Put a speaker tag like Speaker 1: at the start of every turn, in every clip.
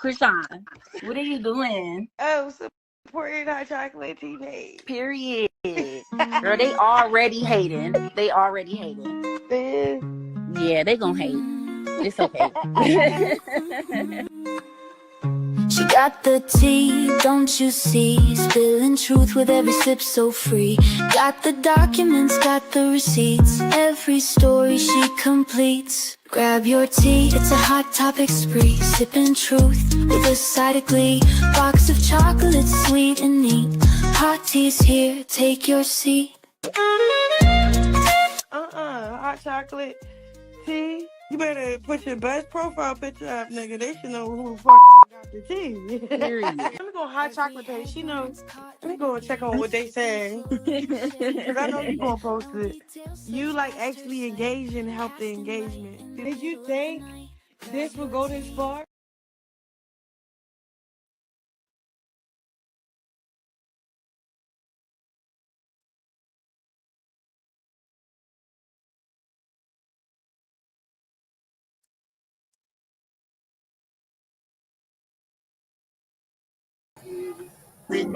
Speaker 1: Chrisean, what are you doing?
Speaker 2: Oh, supporting hot chocolate teammate.
Speaker 1: Period. Girl, they already hating. They already hating.
Speaker 2: Man.
Speaker 1: Yeah, they gonna hate. It's okay.
Speaker 3: She got the tea, don't you see? Spilling truth with every sip so free. Got the documents, got the receipts. Every story she completes. Grab your tea, it's a hot topic spree. Sipping truth with a side of glee. Box of chocolates, sweet and neat. Hot tea's here, take your seat.
Speaker 2: Hot chocolate tea. You better put your best profile picture up, nigga. They should know who the fuck got the tea.
Speaker 1: Period.
Speaker 2: Let me go on hot chocolate page. She knows. Let me go and check on what they say. Because I know you gonna post it. You like actually engage and help the engagement. Did you think this would go this far?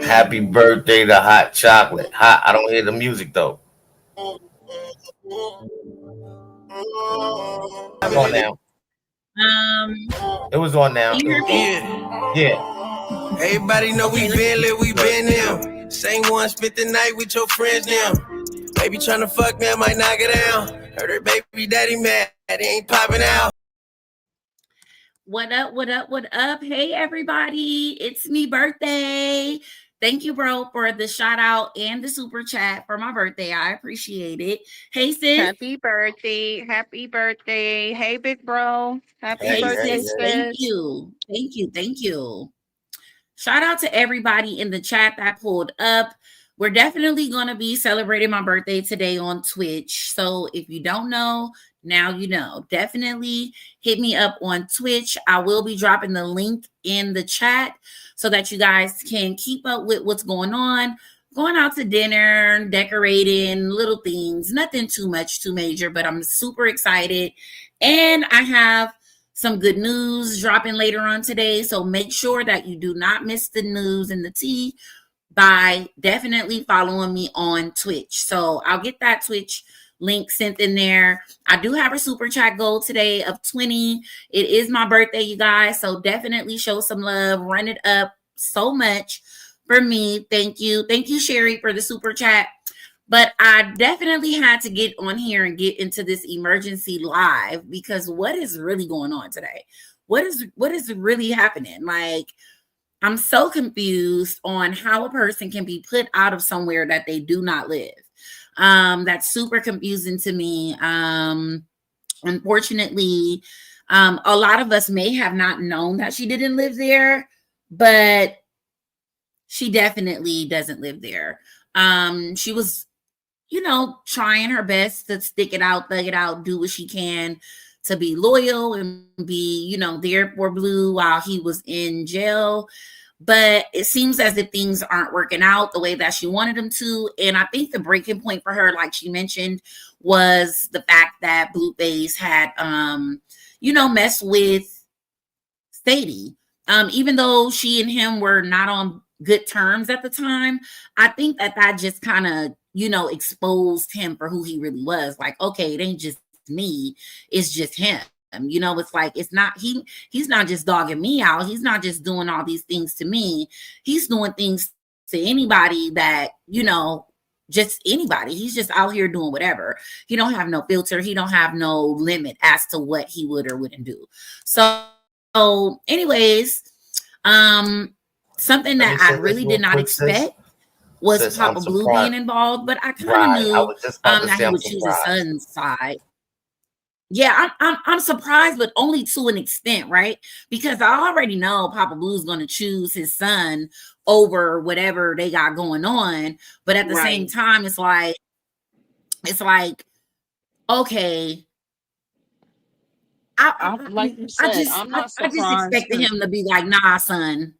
Speaker 4: Happy birthday to hot chocolate. Hot. I don't hear the music though. It's on now. It was on now.
Speaker 1: You hear me?
Speaker 4: Yeah.
Speaker 5: Everybody know we been lit, we been them. Same one spent the night with your friends now. Baby tryna fuck me, I might knock it down. Heard her baby daddy mad, he ain't popping out.
Speaker 1: What up, what up, what up? Hey, everybody. It's me birthday. Thank you, bro, for the shout out and the super chat for my birthday. I appreciate it. Hey, sis.
Speaker 6: Happy birthday. Happy birthday. Hey, big bro. Happy
Speaker 1: Hey,
Speaker 6: birthday,
Speaker 1: sis. Thank you. Thank you. Thank you. Shout out to everybody in the chat that pulled up. We're definitely going to be celebrating my birthday today on Twitch. So if you don't know, now you know. Definitely hit me up on Twitch. I will be dropping the link in the chat so that you guys can keep up with what's going on. Going out to dinner, decorating, little things. Nothing too much, too major, but I'm super excited. And I have some good news dropping later on today. So make sure that you do not miss the news and the tea by definitely following me on Twitch. So I'll get that Twitch link sent in there. I do have a super chat goal today of 20. It is my birthday, you guys. So definitely show some love. Run it up so much for me. Thank you. Thank you, Sherry, for the super chat. But I definitely had to get on here and get into this emergency live because what is really going on today? What is really happening? Like, I'm so confused on how a person can be put out of somewhere that they do not live. That's super confusing to me. Unfortunately, a lot of us may have not known that she didn't live there, but she definitely doesn't live there. She was, trying her best to stick it out, thug it out, do what she can to be loyal and be, there for Blue while he was in jail. But it seems as if things aren't working out the way that she wanted them to. And I think the breaking point for her, like she mentioned, was the fact that Blueface had, messed with Sadie. Even though she and him were not on good terms at the time, I think that just kind of, exposed him for who he really was. Like, okay, it ain't just me, it's just him. It's like, it's not, he's not just dogging me out. He's not just doing all these things to me. He's doing things to anybody that, just anybody. He's just out here doing whatever. He don't have no filter. He don't have no limit as to what he would or wouldn't do. So anyways, something that I really did not expect was Papa Blue being involved, but I kind of knew that he would choose his son's side. Yeah, I'm surprised, but only to an extent, right? Because I already know Papa Blue's going to choose his son over whatever they got going on. But at the same time, it's like, okay.
Speaker 6: Like you said, I'm not surprised.
Speaker 1: I just expected him to be like, nah, son.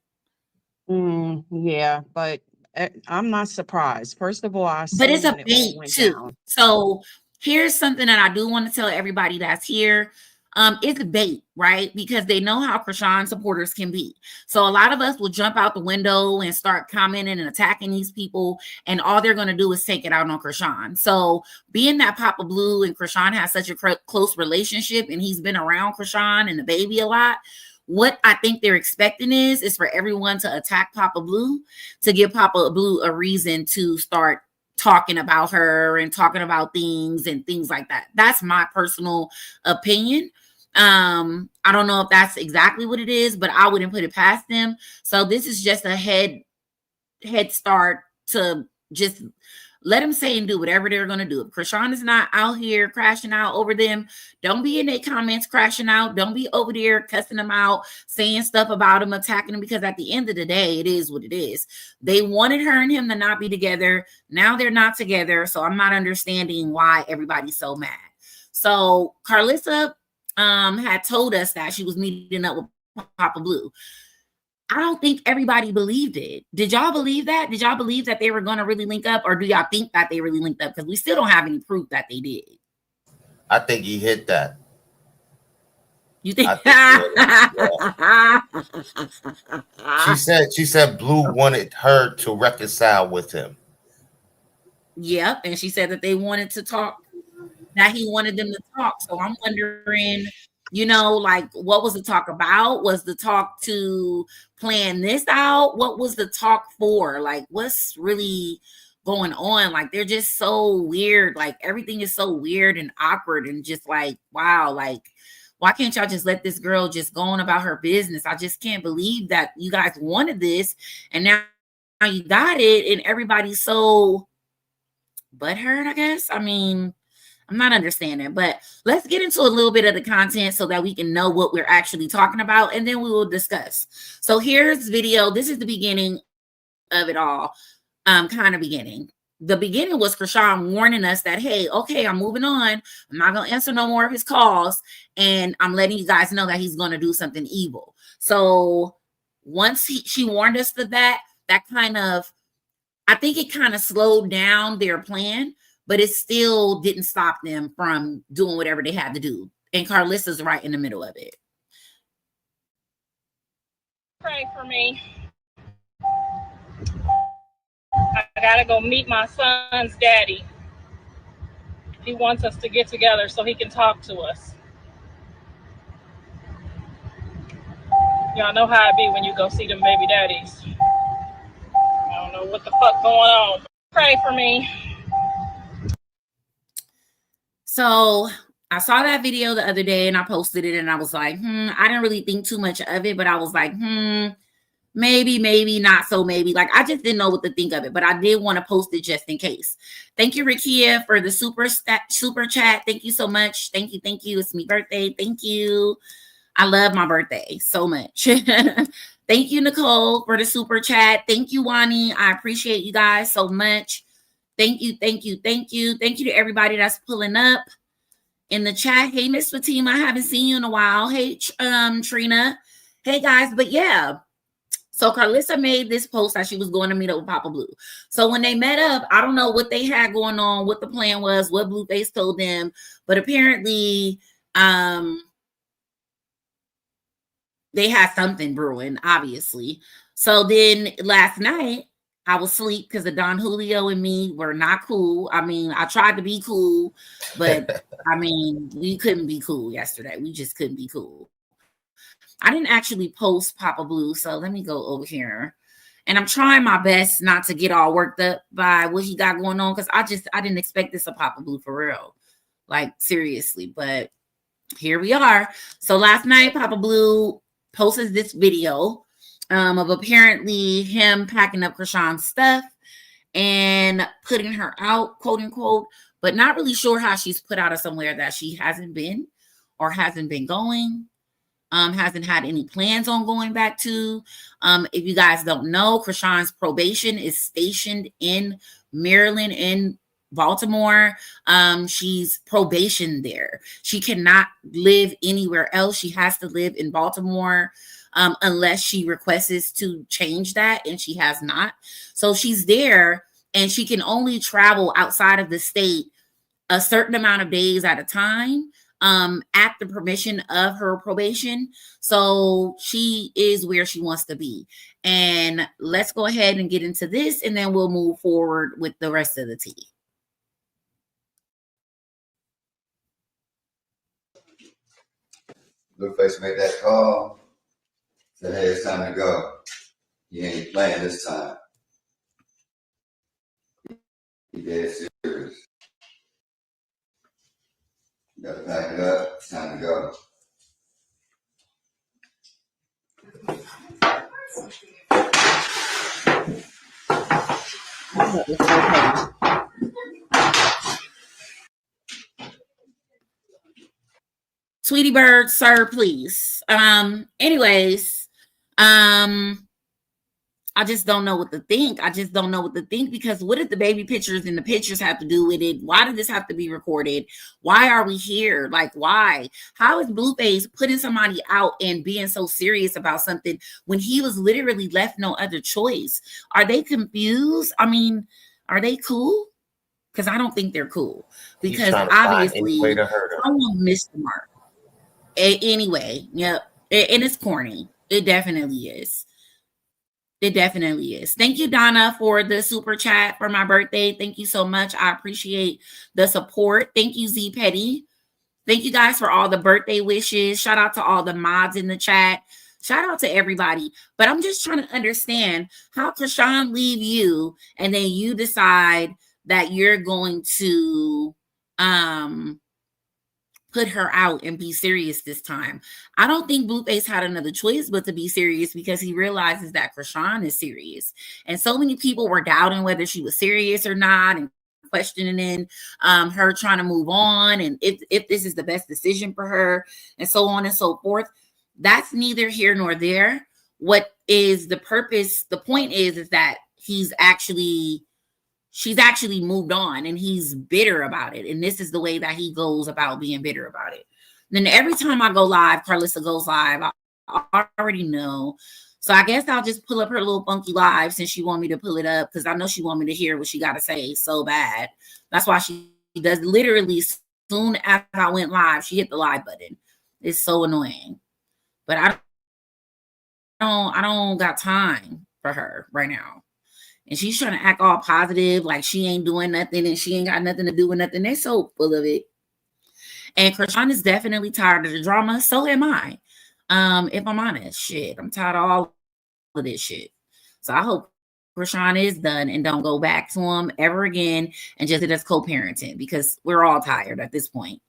Speaker 6: Yeah, but I'm not surprised. First of all,
Speaker 1: but it's a bait too. So here's something that I do want to tell everybody that's here. it's bait, right? Because they know how Chrisean supporters can be. So a lot of us will jump out the window and start commenting and attacking these people, and all they're going to do is take it out on Chrisean. So being that Papa Blue and Chrisean has such a close relationship, and he's been around Chrisean and the baby a lot, what I think they're expecting is for everyone to attack Papa Blue, to give Papa Blue a reason to start talking about her and talking about things and things like that. That's my personal opinion. I don't know if that's exactly what it is, but I wouldn't put it past them. So this is just a head start to just let them say and do whatever they're going to do. If Chrisean is not out here crashing out over them, don't be in their comments crashing out. Don't be over there cussing them out, saying stuff about them, attacking them, because at the end of the day, it is what it is. They wanted her and him to not be together. Now they're not together. So I'm not understanding why everybody's so mad. So Carlissa had told us that she was meeting up with Papa Blue. I don't think everybody believed it. Did y'all believe that? Did y'all believe that they were going to really link up, or do y'all think that they really linked up? Because we still don't have any proof that they did.
Speaker 4: I think he hit that.
Speaker 1: You think?
Speaker 4: She said Blue wanted her to reconcile with him.
Speaker 1: Yep, and she said that they wanted to talk, that he wanted them to talk. So I'm wondering, you know, like, what was the talk about? Was the talk to plan this out? What was the talk for? Like, what's really going on? Like, they're just so weird. Like, everything is so weird and awkward and just like, wow, like, why can't y'all just let this girl just go on about her business? I just can't believe that you guys wanted this and now you got it and everybody's so butthurt, I guess. I mean, I'm not understanding, but let's get into a little bit of the content so that we can know what we're actually talking about, and then we will discuss. So here's video. This is the beginning of it all, kind of beginning. The beginning was Chrisean warning us that, hey, okay, I'm moving on. I'm not going to answer no more of his calls, and I'm letting you guys know that he's going to do something evil. So once she warned us of that kind of, I think it kind of slowed down their plan, but it still didn't stop them from doing whatever they had to do. And Carlissa's right in the middle of it.
Speaker 6: Pray for me. I gotta go meet my son's daddy. He wants us to get together so he can talk to us. Y'all know how it be when you go see them baby daddies. I don't know what the fuck going on. Pray for me.
Speaker 1: So I saw that video the other day and I posted it and I was like, I didn't really think too much of it, but I was like, maybe, not so maybe. Like, I just didn't know what to think of it, but I did want to post it just in case. Thank you, Rikia, for the super chat. Thank you so much. Thank you. It's my birthday. Thank you. I love my birthday so much. Thank you, Nicole, for the super chat. Thank you, Wani. I appreciate you guys so much. Thank you. Thank you to everybody that's pulling up in the chat. Hey, Miss Fatima, I haven't seen you in a while. Hey, Trina. Hey, guys. But yeah, so Carlissa made this post that she was going to meet up with Papa Blue. So when they met up, I don't know what they had going on, what the plan was, what Blueface told them, but apparently they had something brewing, obviously. So then last night, I was asleep because the Don Julio and me were not cool. I mean, I tried to be cool, but I mean, we couldn't be cool yesterday. We just couldn't be cool. I didn't actually post Papa Blue, so let me go over here. And I'm trying my best not to get all worked up by what he got going on, because I didn't expect this of Papa Blue for real. Like, seriously, but here we are. So last night, Papa Blue posted this video of apparently him packing up Chrisean's stuff and putting her out, quote unquote, but not really sure how she's put out of somewhere that she hasn't been or hasn't been going, hasn't had any plans on going back to. If you guys don't know, Chrisean's probation is stationed in Maryland, in Baltimore. She's probation there. She cannot live anywhere else. She has to live in Baltimore unless she requests to change that, and she has not. So she's there, and she can only travel outside of the state a certain amount of days at a time at the permission of her probation. So she is where she wants to be. And let's go ahead and get into this, and then we'll move forward with the rest of the tea.
Speaker 7: Blueface made that call. Said, hey, it's time to go. You ain't playing this time. He dead serious. You gotta pack it up. It's time to go.
Speaker 1: Sweetie Bird, sir, please. Anyways, I just don't know what to think. Because what did the baby pictures and the pictures have to do with it? Why did this have to be recorded? Why are we here? Like, why? How is Blueface putting somebody out and being so serious about something when he was literally left no other choice? Are they confused? I mean, are they cool? Because I don't think they're cool. Because obviously someone missed the mark. Anyway, yep. And it's corny. It definitely is. Thank you, Donna, for the super chat for my birthday. Thank you so much. I appreciate the support. Thank you, Z Petty. Thank you guys for all the birthday wishes. Shout out to all the mods in the chat. Shout out to everybody. But I'm just trying to understand how Chrisean leave you and then you decide that you're going to put her out and be serious this time. I don't think Blueface had another choice but to be serious because he realizes that Chrisean is serious. And so many people were doubting whether she was serious or not and questioning her trying to move on and if this is the best decision for her and so on and so forth. That's neither here nor there. What is the purpose? The point is that she's actually moved on and he's bitter about it. And this is the way that he goes about being bitter about it. And then every time I go live, Carlissa goes live, I already know. So I guess I'll just pull up her little funky live since she want me to pull it up because I know she want me to hear what she got to say so bad. That's why she does literally soon after I went live, she hit the live button. It's so annoying. But I don't got time for her right now. And she's trying to act all positive, like she ain't doing nothing and she ain't got nothing to do with nothing. They're so full of it. And Chrisean is definitely tired of the drama. So am I. If I'm honest, shit, I'm tired of all of this shit. So I hope Chrisean is done and don't go back to him ever again and just did us co-parenting because we're all tired at this point.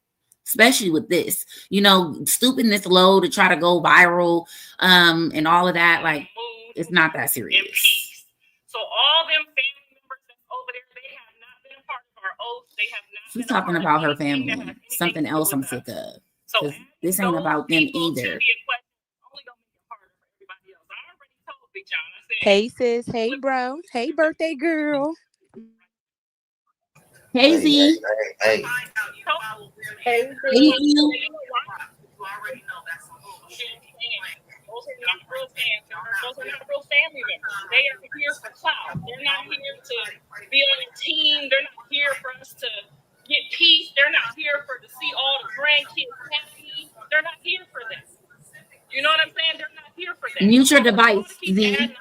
Speaker 1: Especially with this, stooping this low to try to go viral and all of that. Like, it's not that serious.
Speaker 6: So all them family members that's over there, they have not been a part of our oath. They have not.
Speaker 1: She's talking about her family. Something else I'm sick of. So this ain't about them either.
Speaker 8: Hey sis, hey bro, hey birthday girl.
Speaker 1: Hey Z.
Speaker 4: Hey.
Speaker 6: Hey Z.
Speaker 1: You
Speaker 6: already know that's some bullshit. Those are not real fans. Those are not real family members. They are here for clout. They're not here to be on a team. They're not here for us to get peace. They're not here to see all the grandkids happy. They're not here for that. You know what I'm saying? They're not here for that.
Speaker 1: Mute your device, Z.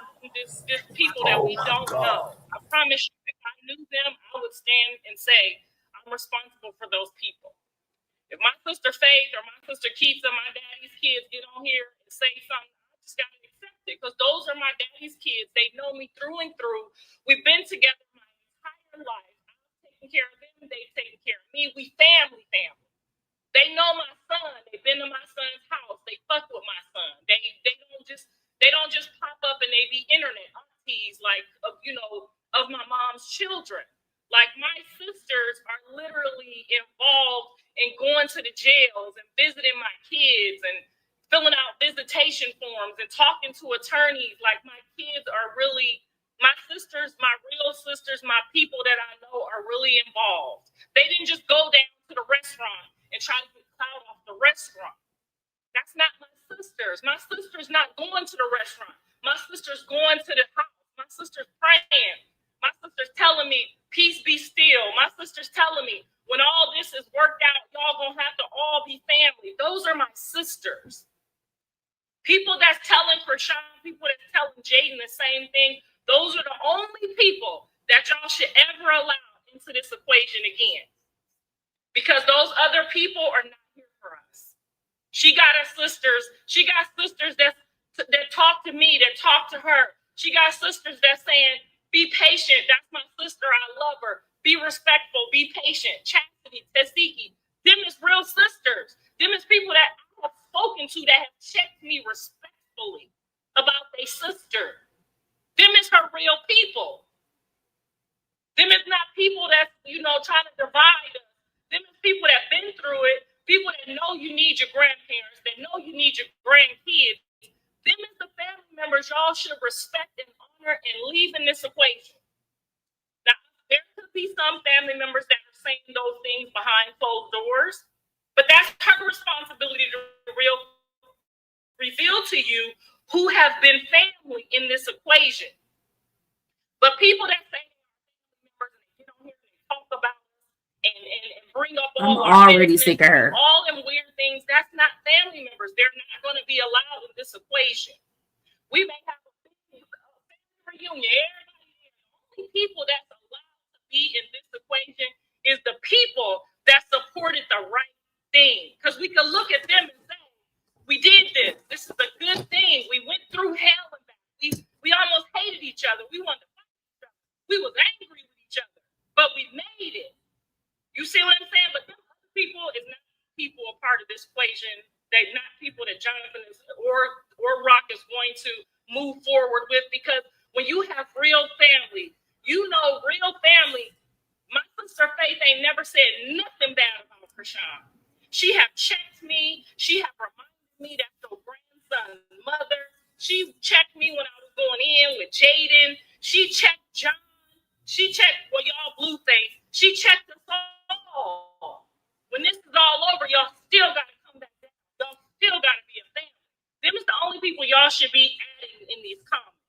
Speaker 6: Just people that we don't know. I promise you, if I knew them, I would stand and say, I'm responsible for those people. If my sister Faith or my sister Keith or my daddy's kids get on here and say something, I just got to accept it because those are my daddy's kids. They know me through and through. We've been together my entire life. I'm taking care of them. They've taken care of me. We family. They know my son. They've been to my son's house. They fuck with my son. They don't just pop up and they be internet aunties like of my mom's children. Like my sisters are literally involved in going to the jails and visiting my kids and filling out visitation forms and talking to attorneys. Like my kids are really my sisters, my real sisters, my people that I know are really involved. They didn't just go down to the restaurant and try to get clout off the restaurant. That's not my sisters. My sister's not going to the restaurant. My sister's going to the house. My sister's praying. My sister's telling me, peace be still. My sister's telling me, When all this is worked out, y'all gonna have to all be family. Those are my sisters. People that's telling Chrisean, people that's telling Jaden the same thing, those are the only people that y'all should ever allow into this equation again. Because those other people are not here for us. She got her sisters. She got sisters that talk to me, that talk to her. She got sisters that saying, be patient. That's my sister. I love her. Be respectful. Be patient. Chastity, Tasiki. Them is real sisters. Them is people that I have spoken to that have checked me respectfully about their sister. Them is her real people. Them is not people that, trying to divide us. Them is people that been through it. People that know you need your grandparents, that know you need your grandkids. Them is the family members y'all should respect and honor and leave in this equation. Now, there could be some family members that are saying those things behind closed doors, but that's her responsibility to reveal to you who have been family in this equation. But people that say members, and talk about and bring up all
Speaker 1: I'm already sick of her.
Speaker 6: All them weird things, that's not family members. They're not going to be allowed in this equation. We may have a family reunion. The only people that's allowed to be in this equation is the people that supported the right thing. Because we can look at them and say, we did this. This is a good thing. We went through hell and back. We almost hated each other. We wanted to fight each other. We was angry with each other. But we made it. You see what I'm saying? But them other people is not people a part of this equation. They're not people that Jonathan is or Rock is going to move forward with, because when you have real family, real family, my sister Faith ain't never said nothing bad about Chrisean. She have checked me. She have reminded me that's your grandson's mother. She checked me when I was going in with Jaden. She checked John. She checked, y'all Blueface. She checked us all. When this is all over, y'all still got to come back down. Y'all still got to be a family. Them is the only people y'all should be adding in these comments.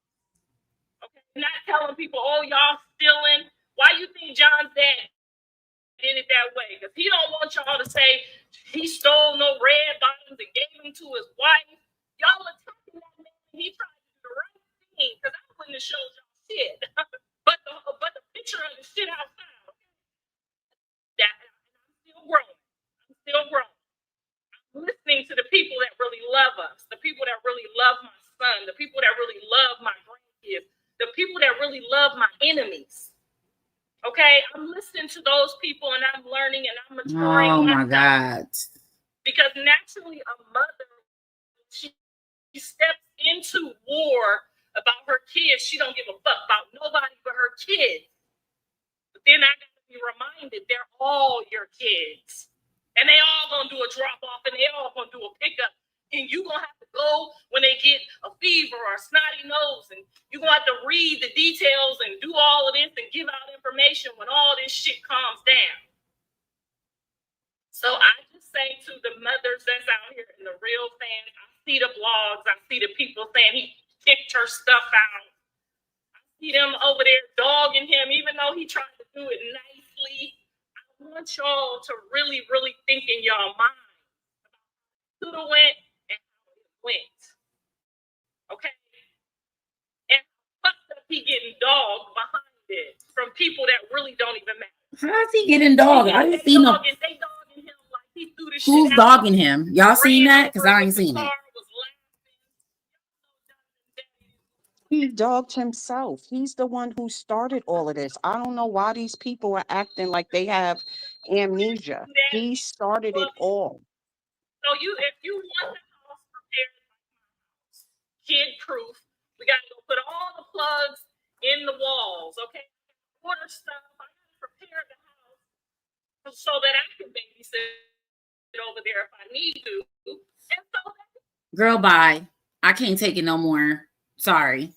Speaker 6: Okay? Not telling people, y'all stealing. Why you think John's dad did it that way? Because he don't want y'all to say he stole no red bottoms and gave them to his wife. Y'all attacking that man. He tried to do the right thing, because I wouldn't have showed y'all shit. But the picture of the shit outside. I'm still growing. I'm listening to the people that really love us, the people that really love my son, the people that really love my grandkids, the people that really love my enemies. Okay, I'm listening to those people and I'm learning and I'm maturing.
Speaker 1: Oh my God!
Speaker 6: Because naturally, a mother, she steps into war about her kids. She don't give a fuck about nobody but her kids. But then I got to be reminded they're all your kids. And they all gonna do a drop off and they all gonna do a pickup. And you gonna have to go when they get a fever or a snotty nose, and you gonna have to read the details and do all of this and give out information when all this shit calms down. So I just say to the mothers that's out here and the real fans, I see the blogs, I see the people saying he kicked her stuff out. I see them over there dogging him, even though he tried to do it nicely. I want y'all to really, really think in y'all mind about who went and how it went. Okay? And fucked up he getting dogged behind it from people that really don't even matter.
Speaker 1: How is he getting dogged? I didn't see no.
Speaker 6: They dogging him like he threw this
Speaker 1: Who's
Speaker 6: shit out.
Speaker 1: dogging him? Y'all seen that? Because I ain't seen it.
Speaker 9: He dogged himself. He's the one who started all of this. I don't know why these people are acting like they have amnesia. He started it all.
Speaker 6: So if you want the house prepared, kid proof, we got to go put all the plugs in the walls, okay? Order stuff. I got to prepare the house so that I can babysit over there if I need to. And so
Speaker 1: Girl, bye. I can't take it no more. Sorry.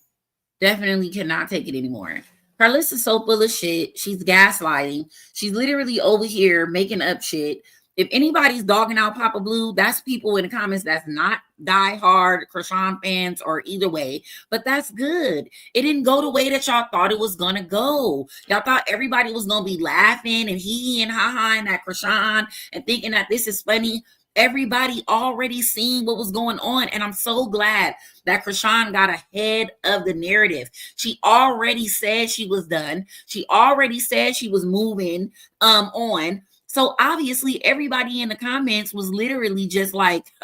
Speaker 1: Definitely cannot take it anymore. Her list is so full of shit. She's gaslighting. She's literally over here making up shit. If anybody's dogging out Papa Blue, that's people in the comments that's not diehard Chrisean fans or either way, but that's good. It didn't go the way that y'all thought it was gonna go. Y'all thought everybody was gonna be laughing and he and ha-ha at Chrisean and thinking that this is funny. Everybody already seen what was going on, and I'm so glad that Chrisean got ahead of the narrative. She already said she was done. She already said she was moving on. So obviously everybody in the comments was literally just like,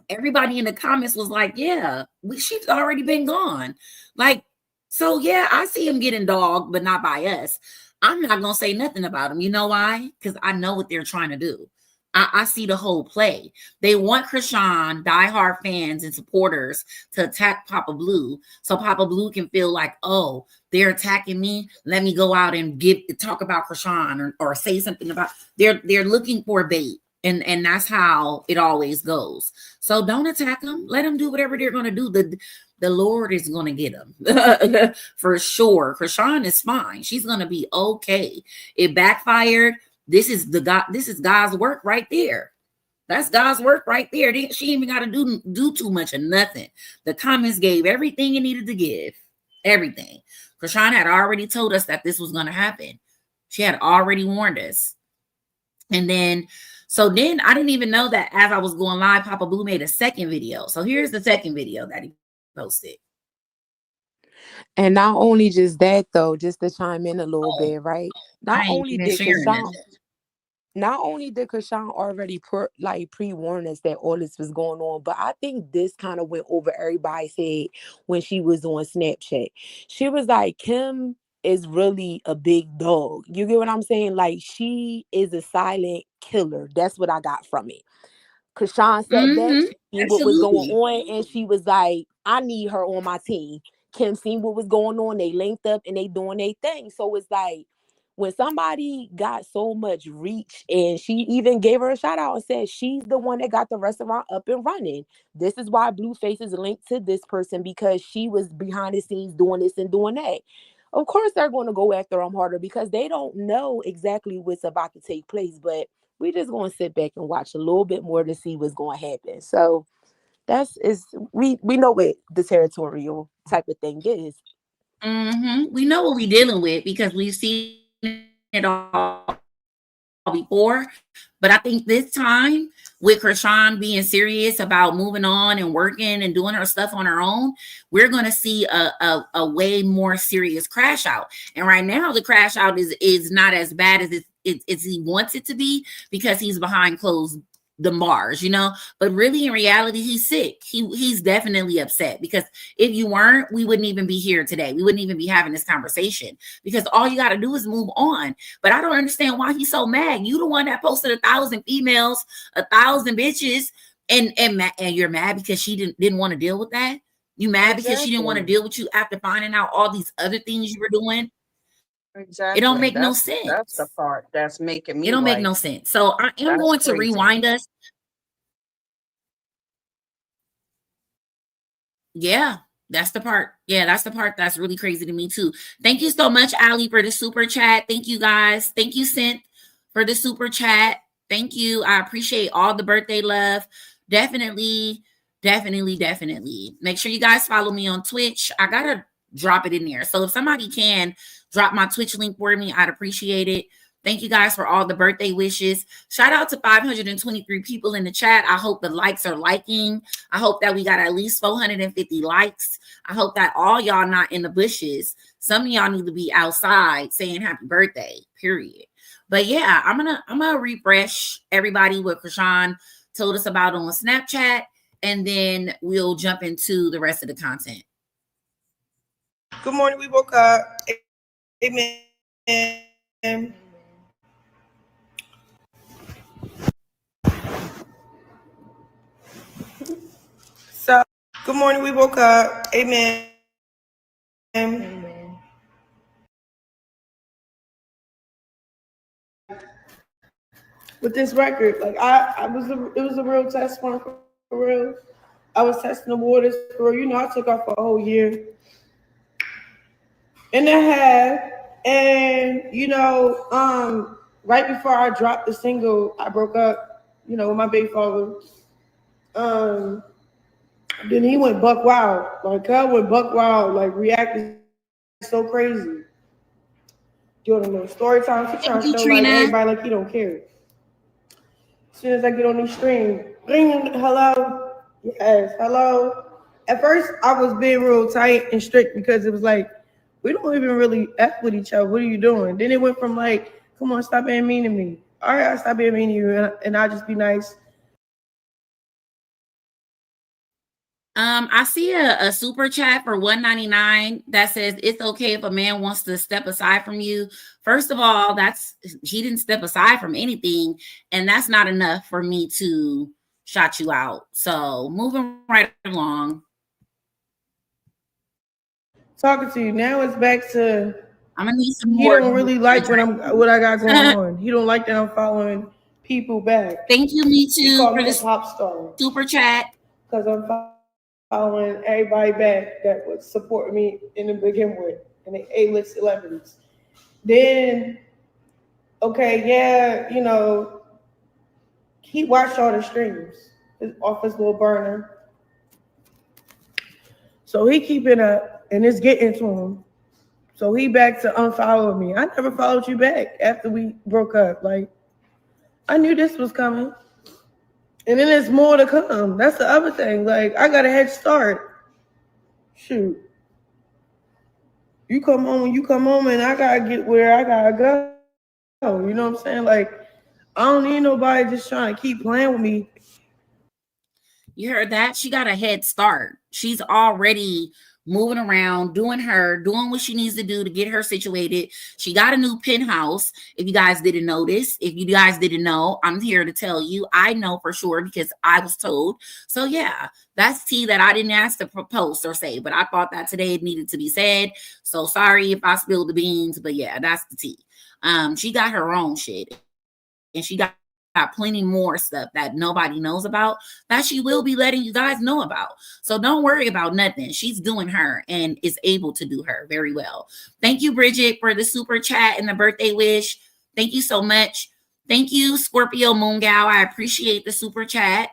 Speaker 1: everybody in the comments was like, yeah, she's already been gone. Like, so yeah, I see him getting dogged, but not by us. I'm not going to say nothing about him. You know why? Because I know what they're trying to do. I see the whole play. They want Chrisean, diehard fans and supporters, to attack Papa Blue so Papa Blue can feel like, oh, they're attacking me. Let me go out and talk about Chrisean or say something about. They're looking for bait, and that's how it always goes. So don't attack them. Let them do whatever they're going to do. The Lord is going to get them for sure. Chrisean is fine. She's going to be okay. It backfired. This is God's work right there. That's God's work right there. She ain't even got to do too much of nothing. The comments gave everything it needed to give. Everything. Chrisean had already told us that this was going to happen. She had already warned us. And then I didn't even know that as I was going live, Papa Blue made a second video. So here's the second video that he posted.
Speaker 8: And not only just that, though, just to chime in a little bit, right? Not only did Chrisean already pre-warn us that all this was going on, but I think this kind of went over everybody's head when she was on Snapchat. She was like, Kim is really a big dog. You get what I'm saying? Like, she is a silent killer. That's what I got from it. Chrisean said that what was going on, and she was like, I need her on my team. Kim seen what was going on. They linked up and they doing their thing. So it's like, when somebody got so much reach, and she even gave her a shout out and said she's the one that got the restaurant up and running. This is why Blueface is linked to this person, because she was behind the scenes doing this and doing that. Of course, they're going to go after them harder because they don't know exactly what's about to take place. But we just going to sit back and watch a little bit more to see what's going to happen. So we know what the territorial type of thing is.
Speaker 1: We know what we're dealing with because we've seen it all before. But I think this time, with Chrisean being serious about moving on and working and doing her stuff on her own, we're going to see a way more serious crash out. And right now, the crash out is not as bad as he wants it to be because he's behind closed bars, but really in reality, he's sick. He's definitely upset, because if you weren't, we wouldn't even be here today. We wouldn't even be having this conversation, because all you got to do is move on. But I don't understand why he's so mad. You the one that posted 1,000 females, 1,000 bitches, and you're mad because she didn't want to deal with that. You mad because she didn't want to deal with you after finding out all these other things you were doing.
Speaker 9: Exactly.
Speaker 1: It don't make no sense.
Speaker 9: That's the part that's making me.
Speaker 1: It don't make no sense. So I am going to rewind us. Yeah, that's the part. Yeah, that's the part that's really crazy to me too. Thank you so much, Ali, for the super chat. Thank you, guys. Thank you, Synth, for the super chat. Thank you. I appreciate all the birthday love. Definitely. Make sure you guys follow me on Twitch. I gotta drop it in there. So if somebody can drop my Twitch link for me, I'd appreciate it. Thank you guys for all the birthday wishes. Shout out to 523 people in the chat. I hope the likes are liking. I hope that we got at least 450 likes. I hope that all y'all not in the bushes. Some of y'all need to be outside saying happy birthday, period. But yeah, I'm gonna refresh everybody what Chrisean told us about on Snapchat, and then we'll jump into the rest of the content.
Speaker 2: Good morning. We woke up. Amen. So, good morning. We woke up. Amen. Amen. With this record, like it was a real test for real. I was testing the waters for real. I took off for a whole year and a half, and right before I dropped the single, I broke up, with my baby father. Then he went buck wild. Like, Cub went buck wild, like, reacted so crazy. Doing a little story time. She trying to
Speaker 1: Thank
Speaker 2: show,
Speaker 1: you,
Speaker 2: like,
Speaker 1: Trina.
Speaker 2: everybody, like, he don't care. As soon as I get on these streams, ring, hello, yes, hello. At first, I was being real tight and strict because it was like, we don't even really F with each other. What are you doing? Then it went from like, come on, stop being mean to me. All right, I'll stop being mean to you, and I'll just be nice.
Speaker 1: I see a super chat for $1.99 that says it's okay if a man wants to step aside from you. First of all, he didn't step aside from anything, and that's not enough for me to shout you out. So moving right along.
Speaker 2: Talking to you now, it's back to
Speaker 1: I'm gonna need some
Speaker 2: he
Speaker 1: more.
Speaker 2: don't really like what I got going on. He don't like that I'm following people back.
Speaker 1: Thank you, me
Speaker 2: He
Speaker 1: too,
Speaker 2: called
Speaker 1: for
Speaker 2: me a
Speaker 1: this
Speaker 2: pop star
Speaker 1: super chat.
Speaker 2: because I'm following everybody back that would support me in the begin with, and the A-list celebrities. Then, okay, yeah, he watched all the streams off his little burner. So he keeping up, and it's getting to him. So he back to unfollow me. I never followed you back after we broke up. Like, I knew this was coming. And then there's more to come. That's the other thing. Like, I got a head start. Shoot. You come home when you come home, and I gotta get where I gotta go. You know what I'm saying? Like, I don't need nobody just trying to keep playing with me.
Speaker 1: You heard that? She got a head start. She's already moving around, doing what she needs to do to get her situated. She got a new penthouse. If you guys didn't notice, if you guys didn't know, I'm here to tell you. I know for sure because I was told. So yeah, that's tea that I didn't ask to post or say, but I thought that today it needed to be said. So sorry if I spilled the beans, but yeah, that's the tea. She got her own shit, and she got plenty more stuff that nobody knows about that she will be letting you guys know about. So don't worry about nothing. She's doing her and is able to do her very well. Thank you, Bridget, for the super chat and the birthday wish. Thank you so much. Thank you, Scorpio Moon Gal. I appreciate the super chat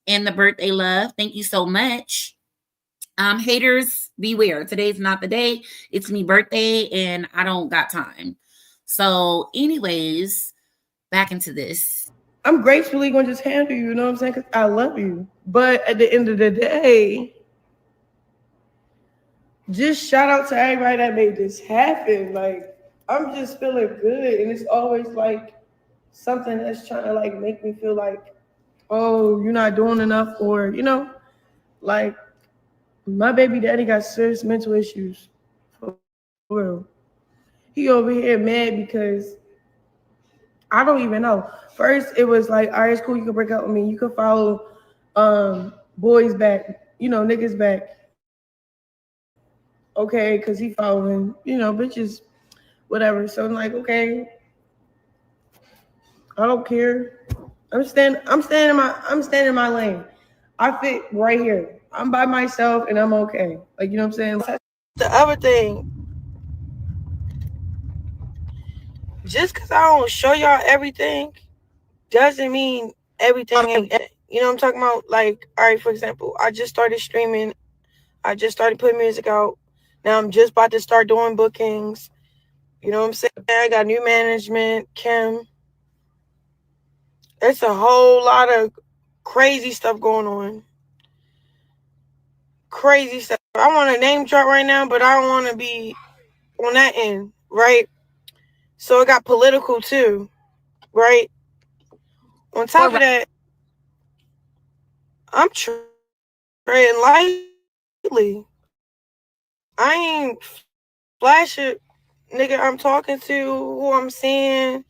Speaker 1: and the birthday love. Thank you so much. Haters, beware. Today's not the day. It's me birthday and I don't got time. So anyways, back into this.
Speaker 2: I'm gracefully gonna just handle you, you know what I'm saying? Because I love you. But at the end of the day, just shout out to everybody that made this happen. Like, I'm just feeling good. And it's always like something that's trying to like make me feel like, oh, you're not doing enough, or, like my baby daddy got serious mental issues. For real. He over here mad because I don't even know. First, it was like, all right, it's cool. You can break up with me. You can follow boys back, niggas back. Okay, because he following, bitches, whatever. So I'm like, okay, I don't care. I'm standing in my lane. I fit right here. I'm by myself and I'm okay. Like, you know what I'm saying? The other thing, just because I don't show y'all everything doesn't mean everything ain't, you know what I'm talking about? Like, all right, for example, I just started streaming. I just started putting music out. Now I'm just about to start doing bookings. You know what I'm saying? I got new management, Kim. It's a whole lot of crazy stuff going on. Crazy stuff. I want to name drop right now, but I don't want to be on that end, right? So it got political too, right? On top of that, I'm treading lightly. I ain't flashing, nigga. I'm talking to, who I'm seeing.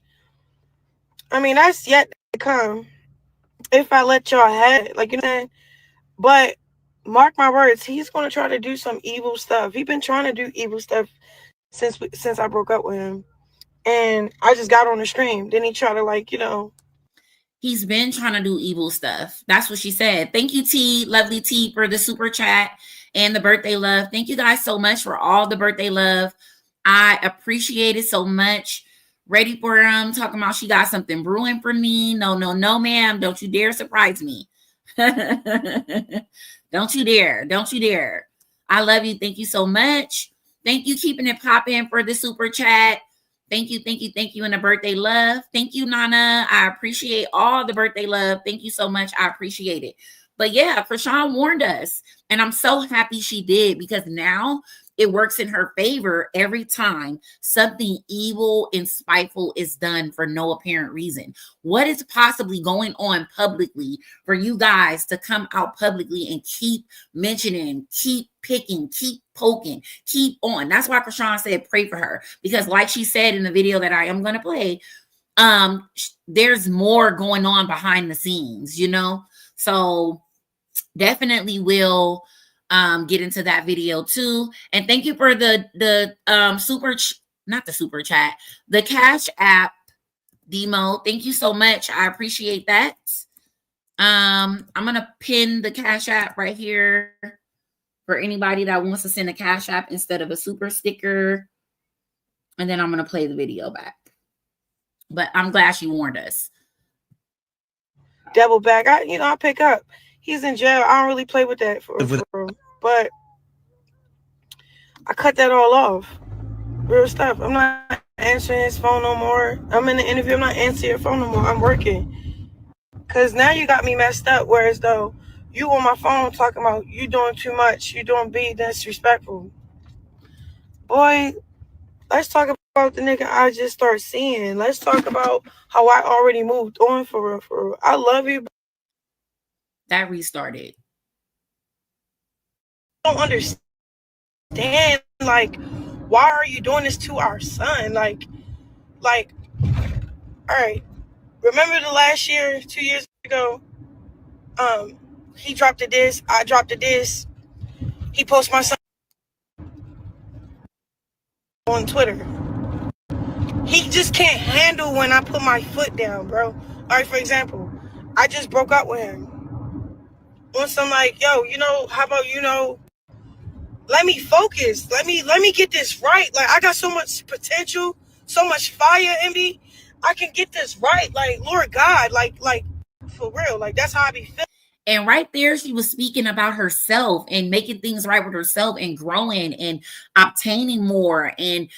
Speaker 2: I mean, that's yet to come. If I let y'all have it, like, you know what I'm saying? But mark my words, he's gonna try to do some evil stuff. He's been trying to do evil stuff since I broke up with him, and I just got on the stream. Then he tried to, like,
Speaker 1: He's been trying to do evil stuff. That's what she said. Thank you, T, lovely T, for the super chat and the birthday love. Thank you guys so much for all the birthday love. I appreciate it so much. ready for him, talking about she got something brewing for me. No, no, no, ma'am. Don't you dare surprise me. Don't you dare. Don't you dare. I love you. Thank you so much. Thank you, keeping it popping for the super chat. Thank you, thank you, thank you, and the birthday love. Thank you, Nana. I appreciate all the birthday love. Thank you so much. I appreciate it. But yeah, Chrisean warned us, and I'm so happy she did, because now it works in her favor every time something evil and spiteful is done for no apparent reason. What is possibly going on publicly for you guys to come out publicly and keep mentioning, keep picking, keep poking, keep on? That's why Chrisean said pray for her, because like she said in the video that I am going to play, there's more going on behind the scenes, you know? So definitely will get into that video too. And thank you for the not the super chat, the Cash App demo. Thank you so much. I appreciate that. I'm gonna pin the Cash App right here for anybody that wants to send a Cash App instead of a super sticker. And then I'm gonna play the video back. But I'm glad she warned us.
Speaker 2: Double back. I pick up. He's in jail. I don't really play with that for but I cut that all off. Real stuff. I'm not answering his phone no more. I'm in the interview. I'm not answering your phone no more. I'm working. Because now you got me messed up. Whereas though you on my phone talking about you doing too much. You doing being disrespectful. Boy, let's talk about the nigga I just started seeing. Let's talk about how I already moved on for real, for real. I love you.
Speaker 1: That restarted.
Speaker 2: I don't understand, like, why are you doing this to our son? Like, all right. Remember the last year, 2 years ago, he dropped a diss, I dropped a diss. He posted my son on Twitter. He just can't handle when I put my foot down, bro. All right, for example, I just broke up with him. On some like, yo, how about, let me focus. Let me get this right. Like, I got so much potential, so much fire in me. I can get this right. Like, Lord God, like for real. Like, that's how I be feeling.
Speaker 1: And right there, she was speaking about herself and making things right with herself and growing and obtaining more and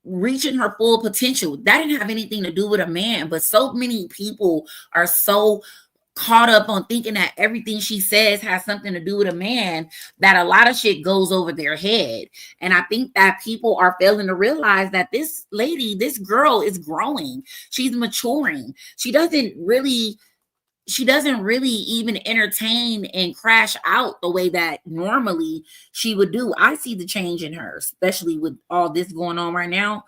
Speaker 1: reaching her full potential. That didn't have anything to do with a man, but so many people are so caught up on thinking that everything she says has something to do with a man that a lot of shit goes over their head. And I think that people are failing to realize that this lady, this girl is growing. She's maturing. She doesn't really even entertain and crash out the way that normally she would do. I see the change in her, especially with all this going on right now.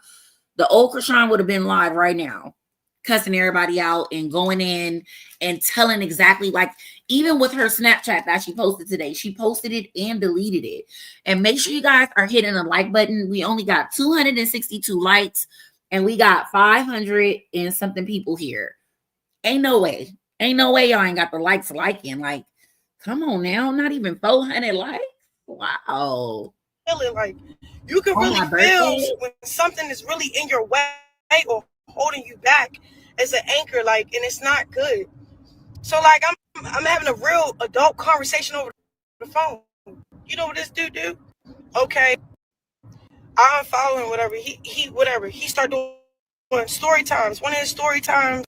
Speaker 1: The old Chrisean would have been live right now, cussing everybody out and going in and telling exactly, like, even with her Snapchat that she posted today, she posted it and deleted it. And make sure you guys are hitting the like button. We only got 262 likes and we got 500 and something people here. Ain't no way y'all ain't got the likes liking. Like, come on now, not even 400 likes. Wow.
Speaker 2: Feeling like you can really feel when something is really in your way or holding you back as an anchor, like, and it's not good. So like I'm having a real adult conversation over the phone. You know what this dude do? Okay, I unfollow him, whatever. He started doing story times. One of his story times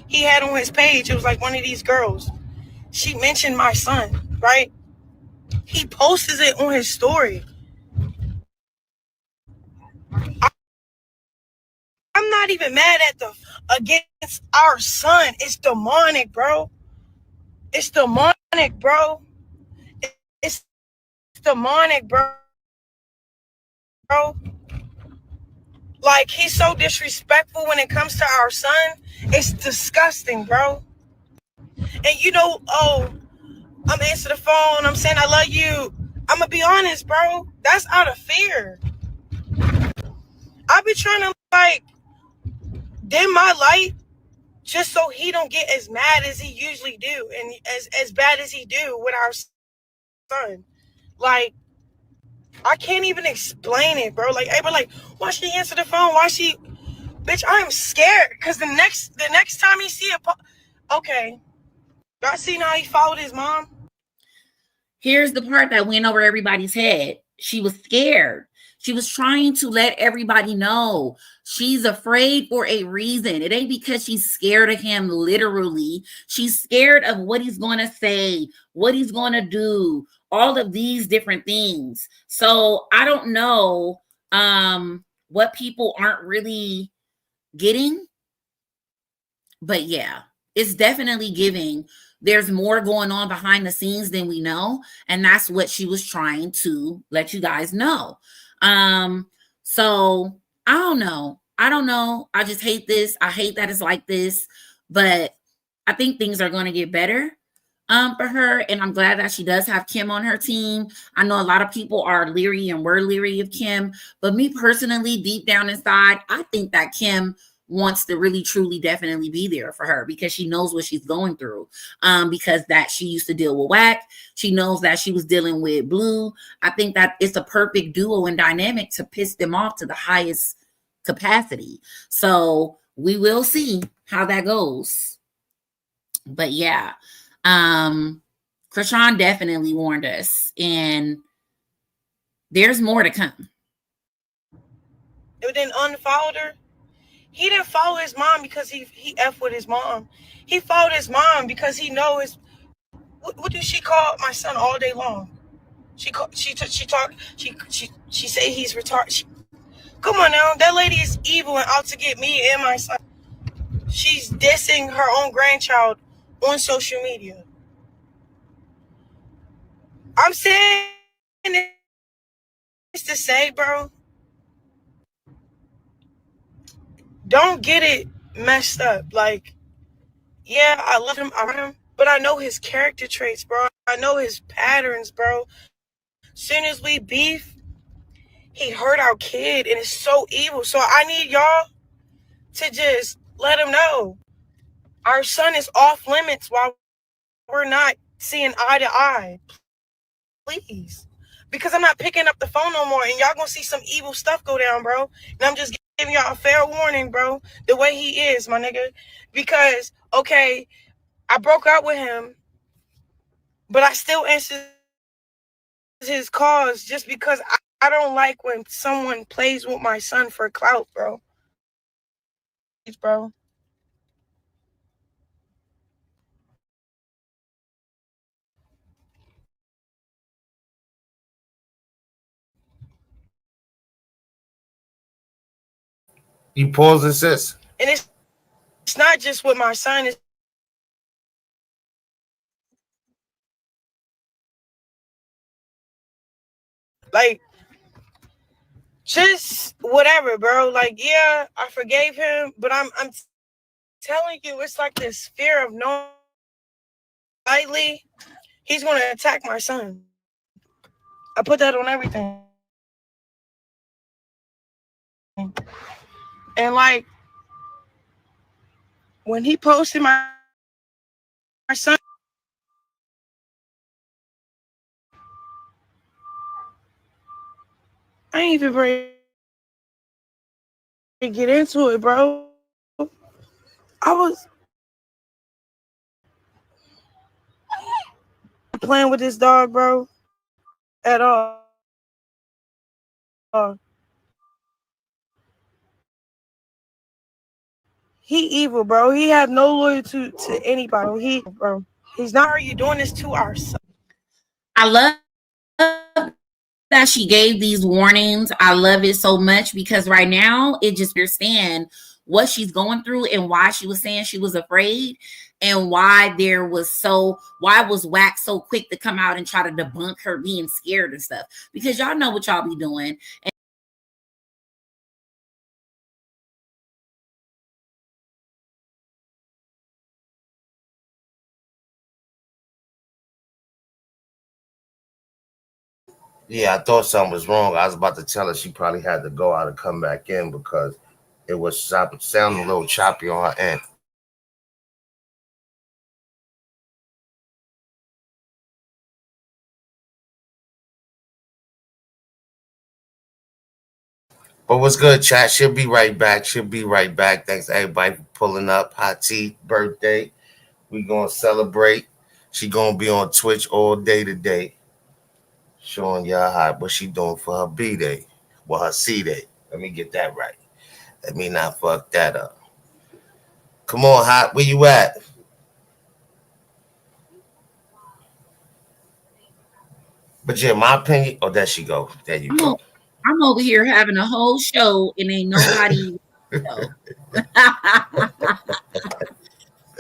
Speaker 2: he had on his page, it was like one of these girls. She mentioned my son, right? He posted it on his story. I'm not even mad at against our son. It's demonic, bro. It's demonic, bro. It's demonic, bro. Like, he's so disrespectful when it comes to our son. It's disgusting, bro. And I'm answering the phone. I'm saying I love you. I'm gonna be honest, bro. That's out of fear. I've been trying to like dim my light just so he don't get as mad as he usually do and as bad as he do with our son. Like, I can't even explain it, bro. Like, everybody like, why she answer the phone? Why she? Bitch, I am scared because the next time he see okay, y'all seen how he followed his mom?
Speaker 1: Here's the part that went over everybody's head. She was scared. She was trying to let everybody know she's afraid for a reason. It ain't because she's scared of him literally. She's scared of what he's going to say, what he's going to do, all of these different things. So I don't know what people aren't really getting, but yeah, it's definitely giving. There's more going on behind the scenes than we know, and that's what she was trying to let you guys know. So I don't know. I just hate this. I hate that it's like this, but I think things are going to get better for her, and I'm glad that she does have Kim on her team. I know a lot of people are leery and were leery of Kim, but me personally, deep down inside, I think that Kim wants to really truly definitely be there for her because she knows what she's going through, because that she used to deal with Whack. She knows that she was dealing with Blue. I think that it's a perfect duo and dynamic to piss them off to the highest capacity. So we will see how that goes. But yeah, Chrisean definitely warned us, and there's more to come.
Speaker 2: It then unfollowed her. He didn't follow his mom because he F with his mom. He followed his mom because he knows what does she call my son all day long? She say he's retarded. Come on now, that lady is evil and out to get me and my son. She's dissing her own grandchild on social media. I'm saying this to say, bro, don't get it messed up. Like, yeah, I love him, but I know his character traits, bro. I know his patterns, bro. Soon as we beef, he hurt our kid and it's so evil. So I need y'all to just let him know our son is off limits while we're not seeing eye to eye. Please. Because I'm not picking up the phone no more and y'all gonna see some evil stuff go down, bro. And I'm just giving y'all a fair warning, bro. The way he is, my nigga. Because, okay, I broke up with him, but I still answer his calls just because I don't like when someone plays with my son for clout, bro. Bro.
Speaker 4: You pause and sis.
Speaker 2: And it's not just with my son, it's like just whatever, bro. Like, yeah, I forgave him, but I'm telling you, it's like this fear of knowing lightly he's gonna attack my son. I put that on everything. And like when he posted my son, I ain't even ready to get into it, bro. I was playing with this dog, bro, at all. He evil, bro. He have no loyalty to anybody. He's not. Are you doing this to our son?
Speaker 1: I love that she gave these warnings. I love it so much because right now it just understand what she's going through and why she was saying she was afraid and why was Wax so quick to come out and try to debunk her being scared and stuff, because y'all know what y'all be doing.
Speaker 4: Yeah, I thought something was wrong. I was about to tell her she probably had to go out and come back in because it was sounding a little choppy on her end. But what's good, chat? She'll be right back. She'll be right back. Thanks to everybody for pulling up. Hot Tea birthday. We gonna celebrate. She gonna be on Twitch all day today, showing y'all what she doing for her B day. Well, her C day. Let me get that right. Let me not fuck that up. Come on, Hot. Where you at? But yeah, my opinion. Oh, there she go. There you
Speaker 1: I'm
Speaker 4: go.
Speaker 1: o- I'm over here having a whole show and ain't nobody. So.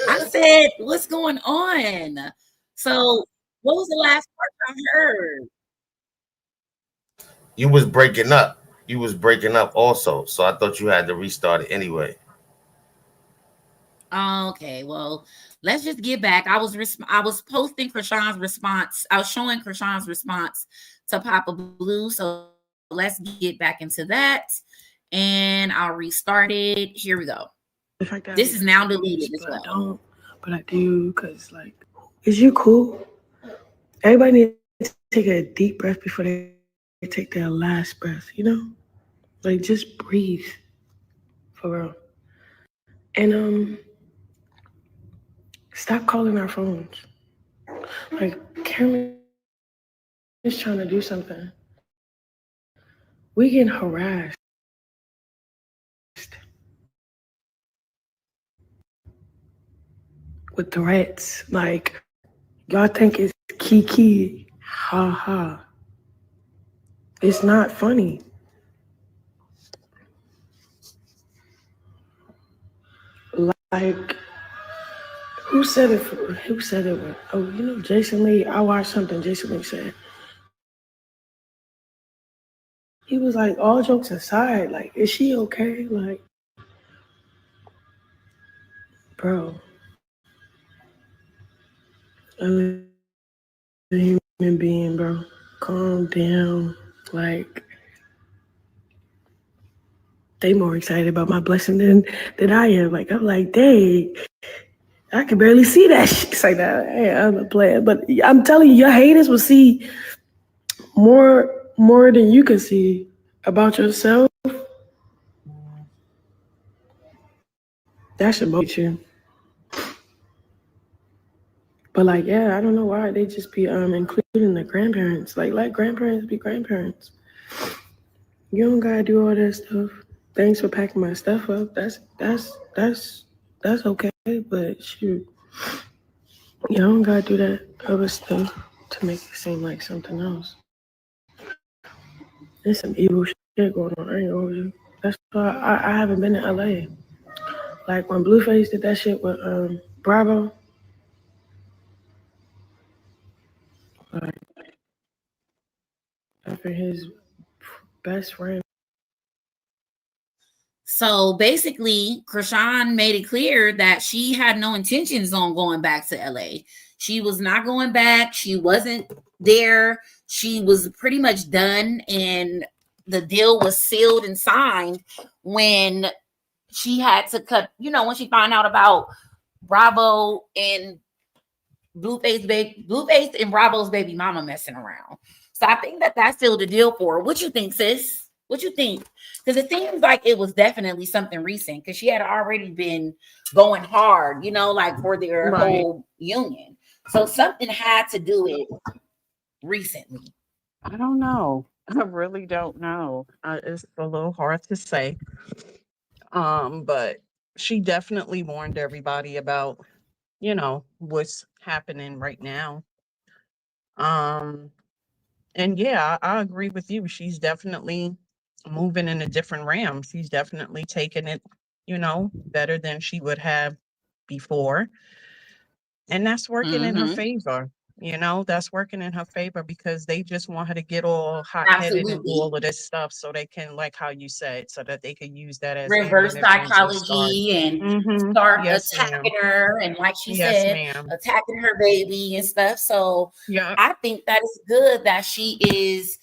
Speaker 1: I said, "What's going on?" So, what was the last part I heard?
Speaker 4: You was breaking up. You was breaking up also. So I thought you had to restart it anyway.
Speaker 1: Okay, well, let's just get back. I was posting Chrisean's response. I was showing Chrisean's response to Papa Blue. So let's get back into that, and I'll restart it. Here we go.
Speaker 2: The fact that
Speaker 1: This is now deleted as
Speaker 2: but I
Speaker 1: well.
Speaker 2: don't, but I do, cause like, is you cool? Everybody needs to take a deep breath before they take their last breath. You know, like just breathe, for real. And stop calling our phones. Like Karen is trying to do something. We getting harassed with threats. Like y'all think it's kiki, ha ha. It's not funny. Like who said it? Who said it? Oh, you know, Jason Lee. I watched something Jason Lee said. He was like, all jokes aside, like, is she okay? Like, bro, I'm a human being, bro. Calm down. Like, they more excited about my blessing than I am. Like, I'm like, dang, I can barely see that shit. It's like that. Hey, I'm a player, but I'm telling you, your haters will see more than you can see about yourself. That should motivate you. But like, yeah, I don't know why they just be including the grandparents. Like, let grandparents be grandparents. You don't gotta do all that stuff. Thanks for packing my stuff up. That's okay. But shoot, you don't gotta do that other stuff to make it seem like something else. There's some evil shit going on. I ain't gonna hold you. That's why I haven't been to LA. Like when Blueface did that shit with Bravo, like after his best friend.
Speaker 1: So basically, Chrisean made it clear that she had no intentions on going back to LA. She was not going back. She wasn't there. She was pretty much done, and the deal was sealed and signed when she had to cut. You know, when she found out about Bravo and Blueface and Bravo's baby mama messing around. So I think that that's still the deal for her. What you think, sis? What you think? Because it seems like it was definitely something recent because she had already been going hard, you know, like for their whole union. So something had to do it recently.
Speaker 9: I don't know. I really don't know. It's a little hard to say. But she definitely warned everybody about, what's happening right now. Um, and yeah, I agree with you. She's definitely moving in a different realm. She's definitely taking it, better than she would have before. And that's working in her
Speaker 1: Mm-hmm.
Speaker 9: favor. That's working in her favor because they just want her to get all hot headed and do
Speaker 1: Absolutely.
Speaker 9: all of this stuff so they can, like how you said, so that they can use that as
Speaker 1: Reverse
Speaker 9: ammunition to start.
Speaker 1: psychology and
Speaker 9: Mm-hmm.
Speaker 1: start
Speaker 9: Yes, ma'am.
Speaker 1: attacking her and like she
Speaker 9: Yes,
Speaker 1: said,
Speaker 9: ma'am.
Speaker 1: attacking her baby and stuff. So
Speaker 9: Yeah.
Speaker 1: I think that is good that she is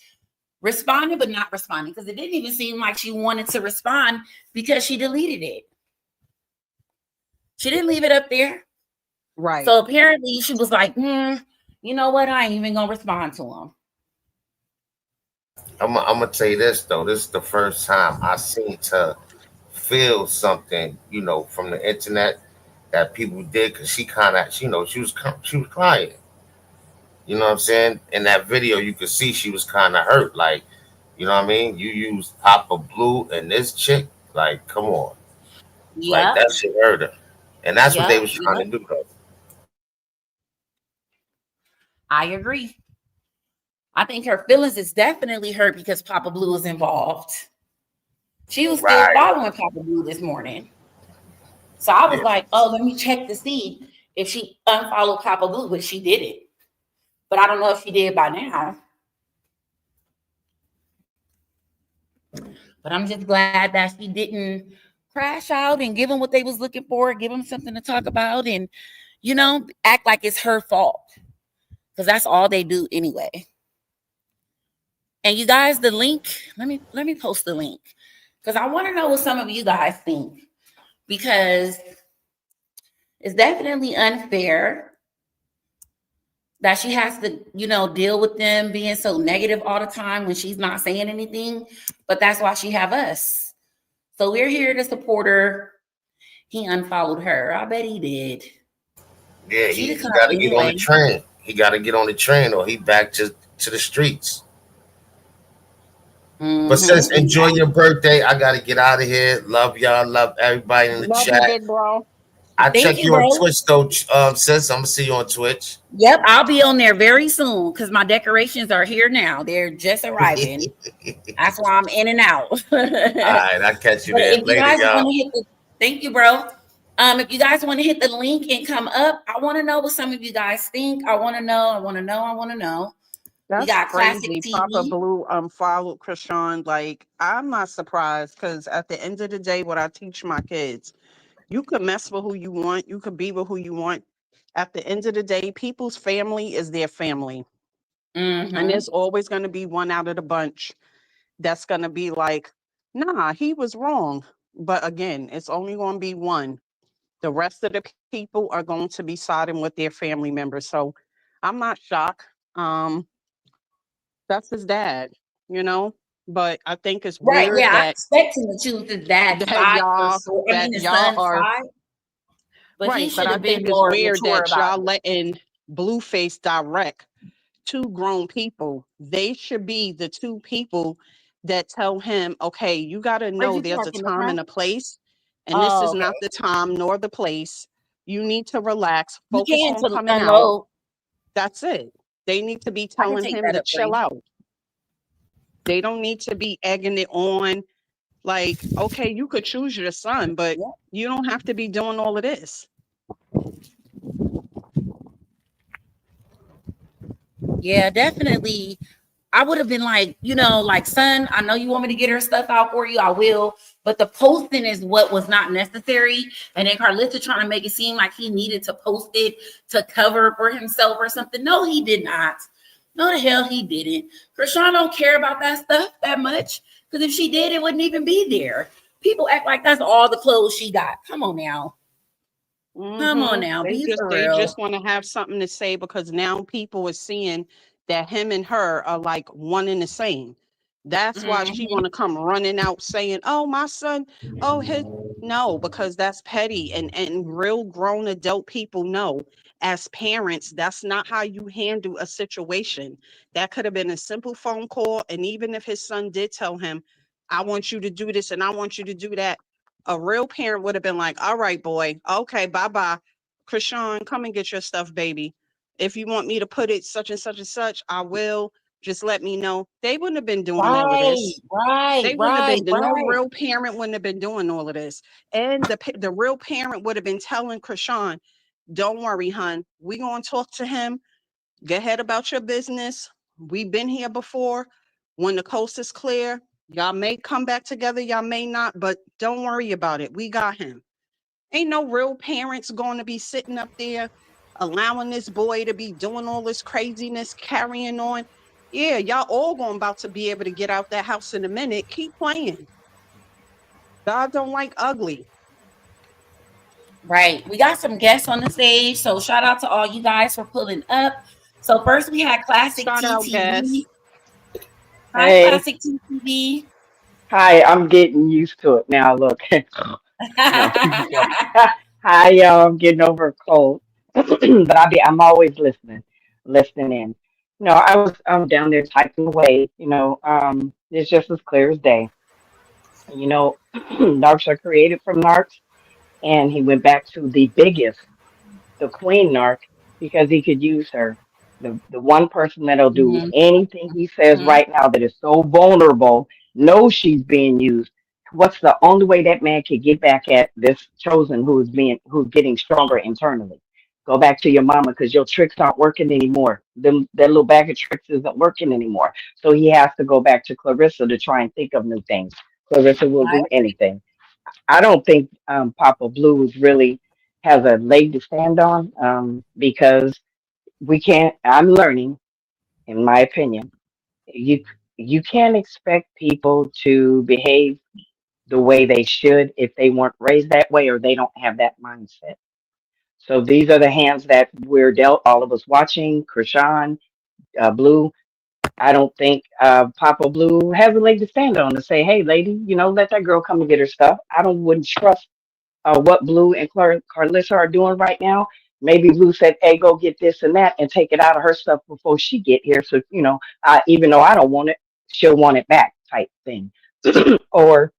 Speaker 1: responding but not responding because it didn't even seem like she wanted to respond because she deleted it. She didn't leave it up there.
Speaker 9: Right.
Speaker 1: So apparently she was like, you know what? I ain't even gonna respond to him.
Speaker 4: I'm gonna tell you this though. This is the first time I seen her feel something, from the internet that people did, because she kind of, she was crying. You know what I'm saying? In that video, you could see she was kind of hurt. Like, you know what I mean? You used Papa Blue and this chick. Like, come on. Like,
Speaker 1: Yep.
Speaker 4: that shit hurt her. And that's what they
Speaker 1: Yep.
Speaker 4: was trying
Speaker 1: Yep.
Speaker 4: to do, though.
Speaker 1: I agree. I think her feelings is definitely hurt because Papa Blue is involved. She was still
Speaker 4: Right.
Speaker 1: following Papa Blue this morning. So I was
Speaker 4: Yeah.
Speaker 1: like, oh, let me check to see if she unfollowed Papa Blue, but she didn't. But I don't know if she did by now. But I'm just glad that she didn't crash out and give them what they was looking for, give them something to talk about, and act like it's her fault. Because that's all they do anyway. And you guys, the link, let me post the link. Because I want to know what some of you guys think. Because it's definitely unfair that she has to, deal with them being so negative all the time when she's not saying anything. But that's why she have us. So we're here to support her. He unfollowed her. I bet he did.
Speaker 4: Yeah,
Speaker 1: She
Speaker 4: he,
Speaker 1: to
Speaker 4: he
Speaker 1: come
Speaker 4: got to get on the
Speaker 1: anyway.
Speaker 4: train. He got to get on the train or he back to the streets. But sis, enjoy your
Speaker 1: Exactly.
Speaker 4: birthday. I got to get out of here. Love y'all. Love everybody in the
Speaker 9: Love you,
Speaker 4: chat.
Speaker 9: big bro.
Speaker 4: I
Speaker 1: Thank
Speaker 4: check
Speaker 1: you,
Speaker 4: you on
Speaker 1: bro.
Speaker 4: Twitch, though, sis. I'm going to see you on Twitch.
Speaker 1: Yep, I'll be on there very soon because my decorations are here now. They're just arriving. That's why I'm in and out.
Speaker 4: All right, I'll catch you
Speaker 1: But
Speaker 4: there.
Speaker 1: if you
Speaker 4: Later,
Speaker 1: guys want
Speaker 4: y'all.
Speaker 1: to hit the, thank you, bro. If you guys want to hit the link and come up, I want to know what some of you guys think. I want to know. I want to know. I want to know. We
Speaker 9: That's
Speaker 1: got classic
Speaker 9: crazy. Papa
Speaker 1: TV.
Speaker 9: Blue followed Chrisean. Like, I'm not surprised because at the end of the day, what I teach my kids, you could mess with who you want, you could be with who you want. At the end of the day, people's family is their family. And
Speaker 1: Mm-hmm.
Speaker 9: there's always going to be one out of the bunch that's going to be like, nah, he was wrong. But again, it's only going to be one. The rest of the people are going to be siding with their family members. So I'm not shocked. Um, that's his dad, you know. But I think it's
Speaker 1: Right.
Speaker 9: weird
Speaker 1: Yeah, I expect him to choose his dad's
Speaker 9: that
Speaker 1: side for
Speaker 9: y'all
Speaker 1: sure. I mean,
Speaker 9: that
Speaker 1: his
Speaker 9: y'all
Speaker 1: son's
Speaker 9: are
Speaker 1: side, but he
Speaker 9: right. But
Speaker 1: should
Speaker 9: I
Speaker 1: have been
Speaker 9: think it's
Speaker 1: more
Speaker 9: weird
Speaker 1: mature
Speaker 9: that
Speaker 1: about
Speaker 9: y'all
Speaker 1: it.
Speaker 9: letting Blueface direct two grown people. They should be the two people that tell him, okay, you got to
Speaker 1: Where's
Speaker 9: know
Speaker 1: you
Speaker 9: there's a
Speaker 1: parking the
Speaker 9: time
Speaker 1: car?
Speaker 9: and a place, and this
Speaker 1: Oh,
Speaker 9: is
Speaker 1: okay.
Speaker 9: not the time nor the place. You need to relax,
Speaker 1: You
Speaker 9: focus
Speaker 1: can
Speaker 9: on
Speaker 1: to
Speaker 9: coming out.
Speaker 1: unload.
Speaker 9: That's it. They need to be
Speaker 1: I can
Speaker 9: telling
Speaker 1: take
Speaker 9: him
Speaker 1: that
Speaker 9: to
Speaker 1: up for
Speaker 9: chill
Speaker 1: you.
Speaker 9: out. They don't need to be egging it on. Like, okay, you could choose your son, but
Speaker 1: Yeah.
Speaker 9: you don't have to be doing all of this.
Speaker 1: Yeah, definitely. I would have been like, like, son, I know you want me to get her stuff out for you. I will. But the posting is what was not necessary. And then Carlissa trying to make it seem like he needed to post it to cover for himself or something. No, he did not. No, the hell he didn't. Chrisean don't care about that stuff that much. Because if she did, it wouldn't even be there. People act like that's all the clothes she got. Come on now. Come on now.
Speaker 9: They
Speaker 1: Be
Speaker 9: just
Speaker 1: for
Speaker 9: they
Speaker 1: real.
Speaker 9: just want to have something to say because now people are seeing that him and her are like one and the same. That's why she
Speaker 1: Mhm.
Speaker 9: want to come running out saying, "Oh, my son, oh his." No, because that's petty, and real grown adult people know as parents that's not how you handle a situation. That could have been a simple phone call, and even if his son did tell him, "I want you to do this and I want you to do that," a real parent would have been like, all right, boy, okay, bye bye. Chrisean, come and get your stuff, baby. If you want me to put it such and such and such, I will. Just let me know. They wouldn't have been doing all of
Speaker 1: Right,
Speaker 9: this.
Speaker 1: right,
Speaker 9: They wouldn't have
Speaker 1: right,
Speaker 9: been, no
Speaker 1: right.
Speaker 9: real parent wouldn't have been doing all of this. And the real parent would have been telling Chrisean, don't worry, hon. We going to talk to him. Go ahead about your business. We've been here before. When the coast is clear, y'all may come back together, y'all may not, but don't worry about it. We got him. Ain't no real parents going to be sitting up there allowing this boy to be doing all this craziness, carrying on. Yeah, y'all all going about to be able to get out that house in a minute. Keep playing. God don't like ugly.
Speaker 1: Right. We got some guests on the stage. So shout out to all you guys for pulling up. So first we had Classic
Speaker 9: Shout out, guys.
Speaker 1: TTV. Hi,
Speaker 10: Hey,
Speaker 1: Classic TV.
Speaker 10: hi, I'm getting used to it now. Look, no, I'm just joking. Hi, y'all. I'm getting over a cold, but I'm always listening in. No, I'm down there typing away. It's just as clear as day. Narcs are created from narcs, and he went back to the biggest, the queen narc, because he could use her. The one person that'll do
Speaker 1: Mhm,
Speaker 10: anything he says
Speaker 1: mhm.
Speaker 10: right now that is so vulnerable, knows she's being used. What's the only way that man could get back at this chosen who's getting stronger internally? Go back to your mama because your tricks aren't working anymore. That little bag of tricks isn't working anymore. So he has to go back to Clarissa to try and think of new things. Clarissa will
Speaker 1: I
Speaker 10: do
Speaker 1: agree.
Speaker 10: anything. I don't think Papa Blues really has a leg to stand on because we can't. I'm learning, in my opinion, you you can't expect people to behave the way they should if they weren't raised that way or they don't have that mindset. So these are the hands that we're dealt. All of us watching, Krishan, Blue. I don't think Papa Blue has a leg to stand on to say, "Hey, lady, let that girl come and get her stuff." I don't wouldn't trust what Blue and Carlissa are doing right now. Maybe Blue said, "Hey, go get this and that, and take it out of her stuff before she get here." So even though I don't want it, she'll want it back, type thing. Or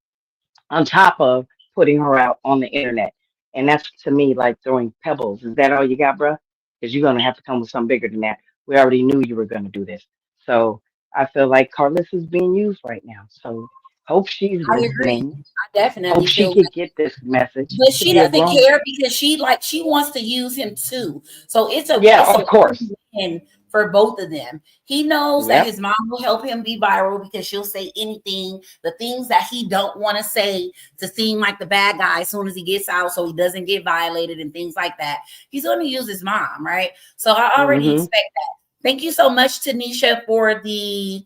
Speaker 10: on top of putting her out on the internet, and that's to me like throwing pebbles. Is that all you got, bruh? Because you're gonna have to come with something bigger than that. We already knew you were gonna do this. So I feel like Carlissa's being used right now. So hope she's
Speaker 1: I agree.
Speaker 10: listening.
Speaker 1: I
Speaker 10: Hope
Speaker 1: definitely
Speaker 10: she
Speaker 1: feel
Speaker 10: could get this message
Speaker 1: but
Speaker 10: to
Speaker 1: she
Speaker 10: be a
Speaker 1: doesn't
Speaker 10: grown.
Speaker 1: care because she wants to use him too. So
Speaker 10: Yeah,
Speaker 1: it's a
Speaker 10: of course.
Speaker 1: win for both of them. He knows that
Speaker 10: Yep.
Speaker 1: his mom will help him be viral because she'll say anything, the things that he don't want to say to seem like the bad guy as soon as he gets out, so he doesn't get violated and things like that. He's going to use his mom, right? So I already
Speaker 10: Hmm.
Speaker 1: expect that. Thank you so much, Tanisha, for the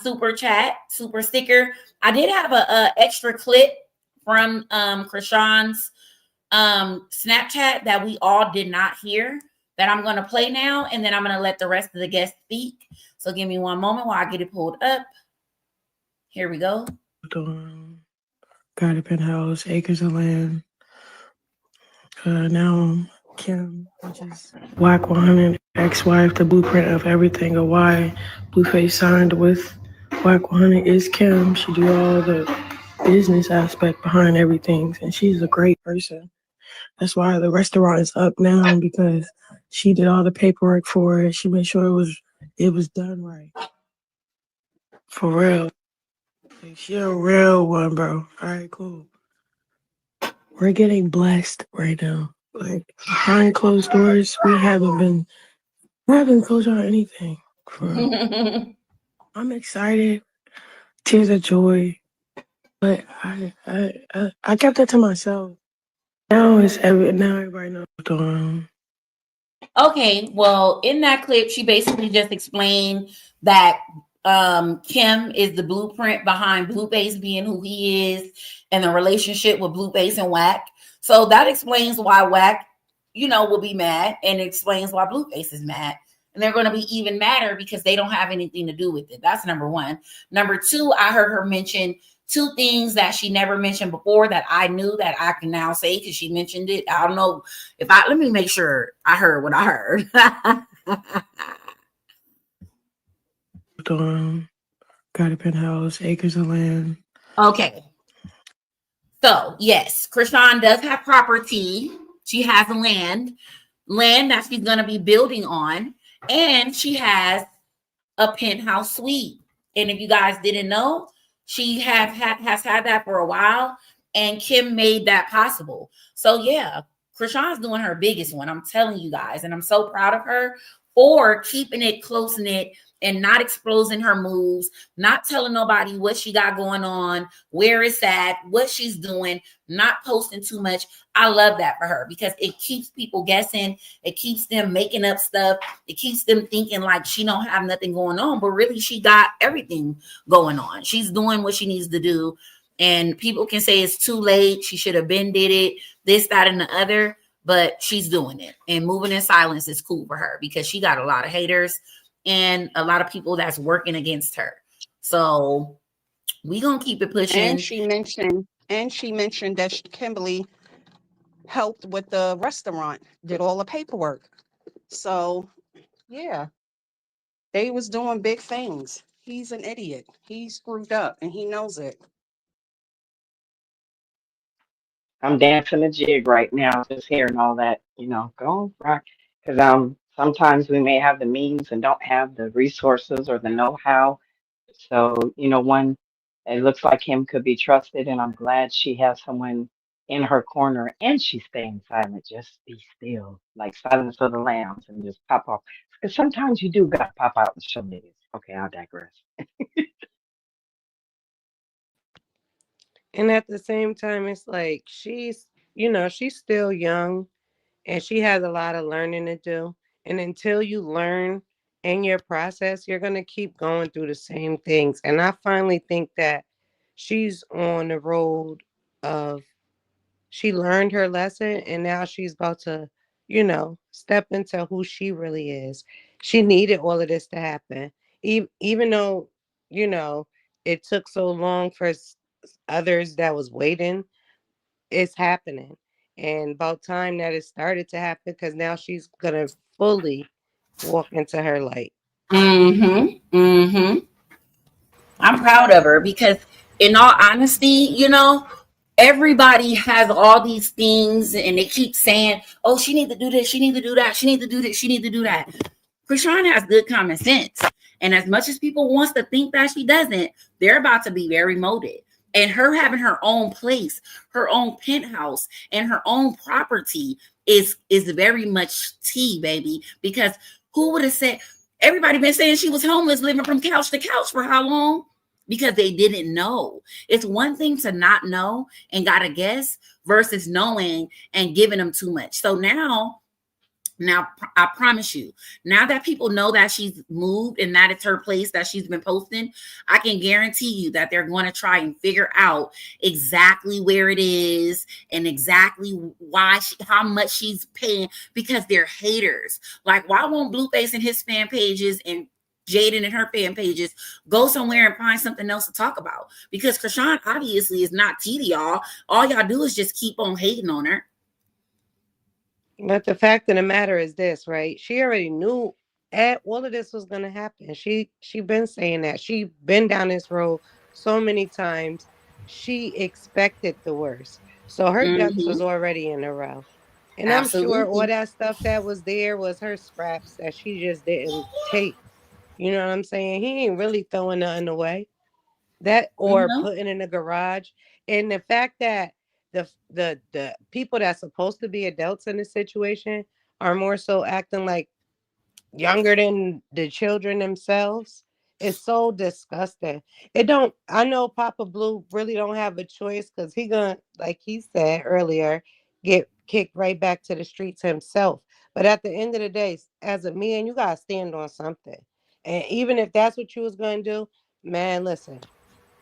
Speaker 1: super chat, super sticker. I did have a extra clip from Krishan's Snapchat that we all did not hear that I'm going to play now, and then I'm going to let the rest of the guests speak. So give me one moment while I get it pulled up. Here we go.
Speaker 2: Got a penthouse, acres of land. Now Kim, which is Whack 100, ex-wife, the blueprint of everything of why Blueface signed with Whack 100 is Kim. She do all the business aspect behind everything, and she's a great person. That's why the restaurant is up now because she did all the paperwork for it. She made sure it was done right. For real. Like, she a real one, bro. All right, cool. We're getting blessed right now. Like behind closed doors, we haven't closed on anything. I'm excited, tears of joy, but I kept that to myself. Now everybody knows what's going on.
Speaker 1: Okay, well, in that clip, she basically just explained that Kim is the blueprint behind Blueface being who he is and the relationship with Blueface and Whack. So that explains why Whack, will be mad, and it explains why Blueface is mad. And they're going to be even madder because they don't have anything to do with it. That's number one. Number two, I heard her mention two things that she never mentioned before that I knew that I can now say because she mentioned it. I don't know let me make sure I heard what I heard.
Speaker 2: Got a penthouse, acres of land.
Speaker 1: Okay. So yes, Krishan does have property. She has land that she's gonna be building on, and she has a penthouse suite. And if you guys didn't know, she has had that for a while, and Kim made that possible. So yeah, Krishan's doing her biggest one. I'm telling you guys, and I'm so proud of her for keeping it close knit and not exposing her moves, not telling nobody what she got going on, where it's at, what she's doing, not posting too much. I love that for her because it keeps people guessing. It keeps them making up stuff. It keeps them thinking like she don't have nothing going on, but really she got everything going on. She's doing what she needs to do. And people can say it's too late. She should have been did it, this, that, and the other, but she's doing it. And moving in silence is cool for her because she got a lot of haters and a lot of people that's working against her. So we gonna keep it
Speaker 9: And
Speaker 1: pushing.
Speaker 9: she mentioned that Kimberly helped with the restaurant, did all the paperwork. So yeah, they was doing big things. He's an idiot. He screwed up and he knows it.
Speaker 10: I'm dancing a jig right now, just hearing all that, go rock. Because sometimes we may have the means and don't have the resources or the know-how. So, one, it looks like him could be trusted, and I'm glad she has someone in her corner and she's staying silent. Just be still, like Silence of the Lambs, and just pop off. Because sometimes you do gotta pop out and show niggas. Okay, I'll digress.
Speaker 8: And at the same time, it's like she's still young and she has a lot of learning to do. And until you learn in your process, you're going to keep going through the same things. And I finally think that she's on the road of she learned her lesson and now she's about to, step into who she really is. She needed all of this to happen. Even though, you know, it took so long for others that was waiting, it's happening. And about time that it started to happen because now she's going to fully walk into her light.
Speaker 1: Mm-hmm. Mm-hmm. I'm proud of her because, in all honesty, everybody has all these things and they keep saying, oh, she need to do this, she need to do that, she need to do this, she need to do that. Chrisean has good common sense. And as much as people wants to think that she doesn't, they're about to be very molded. And her having her own place, her own penthouse, and her own property is very much tea, baby. Because who would have said everybody been saying she was homeless, living from couch to couch for how long? Because they didn't know. It's one thing to not know and gotta guess versus knowing and giving them too much. So now, I promise you, now that people know that she's moved and that it's her place that she's been posting, I can guarantee you that they're going to try and figure out exactly where it is and exactly how much she's paying because they're haters. Like, why won't Blueface and his fan pages and Jaden and her fan pages go somewhere and find something else to talk about? Because Chrisean obviously is not tea to y'all. All y'all do is just keep on hating on her.
Speaker 8: But the fact of the matter is this, right? She already knew all of this was gonna happen. She been saying that. She been down this road so many times. She expected the worst. So her ducks was
Speaker 1: Mm-hmm.
Speaker 8: already in a row. And I'm sure all
Speaker 1: Absolutely.
Speaker 8: that stuff that was there was her scraps that she just didn't take. You know what I'm saying? He ain't really throwing nothing away. That or
Speaker 1: No.
Speaker 8: putting in the garage. And the fact that the people that's supposed to be adults in this situation are more so acting like younger than the children themselves is so disgusting. It don't I know Papa Blue really don't have a choice because he gonna, like he said earlier, get kicked right back to the streets himself. But at the end of the day, as a man, you gotta stand on something. And even if that's what you was gonna do, man, listen,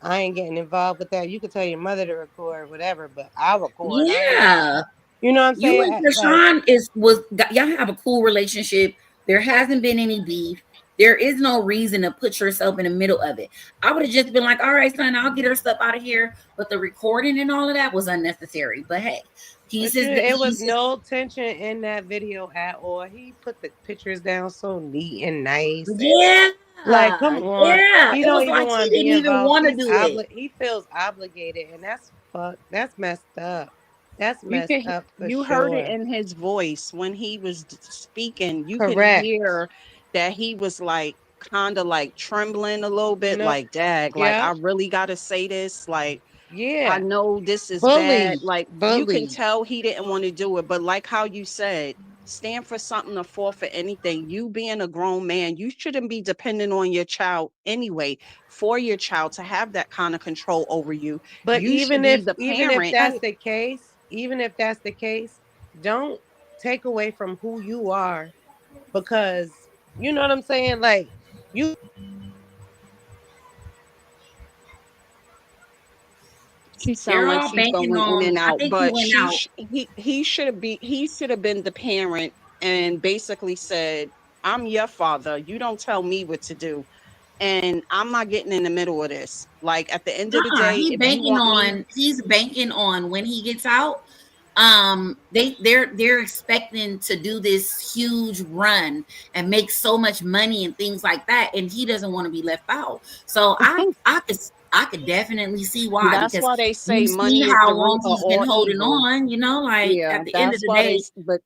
Speaker 8: I ain't getting involved with that. You could tell your mother to record, whatever, but I'll record. I ain't,
Speaker 1: Yeah.
Speaker 8: you know what I'm
Speaker 1: You
Speaker 8: saying?
Speaker 1: and
Speaker 8: Like,
Speaker 1: Krishan y'all have a cool relationship. There hasn't been any beef. There is no reason to put yourself in the middle of it. I would have just been like, all right, son, I'll get her stuff out of here. But the recording and all of that was unnecessary. But hey,
Speaker 8: but
Speaker 1: pieces,
Speaker 8: it was
Speaker 1: pieces.
Speaker 8: no tension in that video at all. He put the pictures down so neat and nice, and
Speaker 1: Yeah.
Speaker 8: like, come on,
Speaker 1: Yeah.
Speaker 8: he
Speaker 1: It
Speaker 8: don't
Speaker 1: was
Speaker 8: even
Speaker 1: like
Speaker 8: want
Speaker 1: he
Speaker 8: to be
Speaker 1: didn't even
Speaker 8: involved.
Speaker 1: want to do it.
Speaker 8: He feels obligated, and that's that's messed up. That's
Speaker 9: You
Speaker 8: messed
Speaker 9: could
Speaker 8: up for
Speaker 9: you heard it
Speaker 8: sure.
Speaker 9: in his voice when he was speaking. You can
Speaker 8: Correct.
Speaker 9: hear that he was like kind of like trembling a little bit,
Speaker 8: No.
Speaker 9: like, dag, like I
Speaker 8: Yep.
Speaker 9: really gotta say this. Like, I
Speaker 8: Yeah.
Speaker 9: know this is bad.
Speaker 8: Bullied.
Speaker 9: Like, you can
Speaker 8: Bullied.
Speaker 9: tell he didn't want to do it. But like how you said, stand for something or fall for anything. You being a grown man, you shouldn't be dependent on your child anyway for your child to have that kind of control over you.
Speaker 8: But
Speaker 9: You should be the
Speaker 8: even if
Speaker 9: parent.
Speaker 8: that's the case, don't take away from who you are because you know what I'm saying? Like you
Speaker 9: She
Speaker 1: They're
Speaker 9: sound like
Speaker 1: all
Speaker 9: she's
Speaker 1: banking
Speaker 9: going in
Speaker 1: on,
Speaker 9: and
Speaker 1: I
Speaker 9: out,
Speaker 1: think he
Speaker 9: but
Speaker 1: went out.
Speaker 9: he should have been the parent and basically said, "I'm your father. You don't tell me what to do." and I'm not getting in the middle of this. Like at the end of the day,
Speaker 1: He
Speaker 9: if you
Speaker 1: banking
Speaker 9: want me,
Speaker 1: on he's banking on when he gets out. They're expecting to do this huge run and make so much money and things like that, and he doesn't want to be left out. So I could definitely see why,
Speaker 9: that's
Speaker 1: because
Speaker 9: why they
Speaker 1: you
Speaker 9: say
Speaker 1: see
Speaker 9: money is
Speaker 1: how
Speaker 9: the root
Speaker 1: long
Speaker 9: of
Speaker 1: he's been
Speaker 9: all
Speaker 1: holding
Speaker 9: evil.
Speaker 1: on, like
Speaker 9: Yeah,
Speaker 1: at the end of
Speaker 9: that's
Speaker 1: the
Speaker 9: why
Speaker 1: day.
Speaker 9: but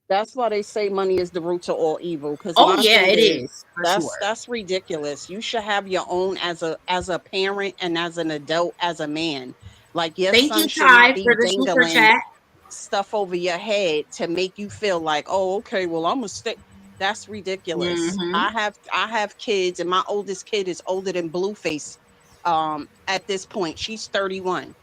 Speaker 9: that's why they say money is the root to all evil. Because
Speaker 1: Oh
Speaker 9: my
Speaker 1: yeah,
Speaker 9: thing
Speaker 1: it
Speaker 9: is,
Speaker 1: is for sure.
Speaker 9: that's ridiculous. You should have your own as a parent and as an adult, as a man. Like your
Speaker 1: Thank
Speaker 9: son
Speaker 1: you,
Speaker 9: should not
Speaker 1: Ty,
Speaker 9: be
Speaker 1: for the super
Speaker 9: dangling
Speaker 1: chat.
Speaker 9: stuff over your head to make you feel like, oh, okay, well, I'm gonna stay. That's ridiculous.
Speaker 1: Hmm.
Speaker 9: I have kids, and my oldest kid is older than Blueface. At this point, she's 31.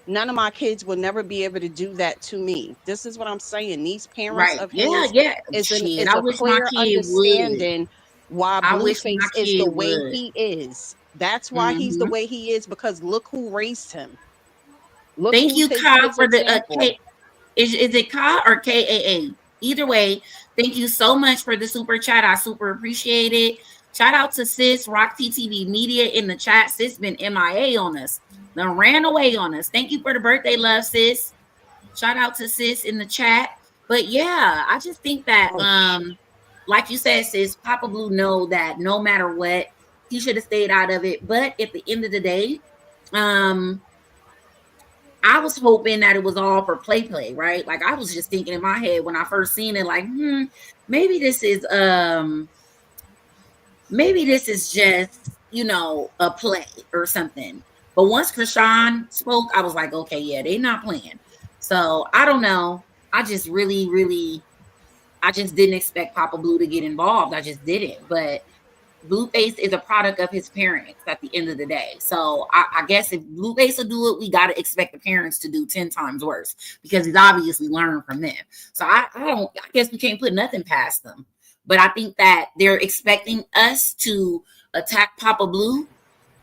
Speaker 9: None of my kids will never be able to do that to me. This is what I'm saying. These parents
Speaker 1: Right.
Speaker 9: of
Speaker 1: Yeah,
Speaker 9: his
Speaker 1: yeah. Shit.
Speaker 9: is
Speaker 1: I
Speaker 9: a
Speaker 1: wish my
Speaker 9: clear
Speaker 1: kid would.
Speaker 9: understanding why
Speaker 1: I wish my
Speaker 9: Blueface is the
Speaker 1: kid
Speaker 9: way
Speaker 1: would.
Speaker 9: he is. That's why he's the
Speaker 1: Hmm.
Speaker 9: way he is, because look who raised him. Look
Speaker 1: Thank
Speaker 9: who's
Speaker 1: you, Kai,
Speaker 9: his
Speaker 1: for the
Speaker 9: example.
Speaker 1: K. Is it Kai or KAA? Either way, thank you so much for the super chat. I super appreciate it. Shout out to Sis Rock TTV Media in the chat. Sis been MIA on us. Then ran away on us. Thank you for the birthday love, sis. Shout out to Sis in the chat. But yeah, I just think that
Speaker 9: Oh shit.
Speaker 1: like you said, sis, Papa Blue know that no matter what, he should have stayed out of it. But at the end of the day, um, I was hoping that it was all for play, right? Like I was just thinking in my head when I first seen it, like, maybe this is maybe this is just, a play or something. But once Chrisean spoke, I was like, okay, yeah, they not playing. So I don't know. I just really, really, I just didn't expect Papa Blue to get involved. I just didn't. But Blueface is a product of his parents at the end of the day. So I guess if Blueface will do it, we got to expect the parents to do 10 times worse, because he's obviously learned from them. So I guess we can't put nothing past them. But I think that they're expecting us to attack Papa Blue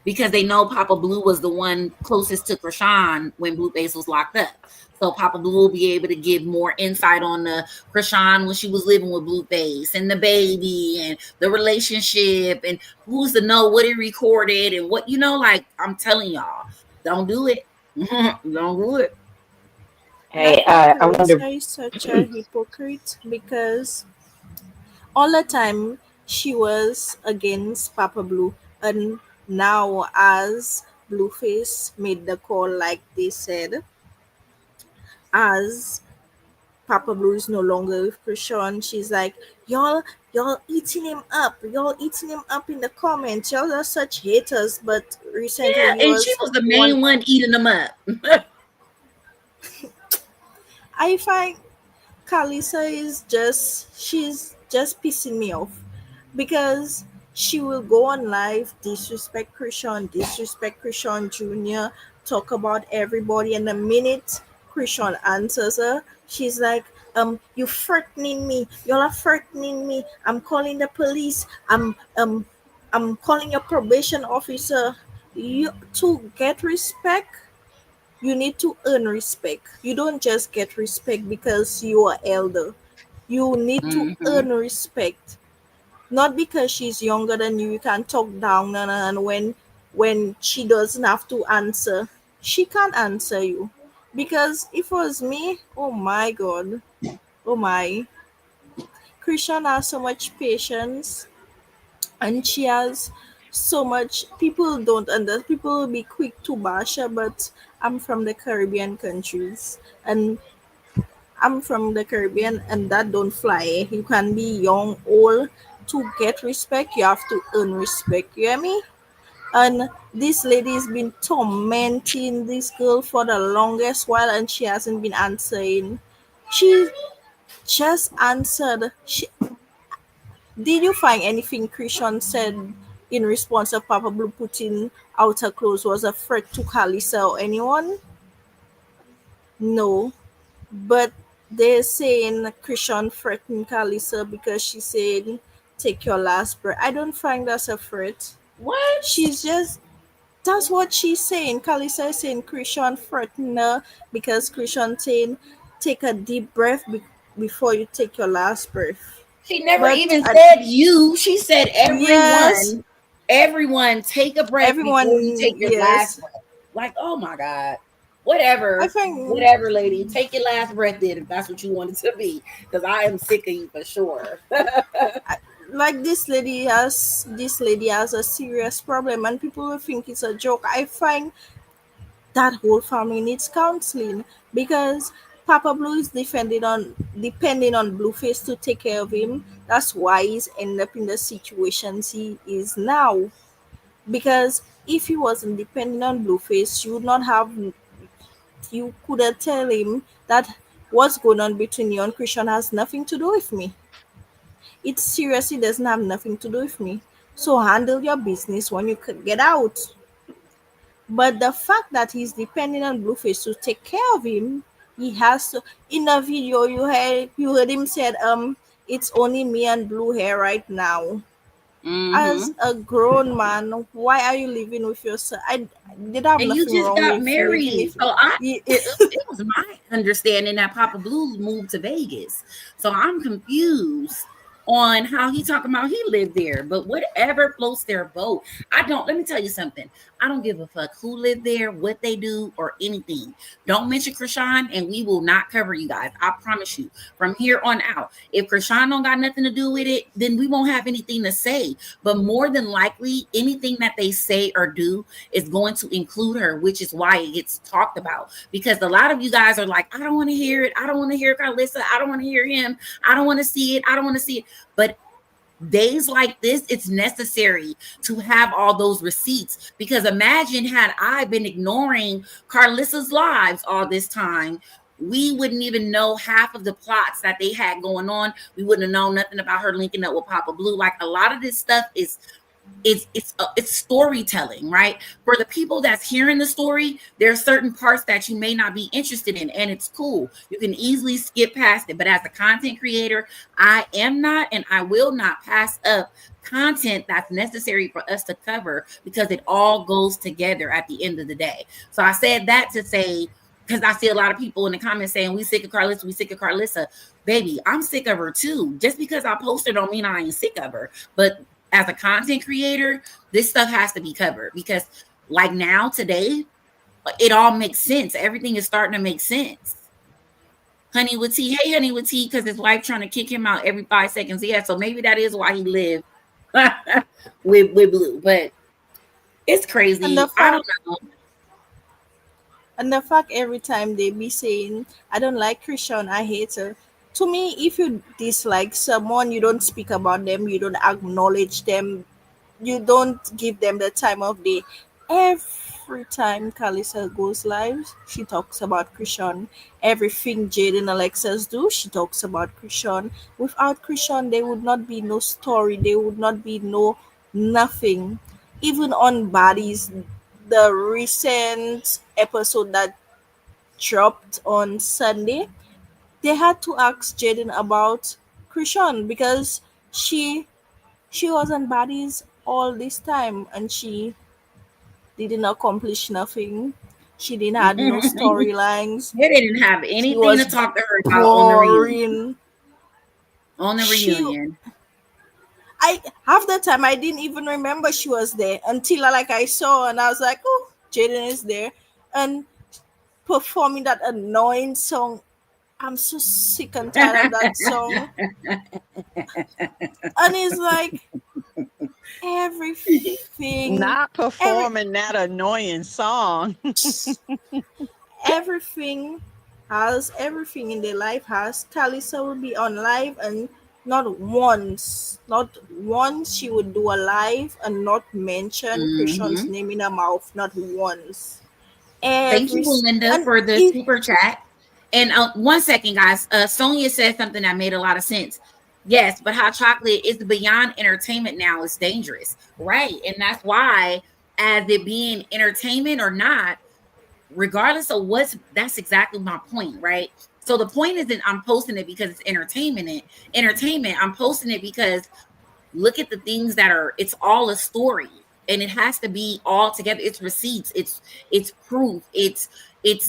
Speaker 1: because they know Papa Blue was the one closest to Chrisean when Blueface was locked up. So Papa Blue will be able to give more insight on the Chrisean when she was living with Blueface and the baby and the relationship and who's to know what he recorded and what, like I'm telling y'all, don't do it. Don't do it.
Speaker 11: And I
Speaker 10: Hey,
Speaker 11: think
Speaker 10: I wonder.
Speaker 11: Carissa is such a hypocrite because all the time she was against Papa Blue, and now as Blueface made the call, like they said, as Papa Blue is no longer with Krishan, she's like, y'all eating him up. Y'all eating him up in the comments. Y'all are such haters. But recently he
Speaker 1: Yeah, and she
Speaker 11: was
Speaker 1: was the
Speaker 11: one.
Speaker 1: main one eating them up.
Speaker 11: I find Kalisa is she's just pissing me off because she will go on live, disrespect Krishan Jr., talk about everybody, and the minute Krishan answers her, she's like, you threatening me, y'all are threatening me, I'm calling the police, I'm calling your probation officer. You to get respect, you need to earn respect. You don't just get respect because you are elder. You need to
Speaker 1: Hmm.
Speaker 11: earn respect. Not because she's younger than you can talk down on her, and when she doesn't have to answer, she can't answer you. Because if it was me, oh my god. Oh my. Christian has so much patience, and she has so much, people will be quick to bash her, but I'm from the Caribbean countries, and I'm from the Caribbean, and that don't fly. You can be young, old. To get respect, you have to earn respect. You hear me? And this lady has been tormenting this girl for the longest while, and she hasn't been answering. She just answered. Did you find anything Christian said in response of Papa Blue putting out her clothes was a threat to Kalisa or anyone? No. But they're saying Christian threatened Kalisa because she said, take your last breath. I don't find that's a threat.
Speaker 1: What?
Speaker 11: She's just, that's what she's saying. Kalisa is saying Christian threatened her because Christian saying, take a deep breath before you take your last breath.
Speaker 1: She never
Speaker 11: But
Speaker 1: even said you. She said
Speaker 11: yes,
Speaker 1: everyone. Everyone take a breath before you take
Speaker 11: Everyone,
Speaker 1: your last
Speaker 11: yes.
Speaker 1: breath. Like, oh my God.
Speaker 11: I
Speaker 1: Whatever.
Speaker 11: think
Speaker 1: Whatever, lady. Take your last breath then if that's what you want it to be. Because I am sick of you for sure.
Speaker 11: like this lady has a serious problem, and people will think it's a joke. I find that whole family needs counseling because Papa Blue is depending on Blueface to take care of him. That's why he's ended up in the situations he is now. Because if he wasn't depending on Blueface, you couldn't tell him that what's going on between you and Christian has nothing to do with me. It seriously doesn't have nothing to do with me. So handle your business when you could get out. But the fact that he's depending on Blueface to take care of him, he has to. In the video, you heard him said, it's only me and Blue hair right now. As
Speaker 1: Mm-hmm.
Speaker 11: a grown man, why are you living with your son? I did have
Speaker 1: And you
Speaker 11: nothing
Speaker 1: just
Speaker 11: wrong
Speaker 1: got
Speaker 11: with you, even
Speaker 1: married.
Speaker 11: if
Speaker 1: So
Speaker 11: you,
Speaker 1: it was my understanding that Papa Blue moved to Vegas. So I'm confused on how he talking about he lived there. But whatever floats their boat. Let me tell you something. I don't give a fuck who lived there, what they do, or anything. Don't mention Chrisean and we will not cover you guys. I promise you. From here on out. If Chrisean don't got nothing to do with it, then we won't have anything to say. But more than likely, anything that they say or do is going to include her, which is why it gets talked about. Because a lot of you guys are like, I don't want to hear it. I don't want to hear Carlissa. I don't want to hear him. I don't want to see it. I don't want to see it. But days like this, it's necessary to have all those receipts. Because imagine had I been ignoring Carlissa's lives all this time, we wouldn't even know half of the plots that they had going on. We wouldn't have known nothing about her linking up with Papa Blue. Like a lot of this stuff is it's storytelling, right? For the people that's hearing the story, there are certain parts that you may not be interested in, and it's cool. You can easily skip past it. But as a content creator, I am not, and I will not pass up content that's necessary for us to cover because it all goes together at the end of the day. So I said that to say, because I see a lot of people in the comments saying we sick of Carlissa, we sick of Carlissa. Baby, I'm sick of her too. Just because I posted don't mean I ain't sick of her. But as a content creator, this stuff has to be covered because like now today, it all makes sense. Everything is starting to make sense. Honey with Tea, hey Honey with Tea, because his wife trying to kick him out every 5 seconds. Yeah, so maybe that is why he lived with Blue. But it's
Speaker 11: and the
Speaker 1: crazy. I don't
Speaker 11: fact
Speaker 1: know.
Speaker 11: And the fact every time they be saying, I don't like Christian, I hate her. To me, if you dislike someone, you don't speak about them, you don't acknowledge them, you don't give them the time of day. Every time Kalisa goes live, she talks about Christian. Everything Jade and Alexis do, she talks about Christian. Without Christian, there would not be no story, there would not be no nothing. Even on Bodies, the recent episode that dropped on Sunday, they had to ask Jaden about Christian because she she was on Bodies all this time and she didn't accomplish nothing. She didn't had no storylines.
Speaker 1: They didn't have
Speaker 11: She
Speaker 1: anything to
Speaker 11: was
Speaker 1: talk to her about on the reunion.
Speaker 11: boring.
Speaker 1: On the
Speaker 11: She
Speaker 1: reunion.
Speaker 11: I half the time I didn't even remember she was there until I saw and I was like, oh, Jaden is there and performing that annoying song. I'm so sick and tired of that song. And it's like everything,
Speaker 9: Not
Speaker 11: every
Speaker 9: performing that annoying song.
Speaker 11: everything everything in their life has. Talisa will be on live and not once she would do a live and not mention Christian's
Speaker 1: Mm-hmm.
Speaker 11: name in her mouth, not once.
Speaker 1: Thank you,
Speaker 11: Every
Speaker 1: Belinda,
Speaker 11: and
Speaker 1: for the
Speaker 11: if
Speaker 1: super chat. And 1 second, guys. Sonia said something that made a lot of sense. Yes, but hot chocolate is beyond entertainment now. It's dangerous, right? And that's why, as it being entertainment or not, regardless of that's exactly my point, right? So the point isn't I'm posting it because it's entertainment. I'm posting it because look at the things that are it's all a story and it has to be all together. It's receipts, it's proof, it's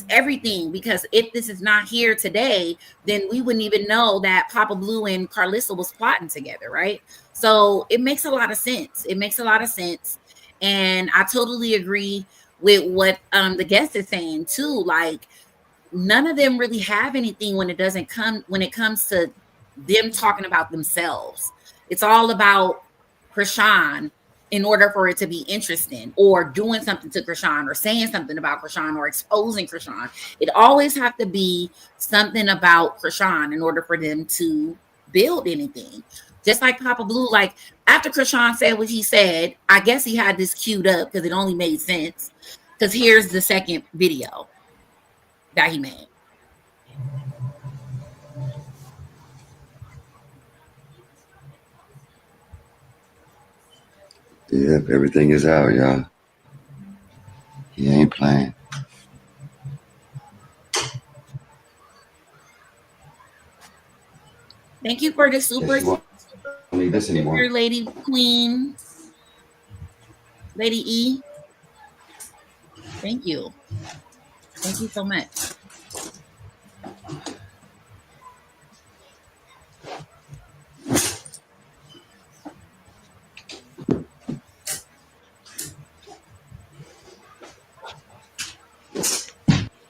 Speaker 1: everything. Because if this is not here today, then we wouldn't even know that Papa Blue and Carlissa was plotting together, right? So it makes a lot of sense. It makes a lot of sense. And I totally agree with what the guest is saying too. Like, none of them really have anything when it comes to them talking about themselves. It's all about Chrisean in order for it to be interesting, or doing something to Chrisean, or saying something about Chrisean, or exposing Chrisean. It always have to be something about Chrisean in order for them to build anything. Just like Papa Blue, like after Chrisean said what he said, I guess he had this queued up because it only made sense. Because here's the second video that he made.
Speaker 7: Yep, everything is out, y'all. He ain't playing.
Speaker 1: Thank you for the super
Speaker 7: Guess you won't need this anymore.
Speaker 1: Lady Queen, Lady E. Thank you. Thank you so much.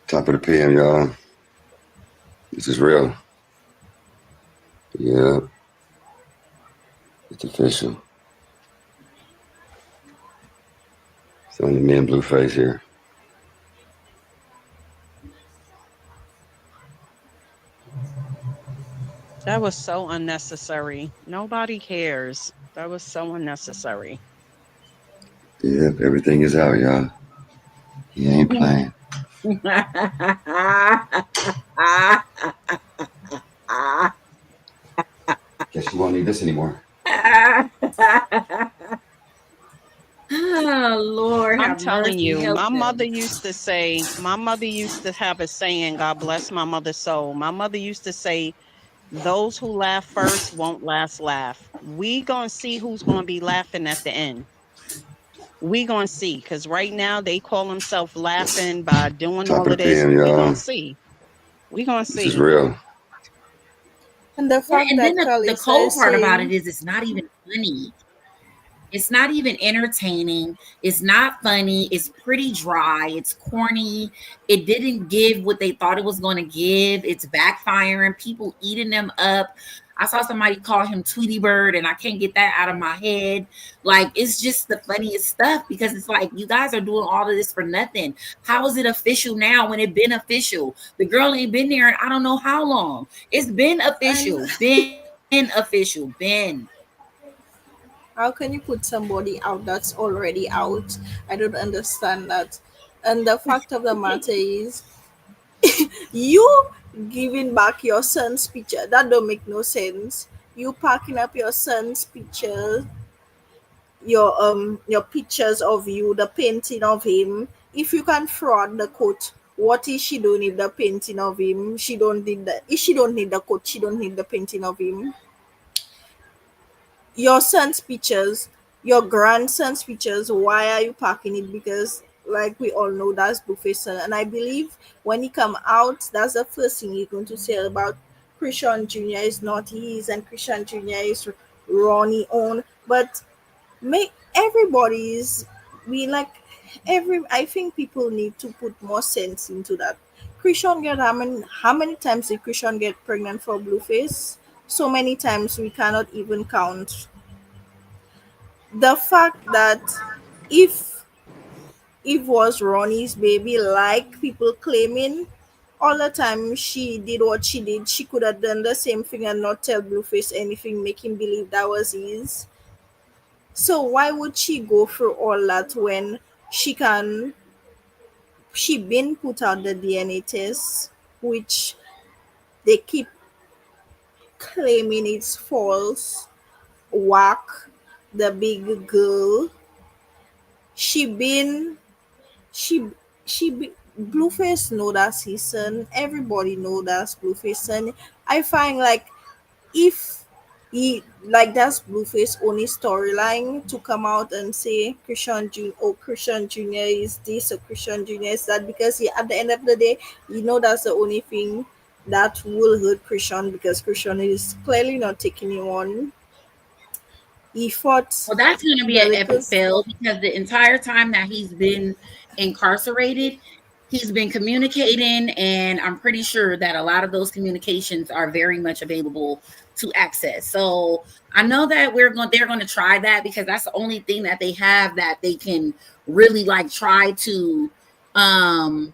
Speaker 7: Top of the PM, y'all. This is real. Yeah, it's official. It's only me and Blueface here.
Speaker 9: That was so unnecessary. Nobody cares. That was so unnecessary.
Speaker 7: Yep, everything is out, y'all. He ain't playing. Guess you won't need this anymore.
Speaker 1: Oh Lord,
Speaker 9: I'm
Speaker 1: have
Speaker 9: telling
Speaker 1: mercy,
Speaker 9: you,
Speaker 1: help
Speaker 9: my mother used to have a saying, God bless my mother's soul. My mother used to say, those who laugh first won't laugh. We gonna see who's gonna be laughing at the end. We gonna see, because right now they call themselves laughing by doing
Speaker 7: Top
Speaker 9: all
Speaker 7: of
Speaker 9: of
Speaker 7: the
Speaker 9: this.
Speaker 7: PM,
Speaker 9: We gonna
Speaker 7: y'all.
Speaker 9: see. We gonna
Speaker 7: This is
Speaker 9: see.
Speaker 7: real.
Speaker 11: And the
Speaker 1: Yeah,
Speaker 11: fact
Speaker 1: and then
Speaker 11: that
Speaker 1: the
Speaker 11: Kalisa
Speaker 1: cold
Speaker 11: is
Speaker 1: part about it
Speaker 11: saying,
Speaker 1: is it's not even funny. It's not even entertaining. It's not funny. It's pretty dry. It's corny. It didn't give what they thought it was going to give. It's backfiring. People eating them up. I saw somebody call him Tweety Bird, and I can't get that out of my head. Like, it's just the funniest stuff, because it's like, you guys are doing all of this for nothing. How is it official now when it been official? The girl ain't been there in I don't know how long. It's been
Speaker 11: and
Speaker 1: official. Been official. Been.
Speaker 11: how can you put somebody out that's already out? I don't understand that. And the fact of the matter is, you giving back your son's picture, that don't make no sense. You packing up your son's picture, your pictures of you, the painting of him. If you can fraud the coat, what is she doing if the painting of him? She don't need the if she don't need the coat, she don't need the painting of him. Your son's pictures, your grandson's pictures, why are you packing it? Because like we all know, that's Blueface son. And I believe when he come out, that's the first thing he's going to say about Chrisean Jr. is not his and Chrisean Jr. is Ronnie own. But make everybody's we like every I think people need to put more sense into that. Chrisean get how many times did Chrisean get pregnant for Blueface? So many times we cannot even count. The fact that if it was Ronnie's baby, like people claiming, all the time she did what she did, she could have done the same thing and not tell Blueface anything, make him believe that was his. So why would she go through all that when she can she been put out the DNA test, which they keep claiming it's false. Whack, the big girl, she been she Blueface know that's his son. Everybody know that's Blueface son. I find like if he like that's Blueface only storyline to come out and say Chrisean Jr. is this or Chrisean Jr. is that, because he, at the end of the day, that's the only thing that will hurt Chrisean, because Chrisean is clearly not taking him on. effort
Speaker 1: Well, that's going to be
Speaker 11: the
Speaker 1: an epic
Speaker 11: little.
Speaker 1: fail because the entire time that he's been incarcerated, he's been communicating, and I'm pretty sure that a lot of those communications are very much available to access. So I know that they're going to try that because that's the only thing that they have that they can really like try to um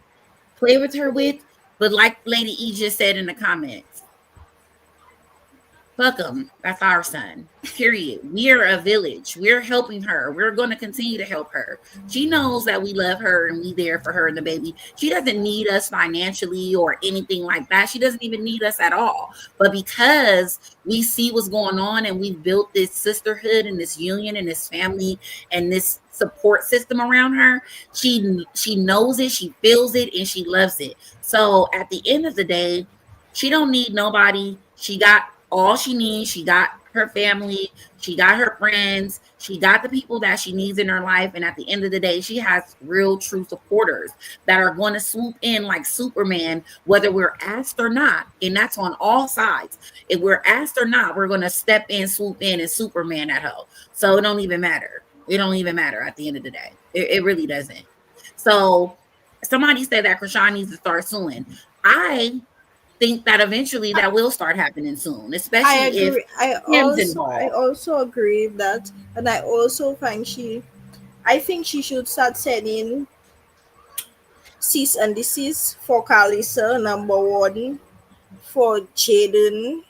Speaker 1: play with her with. But like Lady E just said in the comments, fuck them. That's our son. Period. We're a village. We're helping her. We're going to continue to help her. She knows that we love her and we there for her and the baby. She doesn't need us financially or anything like that. She doesn't even need us at all. But because we see what's going on and we've built this sisterhood and this union and this family and this support system around her, she knows it, she feels it, and she loves it. So at the end of the day, she don't need nobody. She got all she needs. She got her family, she got her friends, she got the people that she needs in her life. And at the end of the day, she has real true supporters that are going to swoop in like Superman, whether we're asked or not. And that's on all sides. If we're asked or not, we're going to step in, swoop in, and Superman at her. So it don't even matter. It don't even matter at the end of the day. It really doesn't. So somebody said that Chrisean needs to start suing. I think that eventually that will start happening soon,
Speaker 11: I
Speaker 1: especially if
Speaker 11: agree.
Speaker 1: Kim's
Speaker 11: I
Speaker 1: involved.
Speaker 11: also agree with that, and I also find I think she should start setting cease and desist for Kalisa, number one, for Jaden,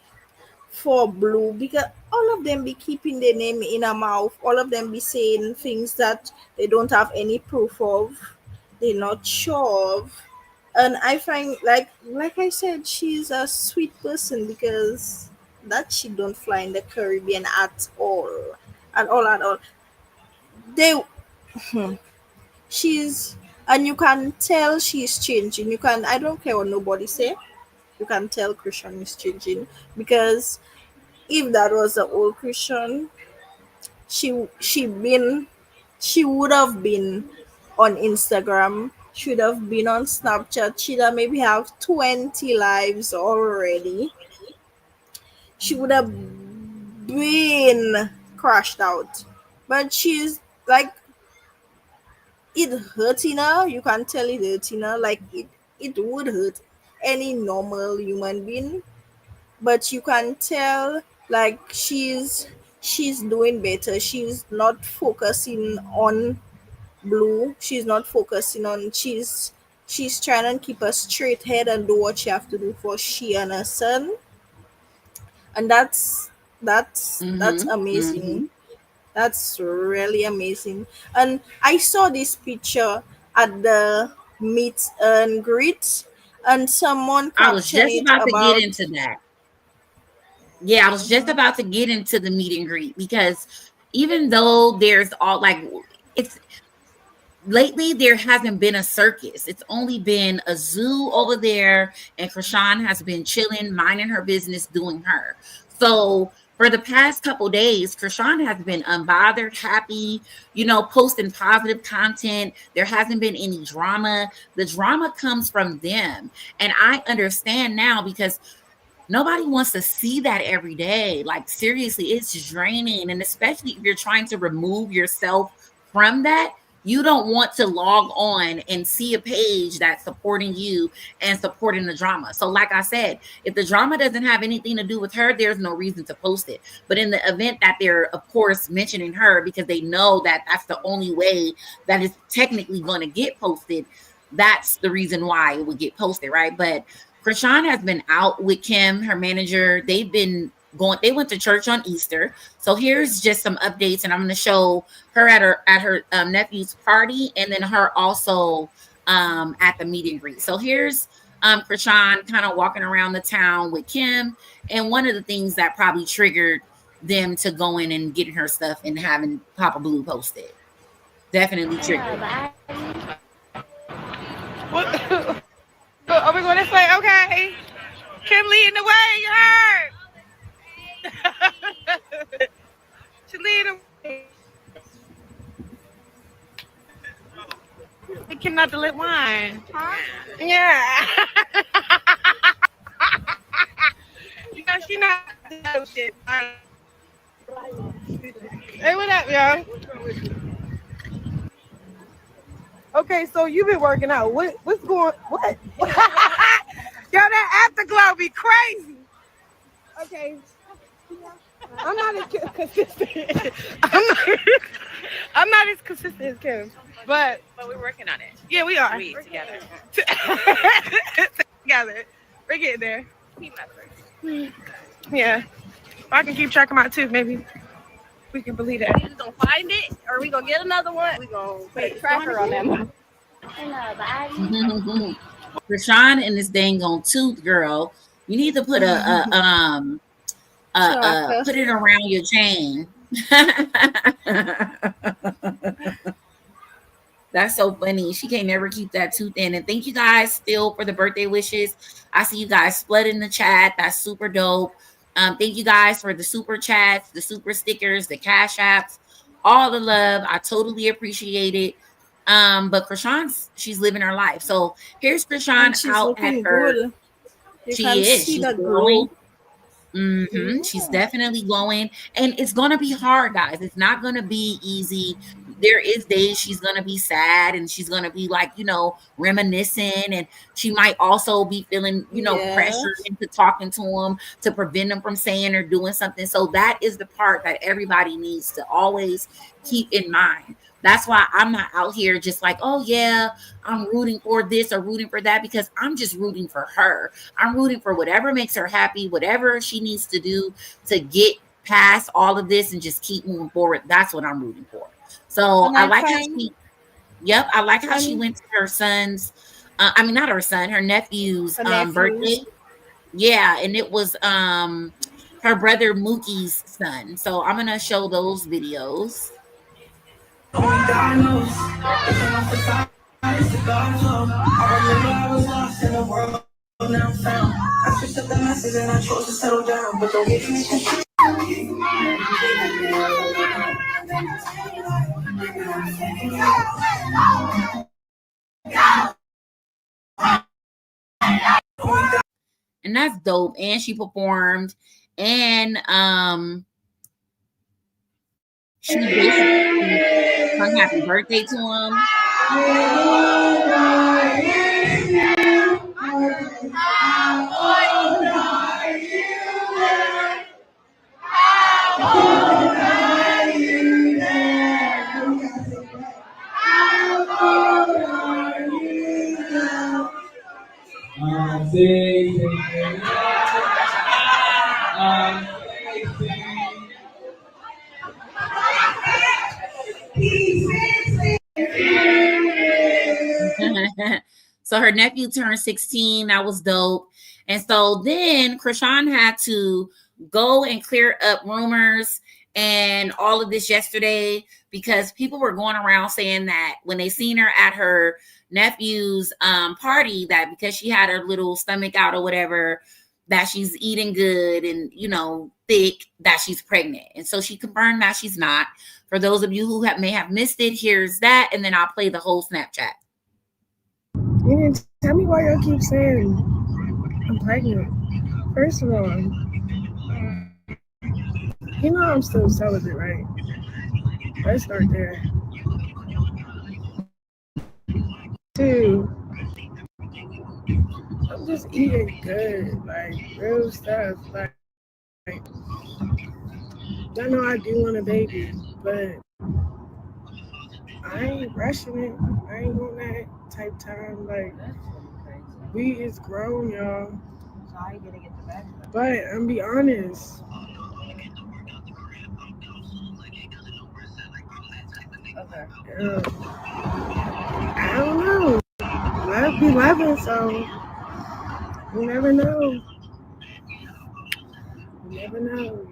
Speaker 11: for Blue, because all of them be keeping their name in a mouth. All of them be saying things that they don't have any proof of. They're not sure of. And I find like I said, she's a sweet person because that she don't fly in the Caribbean at all. At all at all. They she's and you can tell she's changing. You can I don't care what nobody say. You can tell Christian is changing because if that was the old Christian, she she would have been on Instagram, should have been on Snapchat, she'd have maybe have 20 lives already. She would have been crashed out. But she's like it hurting her. You can tell it hurting her. Like it would hurt any normal human being. But you can tell like she's doing better. She's not focusing on Blue. She's not focusing on she's trying to keep a straight head and do what she have to do for she and her son. And that's
Speaker 1: Mm-hmm.
Speaker 11: amazing.
Speaker 1: Mm-hmm.
Speaker 11: That's really amazing. And I saw this picture at the meet and greet, and someone
Speaker 1: I was
Speaker 11: captioned
Speaker 1: just
Speaker 11: it
Speaker 1: about to get
Speaker 11: about.
Speaker 1: into that. Yeah, I was just about to get into the meet and greet because even though there's all like it's lately there hasn't been a circus. It's only been a zoo over there, and Chrisean has been chilling, minding her business, doing her. So for the past couple days, Chrisean has been unbothered, happy, posting positive content. There hasn't been any drama. The drama comes from them. And I understand now because nobody wants to see that every day. Like, seriously, it's draining. And especially if you're trying to remove yourself from that, you don't want to log on and see a page that's supporting you and supporting the drama. So, like I said, if the drama doesn't have anything to do with her, there's no reason to post it. But in the event that they're, of course, mentioning her because they know that that's the only way that it's technically going to get posted, that's the reason why it would get posted, right? But Chrisean has been out with Kim, her manager. They went to church on Easter. So here's just some updates, and I'm going to show her at her nephew's party, and then her also at the meet and greet. So here's Chrisean kind of walking around the town with Kim, and one of the things that probably triggered them to go in and getting her stuff and having Papa Blue posted. Definitely triggered.
Speaker 2: What? Are we going to say, okay, Kim leading the way, you heard? She leading the way. We cannot delete wine. Huh? Yeah. She not shit. Hey, what up, y'all? Okay, so you've been working out. What's going? What? Yo, that afterglow be crazy. Okay, I'm not as consistent. I'm not as consistent as Kim, but
Speaker 6: we're working on it.
Speaker 2: Yeah, we are.
Speaker 6: We together.
Speaker 2: Together, we're getting there.
Speaker 6: Team effort.
Speaker 2: Yeah, if I can keep track of my tooth, maybe we can believe that.
Speaker 6: We gonna find it, or we gonna get another one. We gonna put a tracker on that one.
Speaker 1: Chrisean and this dang on tooth, girl. You need to put put it around your chain. That's so funny. She can't never keep that tooth in. And thank you guys still for the birthday wishes. I see you guys split in the chat. That's super dope. Thank you guys for the super chats, the super stickers, the cash apps, all the love. I totally appreciate it. But Chrisean's, she's living her life. So here's Chrisean out at her.
Speaker 11: Good.
Speaker 1: She is. She's glowing. She's definitely glowing, and it's gonna be hard, guys. It's not gonna be easy. There is days she's gonna be sad, and she's gonna be like, reminiscing, and she might also be feeling, pressure into talking to him to prevent him from saying or doing something. So that is the part that everybody needs to always keep in mind. That's why I'm not out here just like, oh yeah, I'm rooting for this or rooting for that, because I'm just rooting for her. I'm rooting for whatever makes her happy, whatever she needs to do to get past all of this and just keep moving forward. That's what I'm rooting for. So I like how I like how she went to her son's, not her son, her nephew's birthday. Yeah, and it was her brother Mookie's son. So I'm gonna show those videos.
Speaker 5: God knows. I remember I was lost in the world, now found. I switched up the message and I chose to settle down, but don't get me confused.
Speaker 1: And that's dope. And she performed, and she basically sung happy birthday to him. So her nephew turned 16. That was dope. And so then Chrisean had to go and clear up rumors and all of this yesterday, because people were going around saying that when they seen her at her nephew's party, that because she had her little stomach out or whatever, that she's eating good and, thick, that she's pregnant. And so she confirmed that she's not. For those of you who may have missed it, here's that. And then I'll play the whole Snapchat.
Speaker 2: You didn't tell me why y'all keep saying I'm pregnant. First of all, I'm still celibate, right? Let's start there. 2, I'm just eating good, like real stuff. Like I know I do want a baby, but I ain't rushing it. I ain't on that type time. Like, we is grown, y'all. So I ain't gonna get the back. But I'm be honest. Okay. I don't know. Love be loving, so you never know. You never know.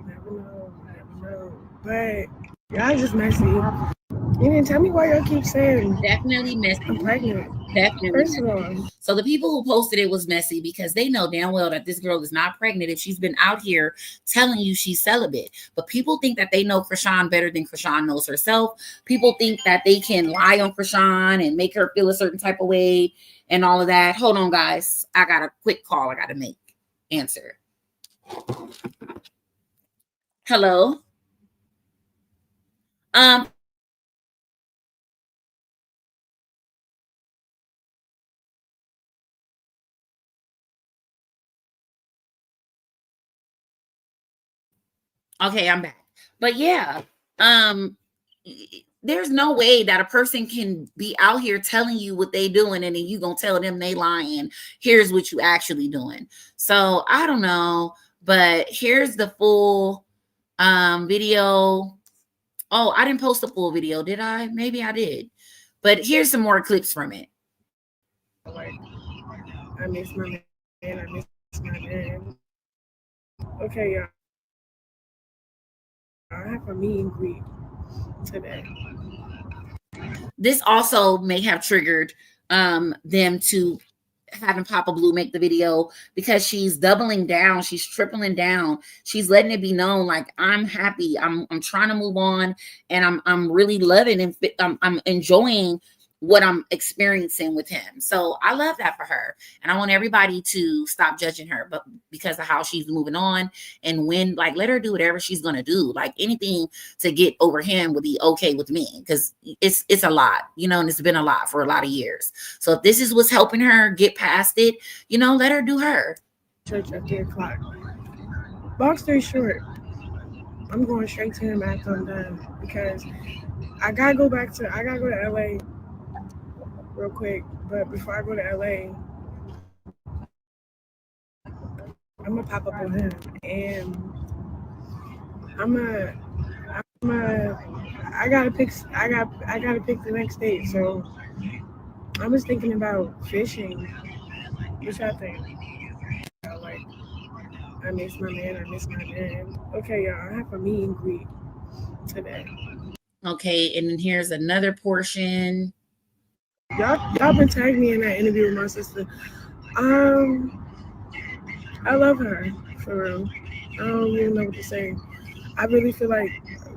Speaker 2: But y'all just messy. You didn't tell me why y'all keep saying
Speaker 1: definitely messy.
Speaker 2: I'm pregnant.
Speaker 1: Definitely.
Speaker 2: First of all.
Speaker 1: So the people who posted it was messy because they know damn well that this girl is not pregnant if she's been out here telling you she's celibate. But people think that they know Chrisean better than Chrisean knows herself. People think that they can lie on Chrisean and make her feel a certain type of way and all of that. Hold on, guys. I got a quick call I got to make. Answer. Hello? Papa Blue made the video because she was doubling down. She was tripling down. She was saying that okay, I'm back. But yeah, um there's no way that a person can be out here telling you what they doing and then you gonna tell them they lying. Here's what you actually doing. So I don't know, but here's the full video. Oh, I didn't post the full video, did I? Maybe I did. But here's some more clips from it.
Speaker 2: Like, I miss my man. I miss my man. Okay, y'all. I have a meet and greet today.
Speaker 1: This also may have triggered them to having Papa Blue make the video because she's doubling down, she's tripling down, she's letting it be known like I'm happy, I'm trying to move on, and I'm really loving and I'm enjoying what I'm experiencing with him. So I love that for her, and I want everybody to stop judging her, but because of how she's moving on, and when like let her do whatever she's gonna do, like anything to get over him would be okay with me because it's a lot, you know, and it's been a lot for a lot of years. So if this is what's helping her get past it, you know, let her do her.
Speaker 2: Church at 3 o'clock. Long story short, I'm going straight to him after I'm done because I gotta go to LA real quick. But before I go to LA, I'm gonna pop up on him and I'm a I gotta pick the next date. So I was thinking about fishing. What y'all think? Like, I miss my man. I miss my man. Okay, y'all. I have a meet and greet today.
Speaker 1: Okay, and then here's another portion.
Speaker 2: Y'all been tagging me in that interview with my sister. Um, I love her for real. I don't even know what to say. I really feel like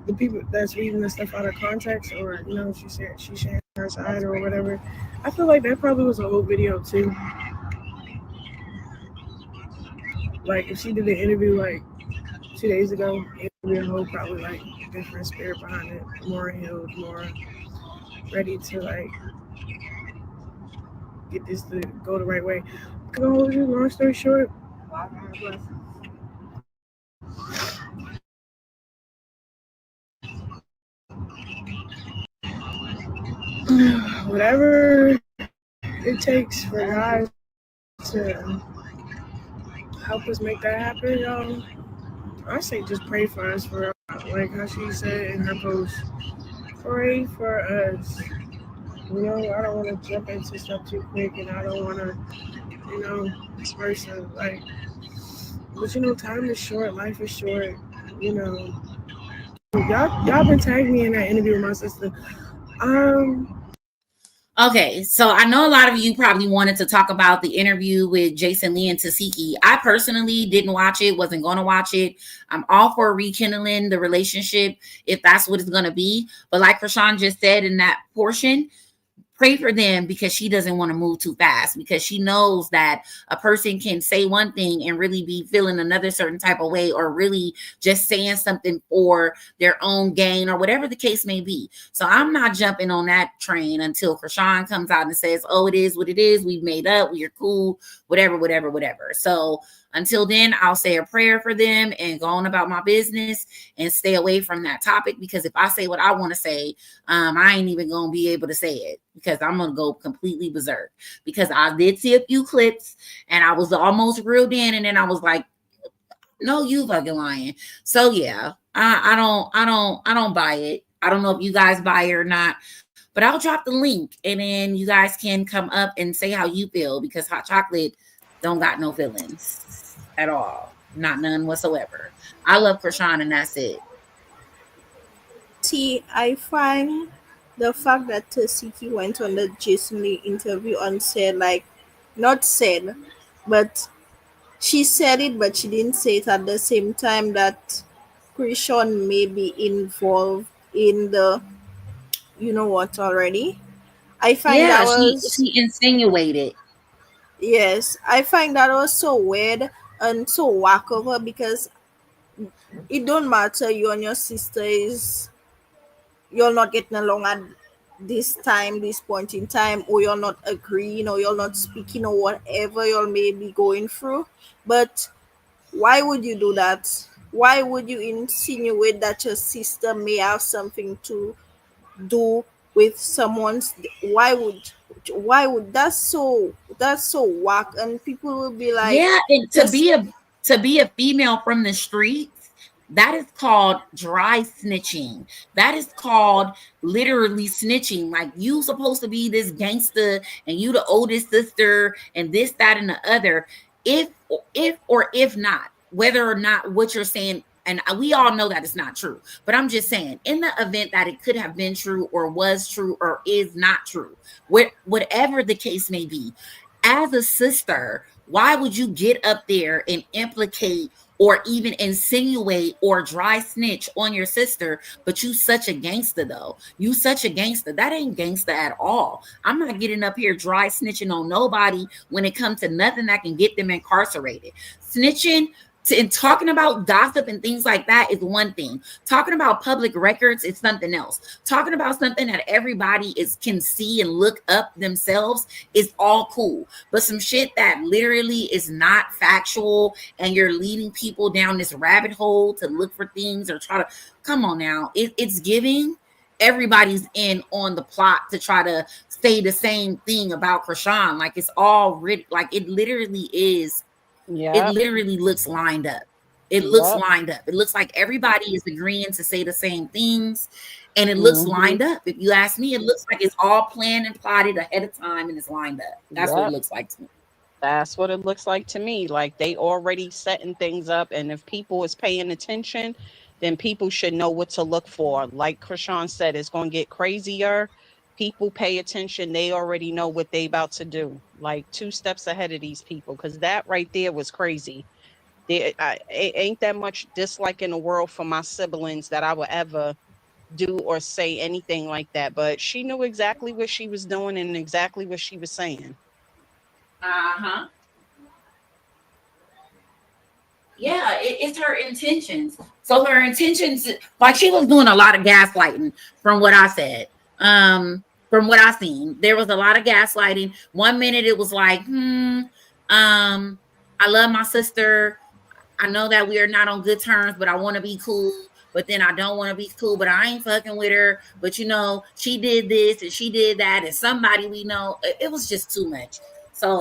Speaker 2: the people that's reading the stuff out of context, or you know, she shared her side or whatever. I feel like that probably was a whole video too. Like if she did the interview like 2 days ago, it would be a whole probably like different spirit behind it, more healed, more ready to like get this to go the right way. Gonna hold you. Long story short, whatever it takes for God to help us make that happen, y'all. I say just pray for us, for like how she said in her post. Pray for us. You know, I don't want to jump into stuff too quick, and I don't want to, you know, vice versa. Like, but you know, time is short, life is short. You know, y'all been tagging me in that interview with my sister.
Speaker 1: Okay, so I know a lot of you probably wanted to talk about the interview with Jason Lee and Tasiki. I personally didn't watch it, wasn't going to watch it. I'm all for rekindling the relationship if that's what it's going to be. But like Chrisean just said in that portion, pray for them because she doesn't want to move too fast, because she knows that a person can say one thing and really be feeling another certain type of way, or really just saying something for their own gain or whatever the case may be. So I'm not jumping on that train until Chrisean comes out and says, oh, it is what it is. We've made up. We're cool, whatever, whatever, whatever. So until then, I'll say a prayer for them and go on about my business and stay away from that topic, because if I say what I want to say, I ain't even going to be able to say it, because I'm going to go completely berserk. Because I did see a few clips and I was almost reeled in, and then I was like, no, you fucking lying. So yeah, I don't buy it. I don't know if you guys buy it or not, but I'll drop the link and then you guys can come up and say how you feel, because hot chocolate don't got no feelings at all. Not none whatsoever. I love Chrisean and that's it.
Speaker 11: See, I find the fact that Tasiki went on the Jason Lee interview and said, like, not said, but she said it, but she didn't say it at the same time, that Chrisean may be involved in the, you know what, already. I find
Speaker 1: Yeah,
Speaker 11: that
Speaker 1: she
Speaker 11: was,
Speaker 1: she insinuated.
Speaker 11: yes, I find that was so weird and so whack over, because it don't matter, you and your sister is you're not getting along at this time, this point in time, or you're not agreeing, or you're not speaking, or whatever you're maybe going through. But why would you do that? Why would you insinuate that your sister may have something to do with someone's? Why would that's so whack, and people will be like,
Speaker 1: Yeah, and
Speaker 11: just
Speaker 1: to be a female from the streets, that is called dry snitching. That is called literally snitching. Like you supposed to be this gangster and you the oldest sister and this, that, and the other. If if not, whether or not what you're saying, and we all know that it's not true. But I'm just saying, in the event that it could have been true or was true or is not true, whatever the case may be, as a sister, why would you get up there and implicate or even insinuate or dry snitch on your sister? But you such a gangster though. You such a gangster. That ain't gangster at all. I'm not getting up here dry snitching on nobody when it comes to nothing that can get them incarcerated. Snitching and talking about gossip and things like that is one thing. Talking about public records is something else. Talking about something that everybody can see and look up themselves is all cool. But some shit that literally is not factual and you're leading people down this rabbit hole to look for things or try to, come on now. It's giving everybody's in on the plot to try to say the same thing about Chrisean. Like it's all like it literally is. It
Speaker 9: Yep.
Speaker 1: literally looks lined up. It looks
Speaker 9: Yep.
Speaker 1: lined up. It looks like everybody is agreeing to say the same things, and it looks
Speaker 9: Hmm.
Speaker 1: lined up. If you ask me, it looks like it's all planned and plotted ahead of time, and it's lined up. That's what it
Speaker 9: Yep.
Speaker 1: looks like to me.
Speaker 9: That's what it looks like to me. Like they already setting things up, and if people is paying attention, then people should know what to look for. Like Krishan said, it's going to get crazier. People pay attention; they already know what they about to do. Like two steps ahead of these people, because that right there was crazy. Ain't that much dislike in the world for my siblings that I would ever do or say anything like that. But she knew exactly what she was doing and exactly what she was saying.
Speaker 1: Uh-huh. Yeah, it's her intentions. So her intentions, like she was doing a lot of gaslighting from what I said. From what I seen, there was a lot of gaslighting. One minute it was like, I love my sister. I know that we are not on good terms, but I want to be cool. But then I don't want to be cool, but I ain't fucking with her. But you know, she did this and she did that, and somebody we know. It was just too much.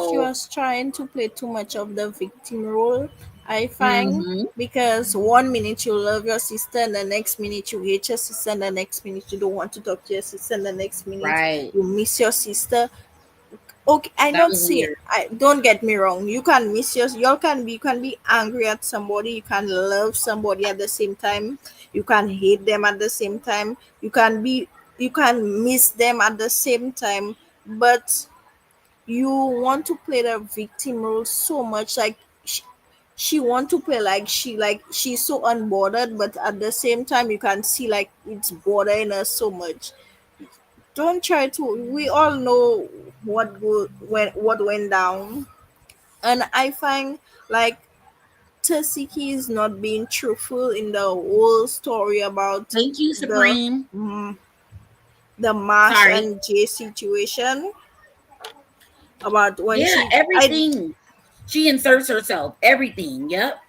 Speaker 11: she
Speaker 1: So,
Speaker 11: was trying to play too much of the victim role, I find,
Speaker 1: mm-hmm,
Speaker 11: because one minute you love your sister, and the next minute you hate your sister, and the next minute you don't want to talk to your sister, and the next minute
Speaker 1: right.
Speaker 11: you miss your sister. Okay, I
Speaker 1: That
Speaker 11: not
Speaker 1: was
Speaker 11: say,
Speaker 1: weird.
Speaker 11: I don't get me wrong. You can miss your, you can be angry at somebody. You can love somebody at the same time. You can hate them at the same time. You can miss them at the same time. But you want to play the victim role so much, like she want to play like she's so unbothered, but at the same time you can see like it's bothering her so much. Don't try to, we all know what went down. And I find like Tasiki is not being truthful in the whole story about
Speaker 1: Thank you,
Speaker 11: the
Speaker 1: Supreme.
Speaker 11: mm, the Mash
Speaker 1: Sorry.
Speaker 11: and Jay situation, about when
Speaker 1: Yeah,
Speaker 11: I
Speaker 1: everything. She inserts herself. Everything. Yep.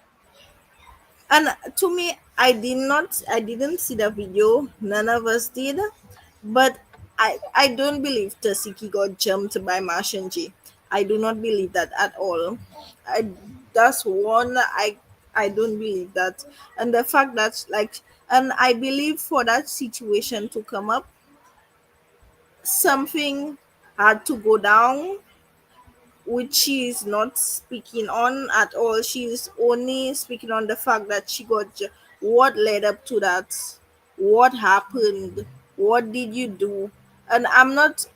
Speaker 11: and to me, I didn't see the video, none of us did, but I don't believe Tasiki got jumped by Mashinji. I do not believe that at all. I That's one, I don't believe that. And the fact that, like, and I believe for that situation to come up, something had to go down, which she is not speaking on at all. She's only speaking on the fact that she got what led up to that, what happened, what did you do. And I'm not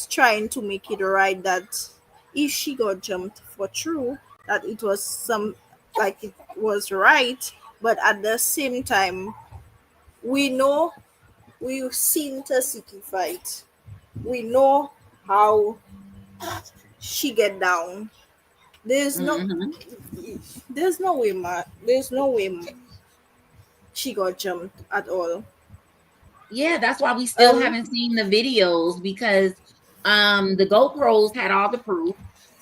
Speaker 11: trying to make it right that if she got jumped for true, that it was some, like it was right. But at the same time, we know, we've seen Tasiki fight, we know how she get down. There's no
Speaker 1: Mm-hmm.
Speaker 11: there's no way she got jumped at all.
Speaker 1: Yeah, that's why we still haven't seen the videos, because the GoPros had all the proof.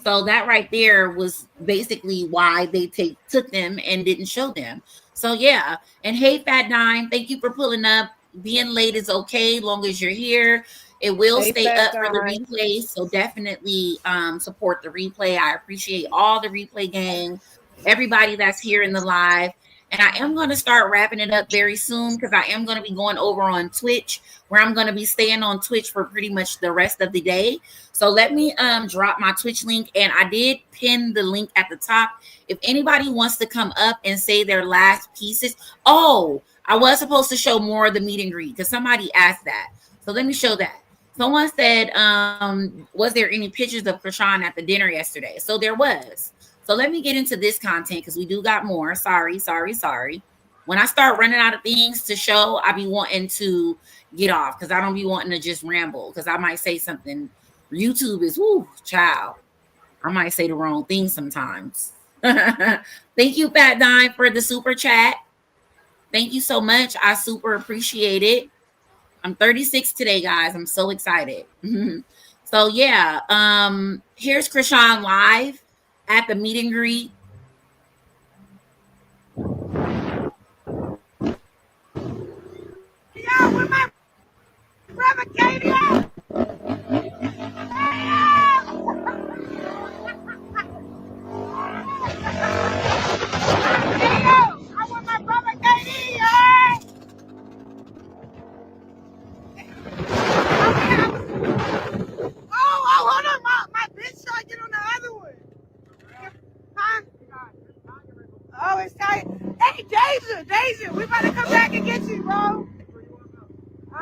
Speaker 1: So that right there was basically why they took them and didn't show them. So yeah. And hey, Fat Dime, thank you for pulling up. Being late is okay, long as you're here. It will
Speaker 9: Hey,
Speaker 1: stay
Speaker 9: Fat
Speaker 1: up for the
Speaker 9: Guy.
Speaker 1: replay. So definitely support the replay. I appreciate all the replay gang, everybody that's here in the live. And I am going to start wrapping it up very soon, because I am going to be going over on Twitch, where I'm going to be staying on Twitch for pretty much the rest of the day. So let me drop my Twitch link, and I did pin the link at the top. If anybody wants to come up and say their last pieces. Oh, I was supposed to show more of the meet and greet, because somebody asked that. So let me show that. Someone said, was there any pictures of Chrisean at the dinner yesterday? So there was. So let me get into this content, because we do got more. Sorry. When I start running out of things to show, I be wanting to get off, because I don't be wanting to just ramble, because I might say something. YouTube is, whoo, child. I might say the wrong thing sometimes. Thank you, Fat Dime, for the super chat. Thank you so much. I super appreciate it. I'm 36 today, guys. I'm so excited. So yeah, here's Chrisean live at the meet and greet.
Speaker 2: Yeah, with my brother Katie. I want my brother Katie. Oh, hold on, my bitch trying to get on the other one. Huh? Oh, it's tight. Hey, Deja, we about to come back and get you, bro. I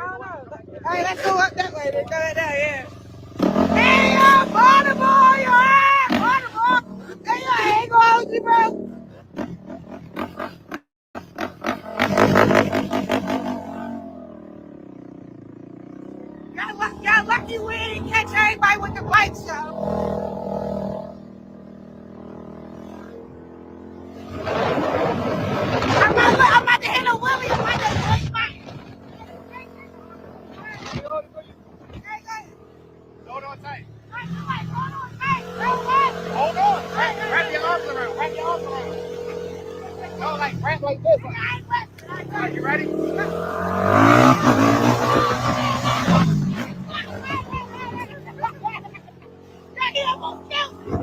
Speaker 2: don't know. All right, let's go up that way. Let's go right there, yeah. Hey, Baltimore, Baltimore. Hey, I ain't gonna hold you, bro. Got lucky we didn't catch everybody with the bike show. I'm about to hit a wheelie. I'm about to push my. Hold on tight. Hold on tight. Hold on. Wrap your arms around. Wrap your arms around. No, like wrap like this. Are you ready? He almost killed me.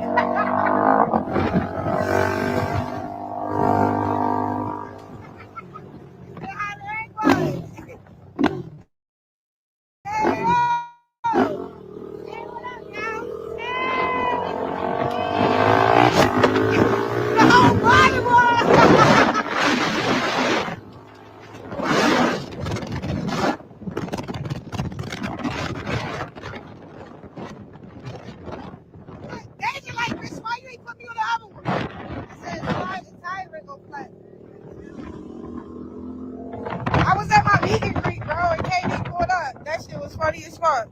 Speaker 2: I was at my meet and greet, bro, and KD pulled up. That shit was funny as fuck.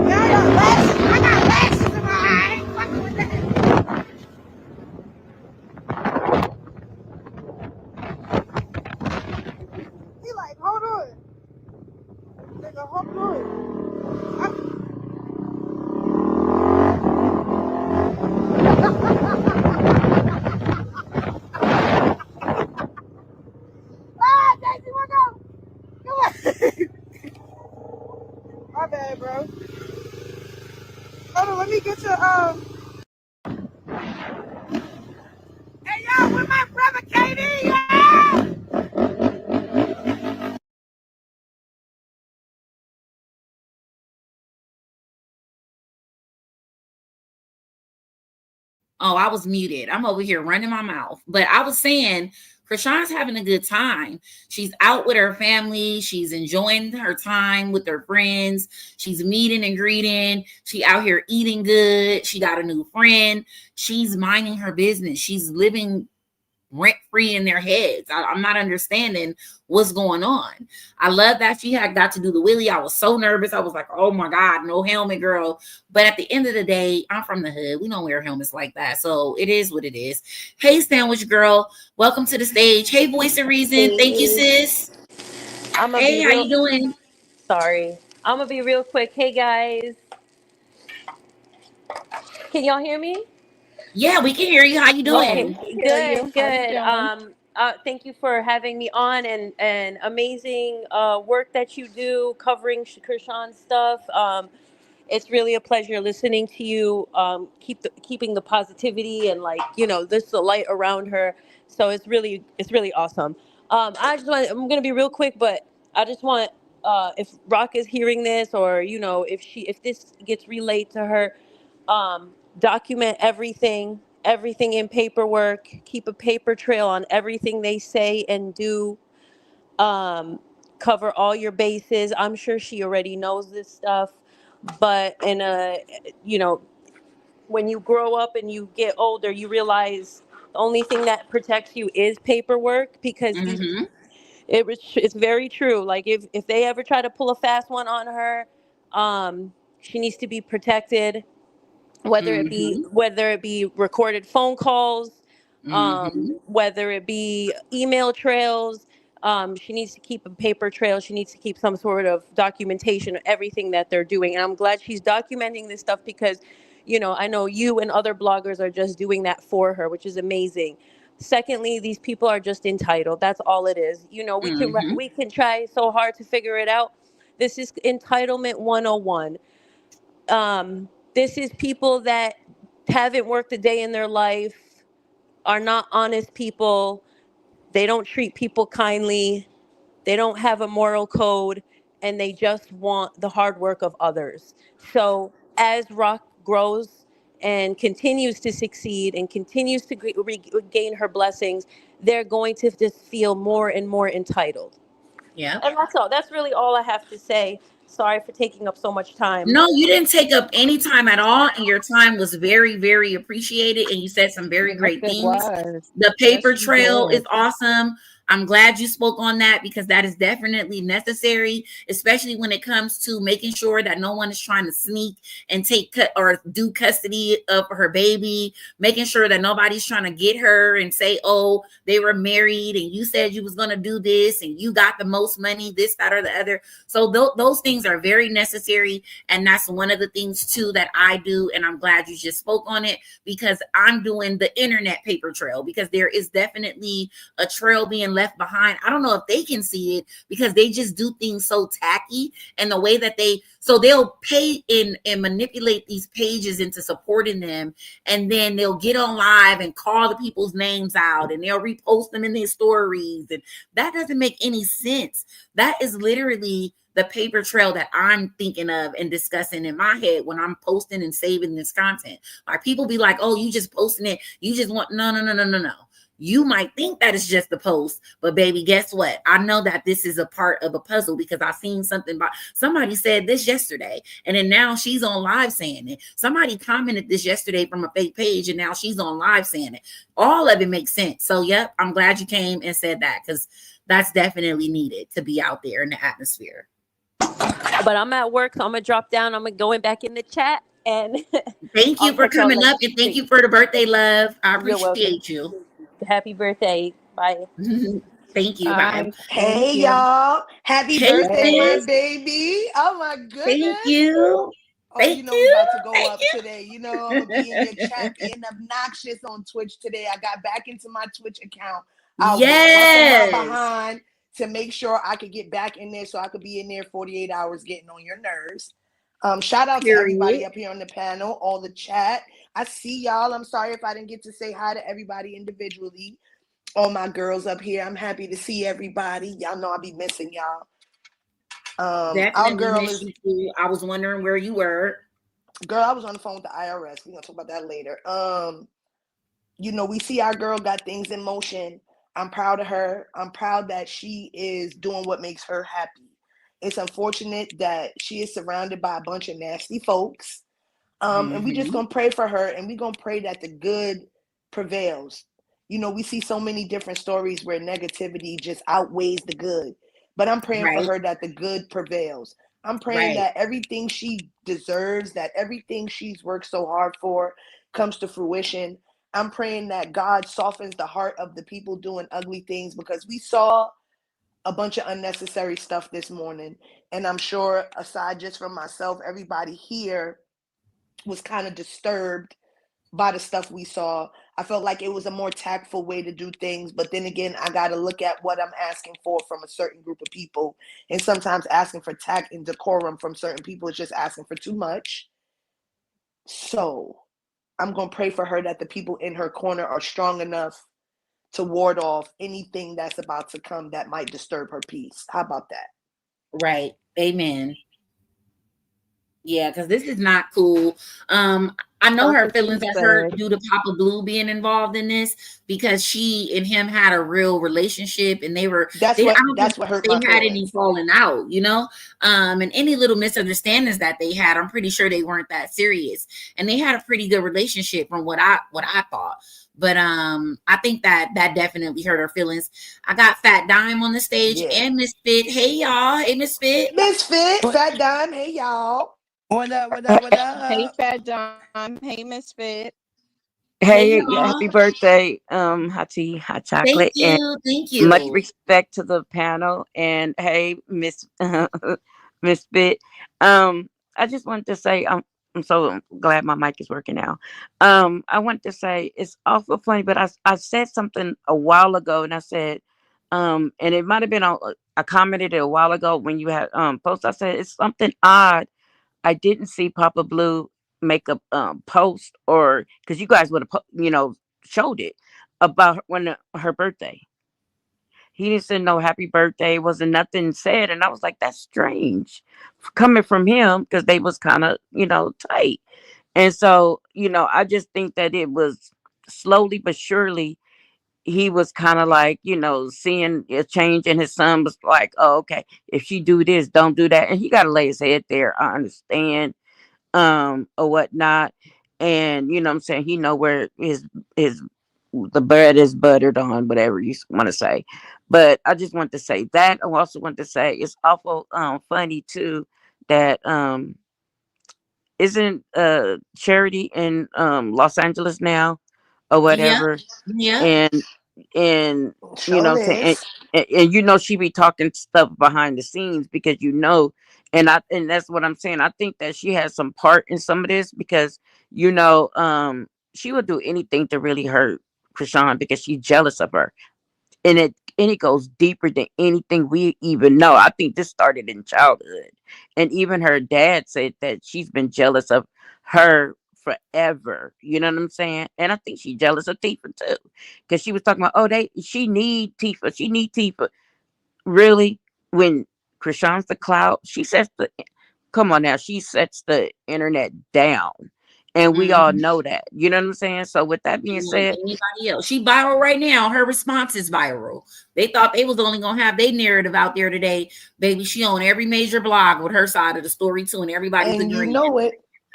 Speaker 2: Yeah, I got lashes. I got lashes in my eye. I ain't fucking with that. He like, hold on. Nigga, hold on. Ah, Daisy, what up? Come on. My bad, bro. Hold on, let me get your Hey, yo, with my brother KD, yeah!
Speaker 1: Oh, I was muted. I'm over here running my mouth. But I was saying, Chrisean's having a good time. She's out with her family. She's enjoying her time with her friends. She's meeting and greeting. She out here eating good. She got a new friend. She's minding her business. She's living rent free in their heads. I'm not understanding what's going on. I love that she had got to do the wheelie. I was so nervous. I was like, oh my God, no helmet, girl. But at the end of the day, I'm from the hood. We don't wear helmets like that. So it is what it is. Hey, Sandwich Girl, welcome to the stage. Hey, Voice of Reason. Thank you, sis.
Speaker 12: I'm gonna
Speaker 1: Hey,
Speaker 12: be
Speaker 1: how
Speaker 12: real.
Speaker 1: you doing?
Speaker 12: Sorry, I'm gonna be real quick. Hey guys, can y'all hear me?
Speaker 1: Yeah, we can hear you. How you
Speaker 12: Okay,
Speaker 1: doing?
Speaker 12: good, good. Thank you for having me on and amazing work that you do covering Krishan's stuff. It's really a pleasure listening to you. Keeping the positivity and like there's the light around her. So it's really awesome. I'm gonna be real quick, but I just want if Rock is hearing this or if this gets relayed to her, um, document everything in paperwork. Keep a paper trail on everything they say and do. Um, Cover all your bases. I'm sure she already knows this stuff, but you know, when you grow up and you get older, you realize the only thing that protects you is paperwork because
Speaker 1: Mm-hmm.
Speaker 12: it's very true. Like if they ever try to pull a fast one on her, she needs to be protected,
Speaker 1: Mm-hmm.
Speaker 12: whether it be recorded phone calls,
Speaker 1: Mm-hmm.
Speaker 12: whether it be email trails. She needs to keep a paper trail. She needs to keep some sort of documentation of everything that they're doing. And I'm glad she's documenting this stuff because, I know you and other bloggers are just doing that for her, which is amazing. Secondly, these people are just entitled. That's all it is.
Speaker 1: Mm-hmm.
Speaker 12: We can try so hard to figure it out. This is entitlement 101. This is people that haven't worked a day in their life, are not honest people. They don't treat people kindly. They don't have a moral code, and they just want the hard work of others. So as Rock grows and continues to succeed and continues to regain her blessings, they're going to just feel more and more entitled.
Speaker 1: Yep.
Speaker 12: And that's all. That's really all I have to say. Sorry for taking up so much time.
Speaker 1: No, you didn't take up any time at all, and your time was very, very appreciated. And you said some very
Speaker 9: Yes,
Speaker 1: great
Speaker 9: it
Speaker 1: things.
Speaker 9: was.
Speaker 1: The
Speaker 9: Yes,
Speaker 1: paper
Speaker 9: you
Speaker 1: trail is
Speaker 9: did.
Speaker 1: awesome. I'm glad you spoke on that because that is definitely necessary, especially when it comes to making sure that no one is trying to sneak and take or do custody of her baby, making sure that nobody's trying to get her and say, oh, they were married and you said you was going to do this and you got the most money, this, that, or the other. So those things are very necessary. And that's one of the things too that I do. And I'm glad you just spoke on it because I'm doing the internet paper trail because there is definitely a trail being left behind. I don't know if they can see it because they just do things so tacky and the way that they'll pay in and manipulate these pages into supporting them. And then they'll get on live and call the people's names out and they'll repost them in their stories. And that doesn't make any sense. That is literally the paper trail that I'm thinking of and discussing in my head when I'm posting and saving this content. Like people be like, oh, you just posting it. You just want, no. You might think that it's just a post, but baby, guess what? I know that this is a part of a puzzle because I seen something about somebody said this yesterday, and then now she's on live saying it. Somebody commented this yesterday from a fake page, and now she's on live saying it. All of it makes sense. So, yep, I'm glad you came and said that because that's definitely needed to be out there in the atmosphere.
Speaker 12: But I'm at work, so I'm gonna drop down. I'm gonna go in back in the chat, and
Speaker 1: Thank
Speaker 12: I'll
Speaker 1: you for
Speaker 12: catch y'all
Speaker 1: coming
Speaker 12: later.
Speaker 1: up, and thank you for the birthday love. I
Speaker 12: You're welcome.
Speaker 1: appreciate you.
Speaker 12: Happy birthday. Bye.
Speaker 1: Thank you. Bye.
Speaker 9: Bye. Thank
Speaker 2: Hey
Speaker 9: you.
Speaker 2: y'all. Happy
Speaker 1: Hey,
Speaker 2: birthday,
Speaker 9: Hey.
Speaker 2: bird
Speaker 1: sis.
Speaker 2: baby. Oh my
Speaker 1: Thank
Speaker 2: goodness.
Speaker 1: you.
Speaker 2: Oh, you
Speaker 1: Thank
Speaker 2: know we
Speaker 1: you.
Speaker 2: about to go
Speaker 1: Thank
Speaker 2: up today. You know I'm gonna be in your chat
Speaker 1: you.
Speaker 2: being obnoxious on Twitch today. I got back into my Twitch account. I was busting my
Speaker 1: Yes.
Speaker 2: behind to make sure I could get back in there so I could be in there 48 hours getting on your nerves. Shout out to everybody
Speaker 1: Period.
Speaker 2: up here on the panel, all the chat. I see y'all. I'm sorry if I didn't get to say hi to everybody individually. All my girls up here. I'm happy to see everybody. Y'all know I'll be missing y'all. Our
Speaker 1: Definitely
Speaker 2: girl
Speaker 1: miss
Speaker 2: is
Speaker 1: you too. I was wondering where you were.
Speaker 2: girl. I was on the phone with the IRS. We're gonna talk about that later. We see our girl got things in motion. I'm proud of her. I'm proud that she is doing what makes her happy. It's unfortunate that she is surrounded by a bunch of nasty folks. And we just
Speaker 1: Mm-hmm.
Speaker 2: gonna pray for her, and we gonna pray that the good prevails. You know, we see so many different stories where negativity just outweighs the good. But I'm praying for
Speaker 1: Right.
Speaker 2: her that the good prevails. I'm praying
Speaker 1: Right.
Speaker 2: that everything she deserves, that everything she's worked so hard for comes to fruition. I'm praying that God softens the heart of the people doing ugly things, because we saw a bunch of unnecessary stuff this morning. And I'm sure, aside just from myself, everybody here was kind of disturbed by the stuff we saw. I felt like it was a more tactful way to do things, but then again, I got to look at what I'm asking for from a certain group of people. And sometimes asking for tact and decorum from certain people is just asking for too much. So I'm going to pray for her that the people in her corner are strong enough to ward off anything that's about to come that might disturb her peace. How about that?
Speaker 1: Right. Amen. Yeah, because this is not cool. I know
Speaker 8: That's
Speaker 1: her
Speaker 8: what she
Speaker 1: feelings are hurt
Speaker 8: said.
Speaker 1: due to Papa Blue being involved in this, because she and him had a real relationship, and they were
Speaker 2: That's
Speaker 1: they I
Speaker 2: what
Speaker 1: don't think
Speaker 2: that's what hurt
Speaker 1: they
Speaker 2: my
Speaker 1: had any
Speaker 2: feelings.
Speaker 1: falling out, you know. And any little misunderstandings that they had, I'm pretty sure they weren't that serious. And they had a pretty good relationship from what I thought. But I think that definitely hurt her feelings. I got Fat Dime on the stage
Speaker 2: Yeah.
Speaker 1: and Misfit. Hey y'all. Hey Misfit.
Speaker 2: Misfit,
Speaker 13: What,
Speaker 2: Fat Dime, hey y'all.
Speaker 13: what up? What up? What
Speaker 9: Hey,
Speaker 13: up?
Speaker 9: Fat Dime. Hey, Misfit.
Speaker 1: Hey
Speaker 8: Hey, yeah,
Speaker 1: y'all.
Speaker 8: happy birthday, hot tea, hot
Speaker 1: Thank
Speaker 8: chocolate, and
Speaker 1: you. Thank
Speaker 8: much
Speaker 1: you.
Speaker 8: respect to the panel. And hey, Miss Miss Fit. I just wanted to say I'm so glad my mic is working now. I want to say it's awful funny, but I said something a while ago, and I said, and it might have been on. I commented it a while ago when you had post. I said it's something odd. I didn't see Papa Blue make a post, or because you guys would have showed it about her birthday. He didn't say no happy birthday. Wasn't nothing said, and I was like, that's strange coming from him, because they was kind of tight. And so I just think that it was slowly but surely he was kind of like seeing a change, and his son was like, oh, okay, if she do this, don't do that, and he got to lay his head there. I understand, or whatnot. And I'm saying, he know where his the bread is buttered on, whatever you want to say. But I just want to say that. I also want to say it's awful funny too that isn't Charity in Los Angeles now or
Speaker 1: Yep.
Speaker 8: whatever.
Speaker 1: Yep.
Speaker 8: And
Speaker 2: Sure
Speaker 8: saying,
Speaker 2: is.
Speaker 8: and she be talking stuff behind the scenes, because and that's what I'm saying. I think that she has some part in some of this, because she would do anything to really hurt Chrisean, because she's jealous of her, and it goes deeper than anything we even know. I think this started in childhood, and even her dad said that she's been jealous of her forever. You know what I'm saying? And I think she's jealous of Tifa too, because she was talking about, oh, she need Tifa. Really? When Krishan's the cloud, come on now, she sets the internet down, and we all
Speaker 1: Mm-hmm.
Speaker 8: know that. You know what I'm saying? So with that being
Speaker 1: Like
Speaker 8: said,
Speaker 1: anybody else. She viral right now. Her response is viral. They thought they was only gonna have their narrative out there today. Baby, she on every major blog with her side of the story too, and everybody's
Speaker 2: And you
Speaker 1: agreeing.
Speaker 2: know it.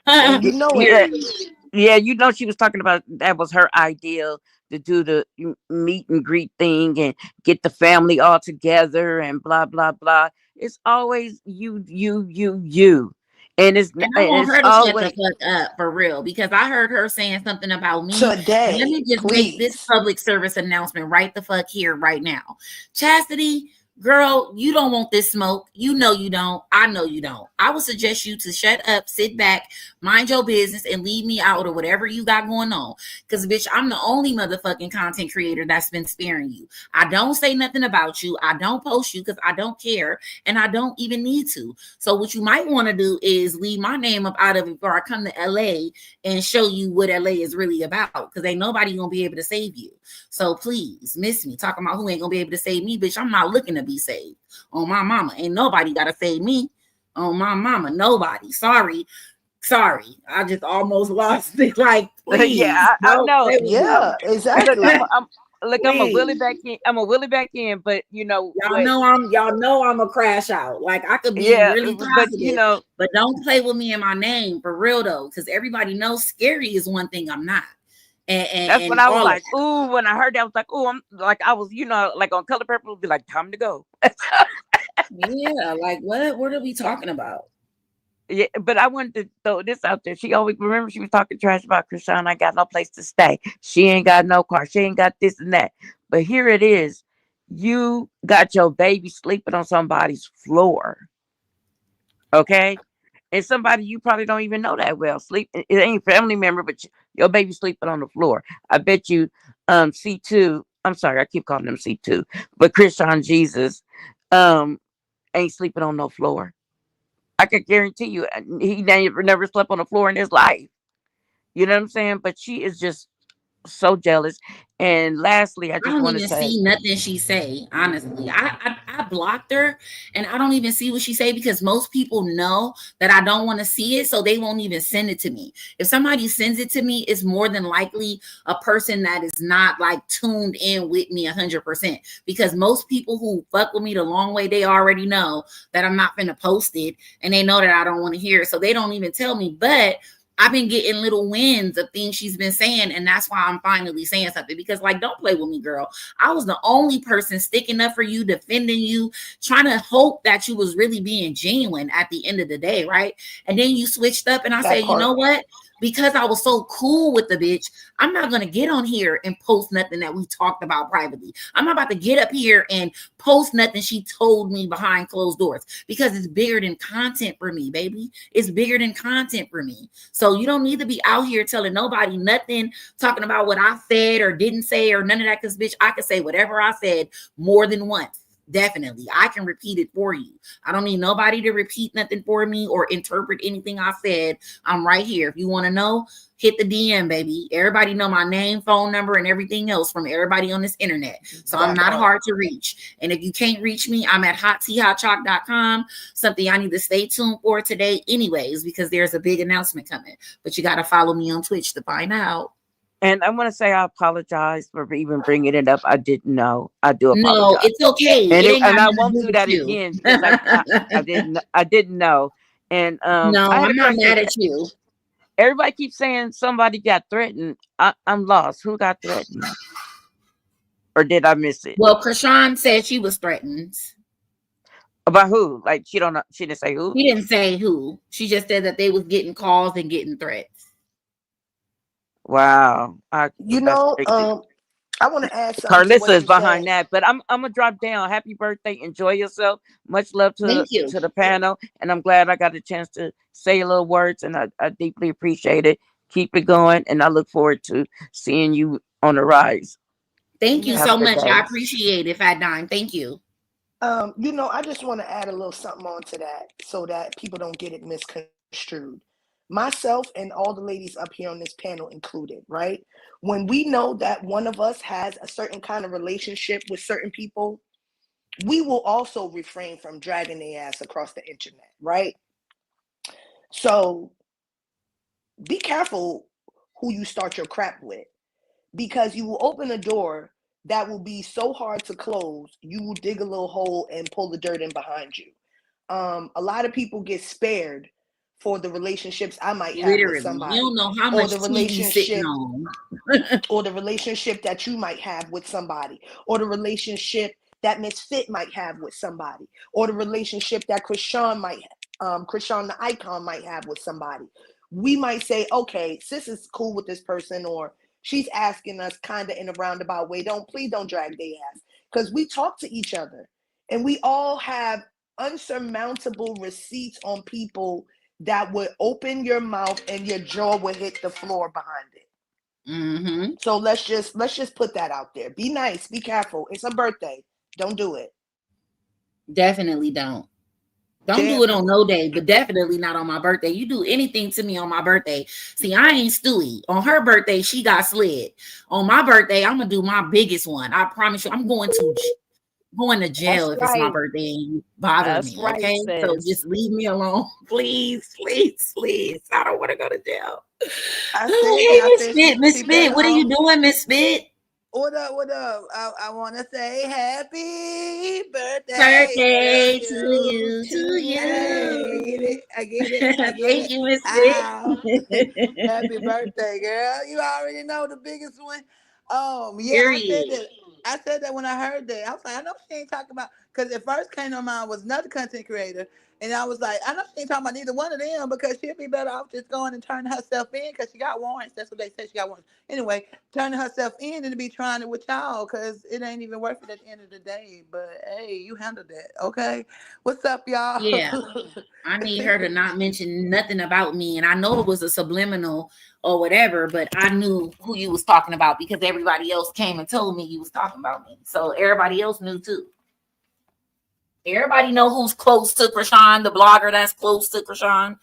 Speaker 2: And you know it.
Speaker 8: yeah, yeah, she was talking about that was her ideal, to do the meet and greet thing and get the family all together and blah blah blah. It's always you, and
Speaker 1: And I
Speaker 8: and
Speaker 1: want
Speaker 8: it's
Speaker 1: her to shut the
Speaker 8: always
Speaker 1: fuck up for real, because I heard her saying something about me. And let
Speaker 2: Today,
Speaker 1: me just make this
Speaker 2: please.
Speaker 1: public service announcement right the fuck here, right now. Chastity, girl, you don't want this smoke. You know you don't. I know you don't. I would suggest you to shut up, sit back, mind your business, and leave me out or whatever you got going on. Because, bitch, I'm the only motherfucking content creator that's been sparing you. I don't say nothing about you. I don't post you because I don't care, and I don't even need to. So what you might want to do is leave my name up out of it before I come to LA and show you what LA is really about, because ain't nobody gonna be able to save you. So please, miss me talking about who ain't gonna be able to save me, bitch. I'm not looking to be saved. On my mama, ain't nobody gotta save me. On my mama, nobody. Sorry. I just almost lost it. Like,
Speaker 8: yeah,
Speaker 1: please
Speaker 8: I
Speaker 1: don't
Speaker 8: know.
Speaker 1: play with me.
Speaker 2: Yeah,
Speaker 8: Look,
Speaker 2: exactly.
Speaker 8: I'm a willy
Speaker 1: Please.
Speaker 8: back in. I'm a willy back in, but you know what?
Speaker 1: Y'all know I'm a crash out. Like, I could be
Speaker 8: Yeah,
Speaker 1: really
Speaker 8: but
Speaker 1: positive, but don't play with me in my name for real though, because everybody knows scary is one thing I'm not. and,
Speaker 8: That's
Speaker 1: and
Speaker 8: what I was
Speaker 1: all of
Speaker 8: like.
Speaker 1: that.
Speaker 8: Ooh, when I heard that, I was like, ooh, I'm like, I was, like on Color Purple, would be like, time to go.
Speaker 1: Yeah, like what are we talking about?
Speaker 8: Yeah, but I wanted to throw this out there. She always remember she was talking trash about Chrisean. I got no place to stay. She ain't got no car. She ain't got this and that. But here it is. You got your baby sleeping on somebody's floor. Okay? And somebody you probably don't even know that well. It ain't family member, but your baby sleeping on the floor. I bet you C2. I'm sorry, I keep calling him C2. But Chrisean Jesus ain't sleeping on no floor. I could guarantee you he never slept on the floor in his life. You know what I'm saying? But she is just so jealous. And lastly, I
Speaker 1: I
Speaker 8: just
Speaker 1: don't
Speaker 8: want to
Speaker 1: even
Speaker 8: say,
Speaker 1: see nothing she say. Honestly, I blocked her, and I don't even see what she say because most people know that I don't want to see it, so they won't even send it to me. If somebody sends it to me, it's more than likely a person that is not like tuned in with me 100%. Because most people who fuck with me the long way, they already know that I'm not finna post it, and they know that I don't want to hear it, so they don't even tell me. But I've been getting little wins of things she's been saying, and that's why I'm finally saying something. Because, like, don't play with me, girl. I was the only person sticking up for you, defending you, trying to hope that you was really being genuine at the end of the day, right? And then you switched up, and I
Speaker 11: That
Speaker 1: said, you know
Speaker 11: part.
Speaker 1: what? Because I was so cool with the bitch, I'm not gonna get on here and post nothing that we talked about privately. I'm not about to get up here and post nothing she told me behind closed doors because it's bigger than content for me, baby. It's bigger than content for me. So you don't need to be out here telling nobody nothing, talking about what I said or didn't say or none of that. Because, bitch, I can say whatever I said more than once. Definitely. I can repeat it for you. I don't need nobody to repeat nothing for me or interpret anything I said. I'm right here. If you want to know, hit the DM, baby. Everybody know my name, phone number, and everything else from everybody on this internet. So I'm
Speaker 11: That
Speaker 1: not
Speaker 11: part.
Speaker 1: hard to reach. And if you can't reach me, I'm at hotteahotchalk.com. Something I need to stay tuned for today anyways, because there's a big announcement coming. But you got to follow me on Twitch to find out.
Speaker 8: and I want to say I apologize for even bringing it up. I didn't know. I do
Speaker 1: No,
Speaker 8: apologize.
Speaker 1: it's okay.
Speaker 8: And
Speaker 1: It ain't got
Speaker 8: I
Speaker 1: nothing to
Speaker 8: won't
Speaker 1: do
Speaker 8: do
Speaker 1: with
Speaker 8: that
Speaker 1: you.
Speaker 8: again because I didn't know. And I
Speaker 1: No,
Speaker 8: had a
Speaker 1: I'm not
Speaker 8: question.
Speaker 1: mad at you.
Speaker 8: Everybody keeps saying somebody got threatened. I'm lost. Who got threatened? Or did I miss it?
Speaker 1: Well, Chrisean said she was threatened.
Speaker 8: About who? Like she don't know. She didn't say who.
Speaker 1: She didn't say who. She just said that they was getting calls and getting threats.
Speaker 8: Wow,
Speaker 11: You
Speaker 8: that's
Speaker 11: know,
Speaker 8: crazy.
Speaker 11: I want to add something to
Speaker 8: Carlissa
Speaker 11: what
Speaker 8: is
Speaker 11: you said.
Speaker 8: behind that, but I'm gonna drop down. Happy birthday! Enjoy yourself. Much love
Speaker 1: Thank you.
Speaker 8: to the panel, and I'm glad I got a chance to say a little words, and I deeply appreciate it. Keep it going, and I look forward to seeing you on the rise.
Speaker 1: Thank you
Speaker 8: Have a
Speaker 1: so
Speaker 11: Yes.
Speaker 8: good
Speaker 1: much. I
Speaker 8: day.
Speaker 1: appreciate it, Fat Dime. Thank you.
Speaker 11: I just want to add a little something on to that so that people don't get it misconstrued. Myself and all the ladies up here on this panel included, right? When we know that one of us has a certain kind of relationship with certain people, we will also refrain from dragging their ass across the internet, right? So be careful who you start your crap with because you will open a door that will be so hard to close, you will dig a little hole and pull the dirt in behind you. A lot of people get spared for the relationships I might have with
Speaker 1: Literally. You
Speaker 11: somebody,
Speaker 1: don't know how
Speaker 11: or
Speaker 1: much
Speaker 11: the
Speaker 1: tea we sitting
Speaker 11: relationship,
Speaker 1: on.
Speaker 11: or the relationship that you might have with somebody, or the relationship that Miss Fit might have with somebody, or the relationship that Chrisean the icon might have with somebody. We might say, okay, sis is cool with this person, or she's asking us kind of in a roundabout way. Please don't drag their ass. Because we talk to each other and we all have unsurmountable receipts on people that would open your mouth and your jaw would hit the floor behind it.
Speaker 1: Mm-hmm.
Speaker 11: So let's just put that out there. Be nice, be careful. It's a birthday. Don't do it.
Speaker 1: Definitely don't. Don't do it on no day, but definitely not on my birthday. You do anything to me on my birthday. See, I ain't Stewie. On her birthday, she got slid. On my birthday, I'm gonna do my biggest one. I promise you, I'm going to
Speaker 8: That's
Speaker 1: jail if it's my
Speaker 8: right.
Speaker 1: birthday and you bother
Speaker 8: That's
Speaker 1: me.
Speaker 8: right,
Speaker 1: Okay, so
Speaker 8: sis.
Speaker 1: just leave me alone, please, please, please. I don't want to go to jail.
Speaker 11: I
Speaker 1: Oh,
Speaker 11: said
Speaker 1: hey, Miss
Speaker 11: nothing.
Speaker 1: Spit, Miss
Speaker 11: She better
Speaker 1: Spit, what are you doing, Miss Spit?
Speaker 13: What up? What up? I want to say happy birthday
Speaker 1: Birthday
Speaker 13: to
Speaker 1: to
Speaker 13: you.
Speaker 1: you, to
Speaker 13: Hey, get
Speaker 1: you.
Speaker 13: it? I get it. I get
Speaker 1: Thank
Speaker 13: it.
Speaker 1: you, Miss
Speaker 13: Ow.
Speaker 1: Vic.
Speaker 13: Happy birthday, girl. You already know the biggest one. Yeah, I said
Speaker 1: Period.
Speaker 13: that. I said that when I heard that. I was like, I know she ain't talking about, because at first came to mind was another content creator. And I was like, I know she ain't talking about neither one of them, because she'd be better off just going and turning herself in, because she got warrants. That's what they said. She got warrants. Anyway, turning herself in and to be trying it with y'all, because it ain't even worth it at the end of the day. But hey, you handled that. Okay. What's up, y'all?
Speaker 1: Yeah. I need her to not mention nothing about me. And I know it was a subliminal or whatever, but I knew who you was talking about because everybody else came and told me you was talking about me. So everybody else knew too. Everybody know who's close to Chrisean, the blogger that's close to Chrisean.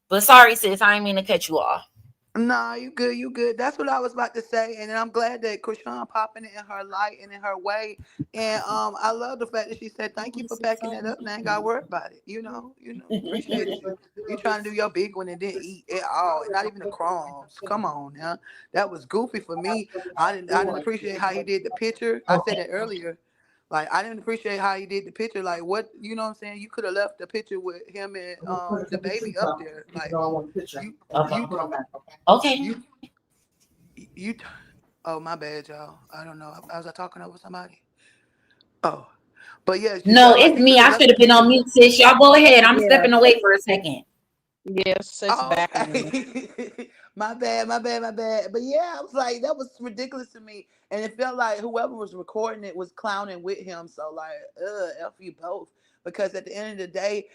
Speaker 1: But sorry, sis, I didn't mean to cut you off.
Speaker 13: Nah, you good, you good. That's what I was about to say, and I'm glad that Krishan popping it in her light and in her way. And I love the fact that she said, "Thank you for packing that up. Now I ain't got to worry about it." Appreciate you. You trying to do your big one and didn't eat at all, and not even the crumbs. Come on, now that was goofy for me. I didn't appreciate how he did the picture. I said that earlier. Like, I didn't appreciate how he did the picture. Like, what, you know what I'm saying? You could have left the picture with him and the baby up there. Like, you you
Speaker 1: Okay.
Speaker 13: you you. Oh, my bad, y'all. I don't know. I was talking over somebody. Oh, but yeah,
Speaker 1: No,
Speaker 13: like
Speaker 1: it's
Speaker 13: you
Speaker 1: me.
Speaker 13: could have
Speaker 1: I
Speaker 13: left
Speaker 1: should
Speaker 13: the
Speaker 1: have been on
Speaker 13: picture.
Speaker 1: mute, sis. Y'all go ahead. I'm
Speaker 9: Yeah.
Speaker 1: stepping away for a second.
Speaker 9: Yes, it's
Speaker 13: Oh,
Speaker 9: back on.
Speaker 13: okay. My bad, my bad, my bad. But yeah, I was like, that was ridiculous to me. And it felt like whoever was recording it was clowning with him. So like, F you both. Because at the end of the day,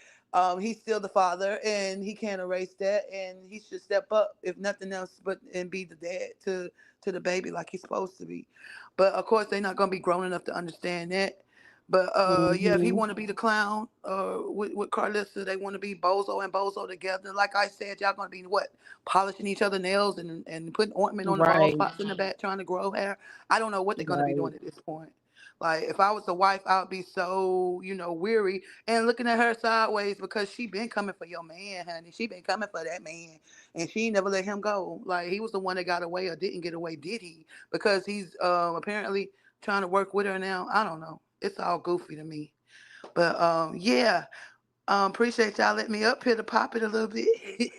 Speaker 13: he's still the father and he can't erase that, and he should step up, if nothing else, but and be the dad to the baby like he's supposed to be. But of course they're not gonna be grown enough to understand that. But yeah, if he
Speaker 9: Hmm.
Speaker 13: want to be the clown, with Carlissa, they want to be Bozo and Bozo together. Like I said, y'all gonna be what, polishing each other nails and putting ointment on the bald
Speaker 9: Right,
Speaker 13: spots in the back, trying to grow hair. I don't know what they're gonna be
Speaker 9: right.
Speaker 13: doing at this point. Like, if I was the wife, I would be so, weary and looking at her sideways, because she been coming for your man, honey. She been coming for that man, and she never let him go. Like, he was the one that got away or didn't get away, did he? Because he's apparently trying to work with her now. I don't know. It's all goofy to me. But yeah. Appreciate y'all letting me up here to pop it a little bit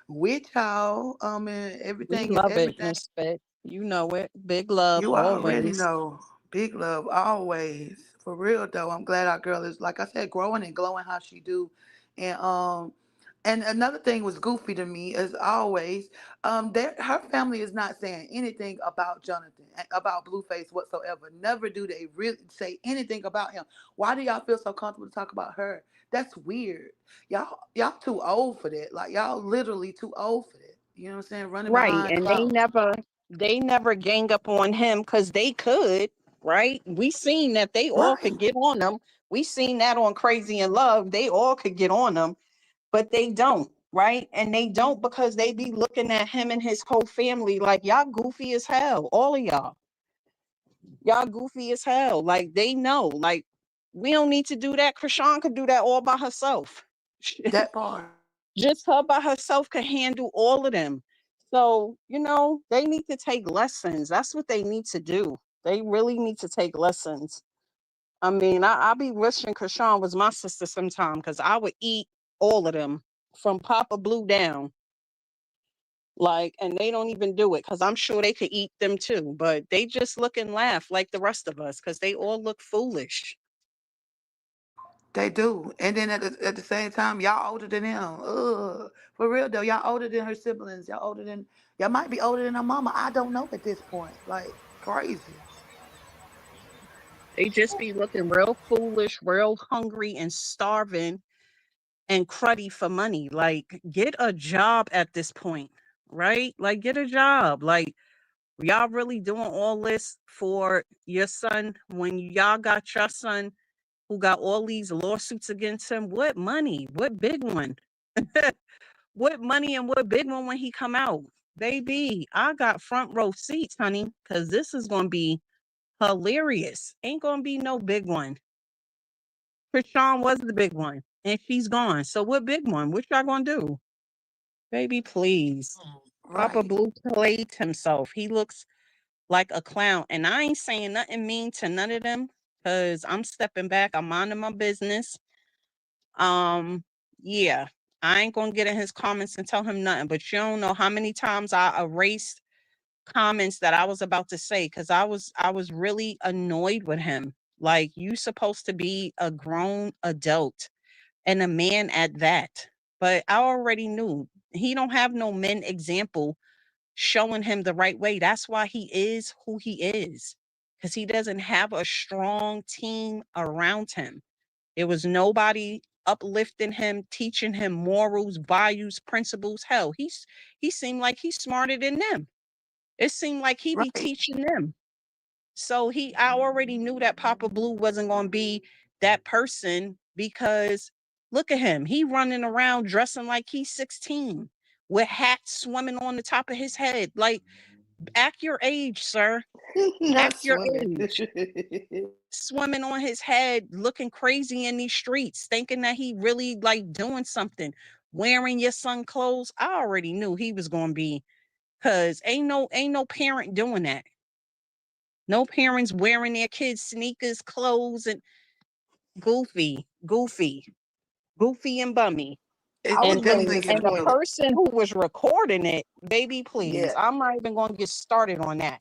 Speaker 13: with y'all. And
Speaker 9: We
Speaker 13: everything is
Speaker 9: love it,
Speaker 13: everything.
Speaker 9: Miss Fit. You know it. Big love
Speaker 13: You already
Speaker 9: always.
Speaker 13: know. Big love always. For real though. I'm glad our girl is, like I said, growing and glowing how she do. And another thing was goofy to me, as always. Her family is not saying anything about Jonathan, about Blueface whatsoever. Never do they really say anything about him. Why do y'all feel so comfortable to talk about her? That's weird. Y'all too old for that. Like, y'all literally too old for that. You know what I'm saying? Running
Speaker 9: Right.
Speaker 13: behind
Speaker 9: And
Speaker 13: clout.
Speaker 9: they never gang up on him because they could, right? We seen that they all
Speaker 13: Right.
Speaker 9: could get on them. We seen that on Crazy in Love. They all could get on them, but they don't, right? And they don't because they be looking at him and his whole family like y'all goofy as hell. All of y'all. Y'all goofy as hell. Like, they know. Like, we don't need to do that. Krishan could do that all by herself.
Speaker 13: That part.
Speaker 9: Just her by herself could handle all of them. So, they need to take lessons. That's what they need to do. They really need to take lessons. I mean, I be wishing Krishan was my sister sometime because I would eat all of them from Papa Blue down. Like, and they don't even do it because I'm sure they could eat them too. But they just look and laugh like the rest of us because they all look foolish.
Speaker 13: They do. And then at the same time, y'all older than them. Ugh. For real though, y'all older than her siblings. Y'all might be older than her mama. I don't know at this point. Like, crazy.
Speaker 9: They just be looking real foolish, real hungry and starving and cruddy for money. Like, get a job at this point, right? Like, get a job. Like, y'all really doing all this for your son when y'all got your son who got all these lawsuits against him? What money? What big one? What money and what big one when he come out? Baby, I got front row seats, honey, because this is going to be hilarious. Ain't going to be no big one. Krishan was the big one, and she's gone. So what big one? What y'all going to do? Baby, please. Papa
Speaker 13: Right.
Speaker 9: Blue played himself. He looks like a clown. And I ain't saying nothing mean to none of them because I'm stepping back. I'm minding my business. Um, yeah, I ain't gonna get in his comments and tell him nothing. But you don't know how many times I erased comments that I was about to say because I was really annoyed with him. Like, you supposed to be a grown adult and a man at that. But I already knew he don't have no men example showing him the right way. That's why he is who he is. Because he doesn't have a strong team around him. It was nobody uplifting him, teaching him morals, values, principles. Hell, he seemed like he's smarter than them. It seemed like he be
Speaker 2: Right.
Speaker 9: teaching them. So I already knew that Papa Blue wasn't going to be that person because look at him. He running around dressing like he's 16 with hats swimming on the top of his head. Like, act your age, sir.
Speaker 2: Not
Speaker 9: Act your
Speaker 2: swimming.
Speaker 9: age. Swimming on his head, looking crazy in these streets, thinking that he really like doing something, wearing your son clothes. I already knew he was going to be, cause ain't no parent doing that. No parents wearing their kids sneakers, clothes, and goofy, goofy, goofy and bummy.
Speaker 2: I was
Speaker 9: And
Speaker 2: really
Speaker 9: and and the
Speaker 2: disappointed.
Speaker 9: person who was recording it, baby, please,
Speaker 2: Yeah,
Speaker 9: I'm not even going to get started on that.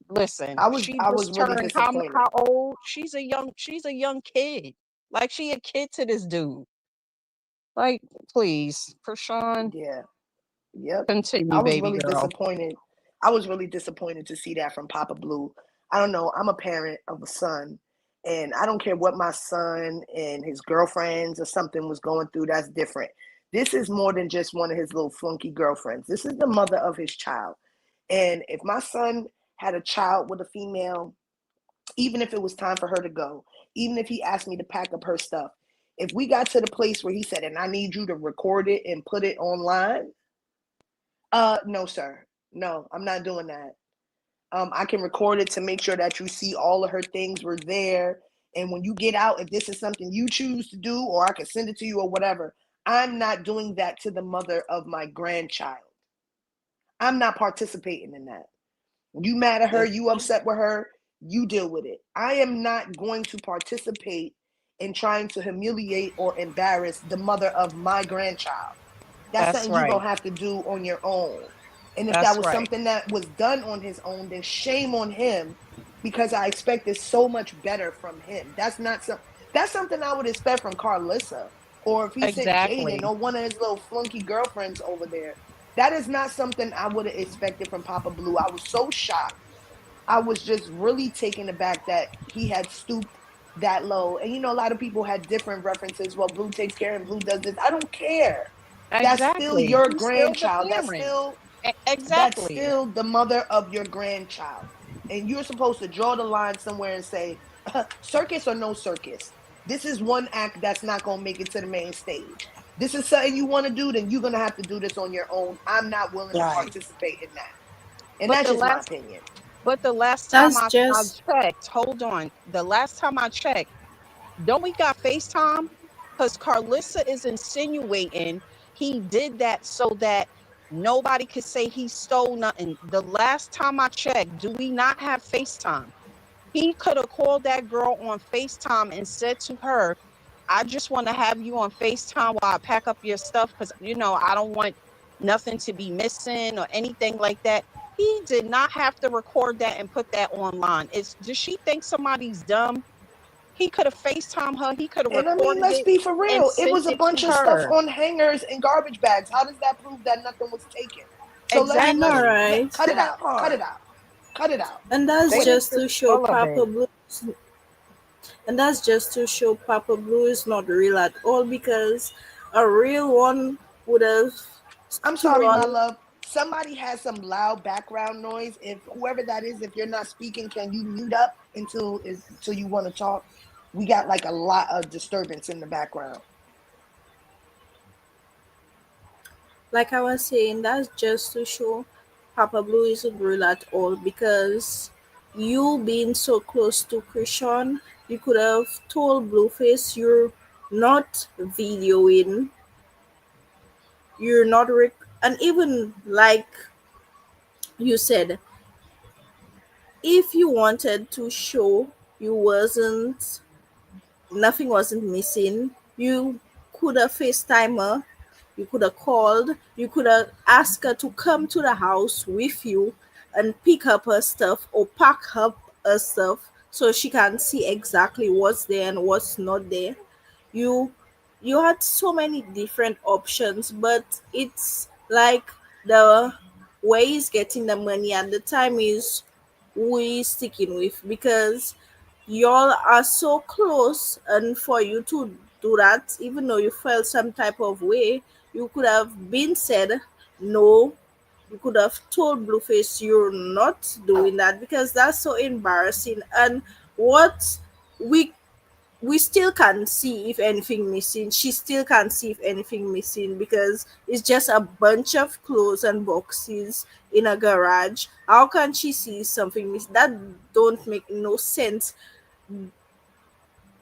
Speaker 9: Listen,
Speaker 2: I was
Speaker 9: she
Speaker 2: I was
Speaker 9: just
Speaker 2: really
Speaker 9: turned
Speaker 2: disappointed.
Speaker 9: how old? She's a young kid. Like, she a kid to this dude. Like, please, Krishan,
Speaker 2: Yeah. Yep. I
Speaker 9: continue,
Speaker 2: was
Speaker 9: baby
Speaker 2: really
Speaker 9: girl.
Speaker 2: disappointed. I was really disappointed to see that from Papa Blue. I don't know. I'm a parent of a son, and I don't care what my son and his girlfriends or something was going through. That's different. This is more than just one of his little flunky girlfriends. This is the mother of his child. And if my son had a child with a female, even if it was time for her to go, even if he asked me to pack up her stuff, if we got to the place where he said, and I need you to record it and put it online, no, sir. No, I'm not doing that. I can record it to make sure that you see all of her things were there. And when you get out, if this is something you choose to do, or I can send it to you or whatever, I'm not doing that to the mother of my grandchild. I'm not participating in that. You mad at her, you upset with her, you deal with it. I am not going to participate in trying to humiliate or embarrass the mother of my grandchild. That's
Speaker 9: That's
Speaker 2: something you're
Speaker 9: right.
Speaker 2: gonna have to do on your own. And if that
Speaker 9: That's
Speaker 2: was
Speaker 9: right.
Speaker 2: something that was done on his own, then shame on him, because I expected so much better from him. That's something I would expect from Carlissa. Or if he sent Jaden
Speaker 9: Exactly.
Speaker 2: or one of his little flunky girlfriends over there. That is not something I would have expected from Papa Blue. I was so shocked. I was just really taken aback that he had stooped that low. And a lot of people had different references. Well, Blue takes care and Blue does this. I don't care. That's still
Speaker 9: Exactly.
Speaker 2: your
Speaker 9: He's still the
Speaker 2: grandchild. That's
Speaker 9: parent.
Speaker 2: still that's
Speaker 9: Exactly.
Speaker 2: still the mother of your grandchild. And you're supposed to draw the line somewhere and say, circus or no circus. This is one act that's not going to make it to the main stage. This is something you want to do, then you're going to have to do this on your own. I'm not willing to
Speaker 13: Right.
Speaker 2: participate in that. And
Speaker 9: But
Speaker 2: that's
Speaker 9: the
Speaker 2: just my
Speaker 9: last
Speaker 2: opinion.
Speaker 9: but the last time
Speaker 11: That's
Speaker 9: I
Speaker 11: just
Speaker 9: checked, hold on. The last time I checked, don't we got FaceTime? Because Carlissa is insinuating he did that so that nobody could say he stole nothing. The last time I checked, do we not have FaceTime? He could have called that girl on FaceTime and said to her, I just want to have you on FaceTime while I pack up your stuff because, I don't want nothing to be missing or anything like that. He did not have to record that and put that online. Does she think somebody's dumb? He could have FaceTime her. He could have
Speaker 2: And I mean,
Speaker 9: recorded
Speaker 2: let's
Speaker 9: it
Speaker 2: be for
Speaker 9: and
Speaker 2: real. It
Speaker 9: sent
Speaker 2: was a
Speaker 9: it to
Speaker 2: bunch of stuff
Speaker 9: her.
Speaker 2: on hangers and garbage bags. How does that prove that nothing was taken? So
Speaker 11: I know,
Speaker 9: Exactly.
Speaker 11: right?
Speaker 2: cut it
Speaker 13: That
Speaker 2: out. Cut it
Speaker 13: part.
Speaker 2: out. Cut it out.
Speaker 11: And that's
Speaker 9: They
Speaker 2: Thank
Speaker 9: need
Speaker 2: you.
Speaker 11: just
Speaker 9: to
Speaker 11: to show
Speaker 9: all of
Speaker 11: Papa
Speaker 9: it.
Speaker 11: Blue. And that's just to show Papa Blue is not real at all, because a real one would have
Speaker 2: I'm
Speaker 11: stood
Speaker 2: sorry, my
Speaker 11: on.
Speaker 2: love. Somebody has some loud background noise. If whoever that is, if you're not speaking, can you mute up until you want to talk? We got like a lot of disturbance in the background.
Speaker 11: Like I was saying, that's just to show Papa Blue isn't real at all, because you being so close to Chrisean, you could have told Blueface you're not videoing, and even like you said, If you wanted to show you wasn't nothing wasn't missing, you could have FaceTime her, you could have called, you could have asked her to come to the house with you and pick up her stuff or pack up her stuff so she can see exactly what's there and what's not there. You you had so many different options, but it's like the way he's getting the money at the time is who he's sticking with, because y'all are so close, and for you to do that, even though you felt some type of way, you could have been said no. You could have told Blueface you're not doing that, because that's so embarrassing. And what we we still can't see if anything missing. She still can't see if anything missing, because it's just a bunch of clothes and boxes in a garage. How can she see something missing? That don't make no sense.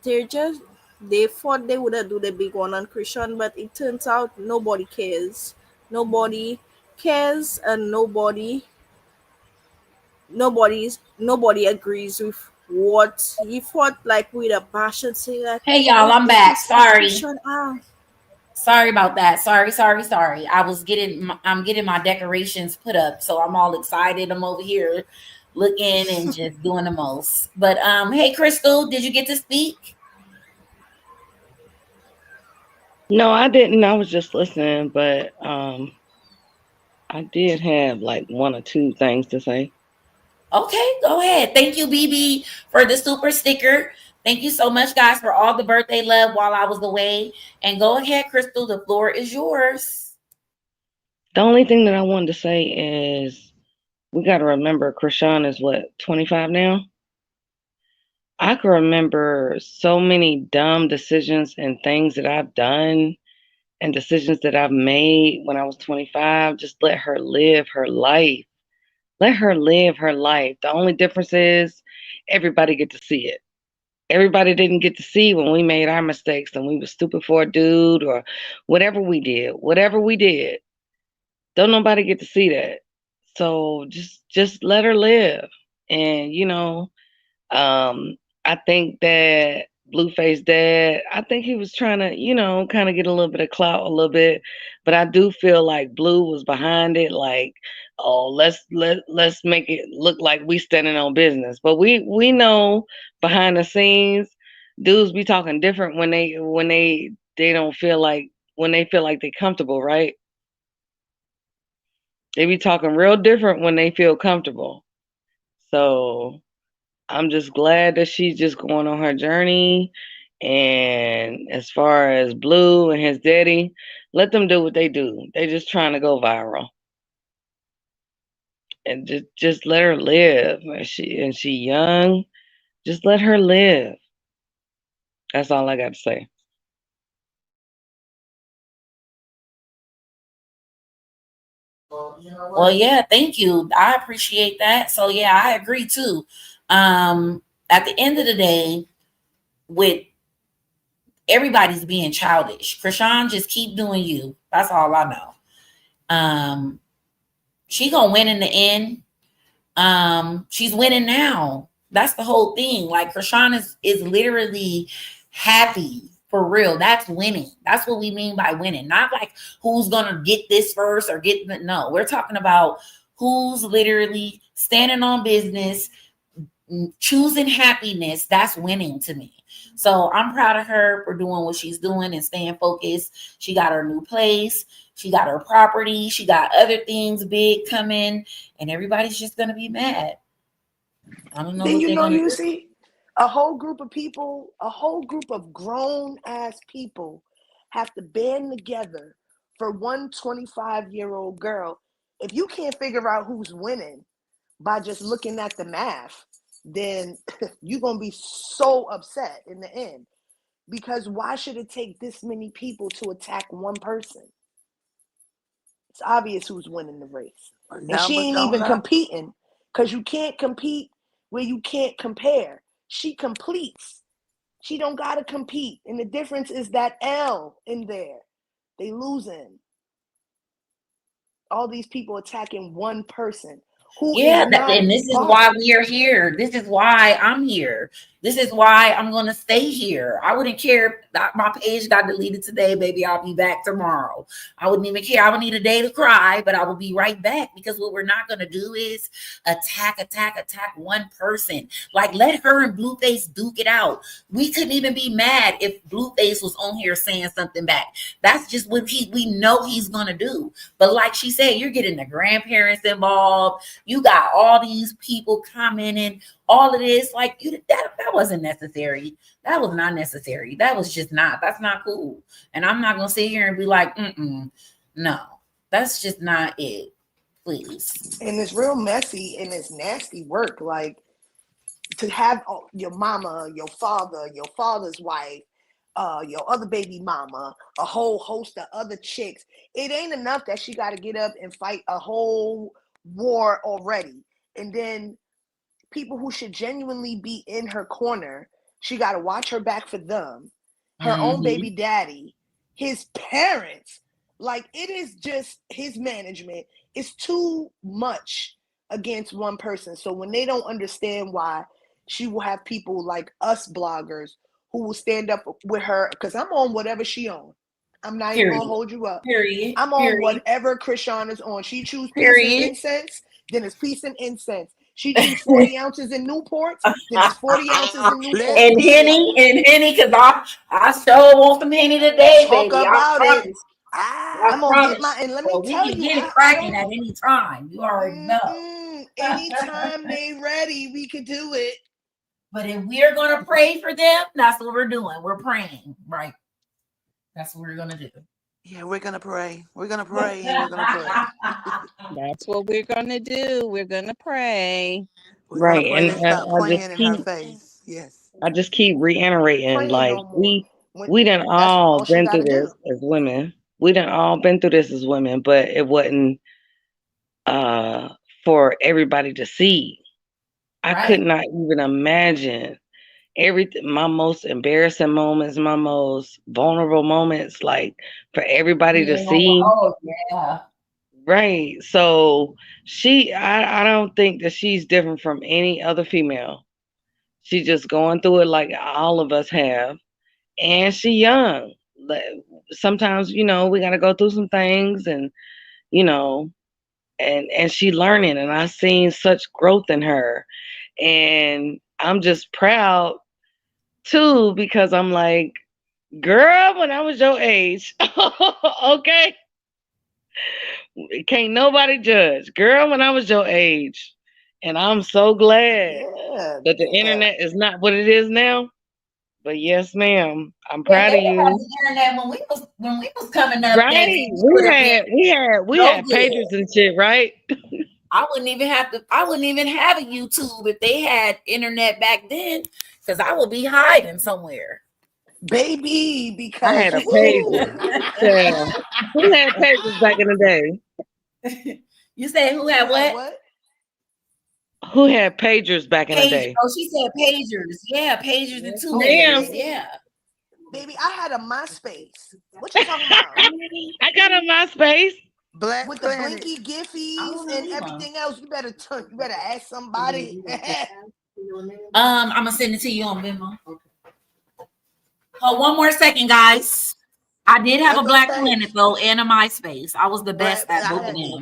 Speaker 11: They're just they thought they would have do the big one on Chrisean, but it turns out nobody cares. Nobody cares, and nobody agrees with what he fought, like with a passion, saying like,
Speaker 1: Hey y'all,
Speaker 11: oh,
Speaker 1: I'm
Speaker 11: take
Speaker 1: back.
Speaker 11: this for
Speaker 1: Sorry.
Speaker 11: Chrisean. Ah,
Speaker 1: Sorry about that. Sorry. I'm getting my decorations put up, so I'm all excited. I'm over here looking and just doing the most. But hey Crystal, did you get to speak?
Speaker 14: No, I didn't. I was just listening, but I did have like one or two things to say.
Speaker 1: Okay, go ahead. Thank you, BB, for the super sticker. Thank you so much, guys, for all the birthday love while I was away. And go ahead, Crystal. The floor is yours.
Speaker 14: The only thing that I wanted to say is we got to remember Krishan is what, 25 now? I can remember so many dumb decisions and things that I've done and decisions that I've made when I was 25. Just let her live her life. Let her live her life. The only difference is everybody get to see it. Everybody didn't get to see when we made our mistakes and we were stupid for a dude or whatever we did. Whatever we did, don't nobody get to see that. So just let her live. And um, I think that Blueface dad, I think he was trying to, kind of get a little bit of clout a little bit, but I do feel like Blue was behind it, like, oh, let's make it look like we standing on business. But we know behind the scenes, dudes be talking different when they don't feel like when they feel like they're comfortable, right? They be talking real different when they feel comfortable. So I'm just glad that she's just going on her journey. And as far as Blue and his daddy, let them do what they do. They just trying to go viral. And just let her live. And she young. Just let her live. That's all I got to say.
Speaker 1: Well, yeah, thank you. I appreciate that. So yeah, I agree too. At the end of the day, with everybody's being childish. Krishan, just keep doing you. That's all I know. Um, she gonna win in the end. She's winning now. That's the whole thing. Like Krishan is literally happy for real. That's winning. That's what we mean by winning. Not like who's gonna get this first or get the no. We're talking about who's literally standing on business, choosing happiness. That's winning to me. So I'm proud of her for doing what she's doing and staying focused. She got her new place, she got her property, she got other things big coming, and everybody's just gonna be mad. I don't know
Speaker 13: Then
Speaker 1: what
Speaker 13: you
Speaker 1: they're
Speaker 13: know,
Speaker 1: gonna
Speaker 13: you
Speaker 1: do.
Speaker 13: see, a whole group of people, a whole group of grown ass people have to band together for one 25-year-old girl. If you can't figure out who's winning by just looking at the math, then you're going to be so upset in the end. Because why should it take this many people to attack one person? It's obvious who's winning the race. And she
Speaker 2: Numbers
Speaker 13: ain't
Speaker 2: don't
Speaker 13: even
Speaker 2: lie.
Speaker 13: competing, because you can't compete where you can't compare. She completes. She don't got to compete. And the difference is that L in there. They losing. All these people attacking one person. who is
Speaker 1: Yeah,
Speaker 13: not
Speaker 1: and this is why
Speaker 13: bothered.
Speaker 1: we are here. This is why I'm here. This is why I'm going to stay here. I wouldn't care if my page got deleted today, baby. I'll be back tomorrow. I wouldn't even care. I would need a day to cry, but I will be right back, because what we're not going to do is attack one person. Like, let her and Blueface duke it out. We couldn't even be mad if Blueface was on here saying something back. That's just what we know he's going to do. But like she said, you're getting the grandparents involved. You got all these people commenting, all of this. Like, that wasn't necessary. That was not necessary. That was just not. That's not cool. And I'm not gonna sit here and be like, no, that's just not it. Please.
Speaker 13: And it's real messy and it's nasty work. Like, to have your mama, your father, your father's wife, your other baby mama, a whole host of other chicks. It ain't enough that she got to get up and fight a whole war already. And then people who should genuinely be in her corner, she got to watch her back for them, her own baby daddy, his parents. Like, it is just his management. It's too much against one person. So when they don't understand why she will have people like us bloggers who will stand up with her, because I'm on whatever she on. I'm not even gonna hold you up. I'm on whatever Chrisean is on. She choose peace and incense, then it's peace and incense. She choose 40 ounces in Newports, then it's 40 ounces in Newports.
Speaker 1: And Henny, because I sure want some Henny today,
Speaker 13: Talk
Speaker 1: baby.
Speaker 13: about
Speaker 1: I
Speaker 13: it.
Speaker 1: promise.
Speaker 13: I'm gonna get my, and let me tell
Speaker 1: We can
Speaker 13: you,
Speaker 1: get it cracking at any time. You already know.
Speaker 13: Anytime they ready, we could do it.
Speaker 1: But if we're gonna pray for them, that's what we're doing. We're praying, right? That's what we're gonna do.
Speaker 13: Yeah, we're gonna pray. We're gonna pray and we're gonna pray.
Speaker 9: That's what we're gonna do. We're gonna pray.
Speaker 13: We're
Speaker 14: Right.
Speaker 13: gonna pray
Speaker 14: And
Speaker 13: and stop
Speaker 14: I
Speaker 13: playing
Speaker 14: just
Speaker 13: in her
Speaker 14: keep
Speaker 13: face. Yes.
Speaker 14: I just keep reiterating,
Speaker 13: Praying
Speaker 14: like,
Speaker 13: no more.
Speaker 14: we done
Speaker 13: That's
Speaker 14: all
Speaker 13: all she
Speaker 14: been
Speaker 13: gotta
Speaker 14: through
Speaker 13: do.
Speaker 14: this as women. We done all been through this as women, but it wasn't for everybody to see. I could not even imagine everything, my most embarrassing moments, my most vulnerable moments, like, for everybody to see.
Speaker 1: Oh yeah.
Speaker 14: Right. So I don't think that she's different from any other female. She's just going through it like all of us have. And she young. Sometimes, we gotta go through some things, and you know, and she learning, and I've seen such growth in her. And I'm just proud too, because I'm like, girl, when I was your age, okay, can't nobody judge. Girl, when I was your age. And I'm so glad that the internet is not what it is now. But yes, ma'am, I'm
Speaker 1: Yeah,
Speaker 14: proud
Speaker 1: they
Speaker 14: of
Speaker 1: didn't have
Speaker 14: you.
Speaker 1: the internet when we was coming up.
Speaker 14: Right.
Speaker 1: That would have been
Speaker 14: We
Speaker 1: so
Speaker 14: had
Speaker 1: good.
Speaker 14: pagers and shit, right?
Speaker 1: I wouldn't even have a YouTube if they had internet back then, because I would be hiding somewhere.
Speaker 13: Baby,
Speaker 14: I
Speaker 13: because
Speaker 14: had a pager. Yeah. Who had pagers back in the day?
Speaker 1: You said who had what?
Speaker 14: Who had pagers back in the day?
Speaker 1: Oh, she said pagers. Yeah, pagers and two
Speaker 14: Ma'am.
Speaker 1: layers. Yeah.
Speaker 13: Baby, I had a MySpace. What you talking about?
Speaker 14: I got a MySpace.
Speaker 13: Black with Planet. The blinky giffies and everything else. You better ask somebody.
Speaker 1: I'm gonna send it to you on Venmo. Hold one more second, guys. I did have a Black Planet though and a MySpace. I was the best at both of them.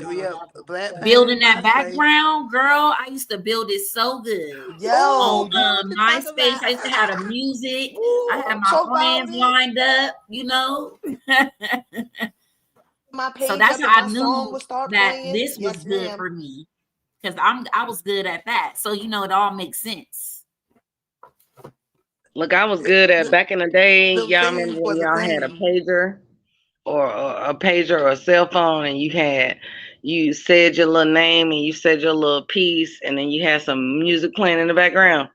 Speaker 1: Building that background, girl. I used to build it so good.
Speaker 13: Yo,
Speaker 1: on MySpace, I used to have the music. I had my friends lined up.
Speaker 13: My page
Speaker 1: so that's
Speaker 13: up
Speaker 1: how I
Speaker 13: and my
Speaker 1: knew
Speaker 13: song would start
Speaker 1: that
Speaker 13: playing.
Speaker 1: this was
Speaker 13: Yes,
Speaker 1: good
Speaker 13: ma'am.
Speaker 1: for me, because I was good at that. So it all makes sense.
Speaker 14: Look, I was good at back in the day. Y'all remember when y'all had a pager or a pager or a cell phone, and you said your little name and you said your little piece, and then you had some music playing in the background.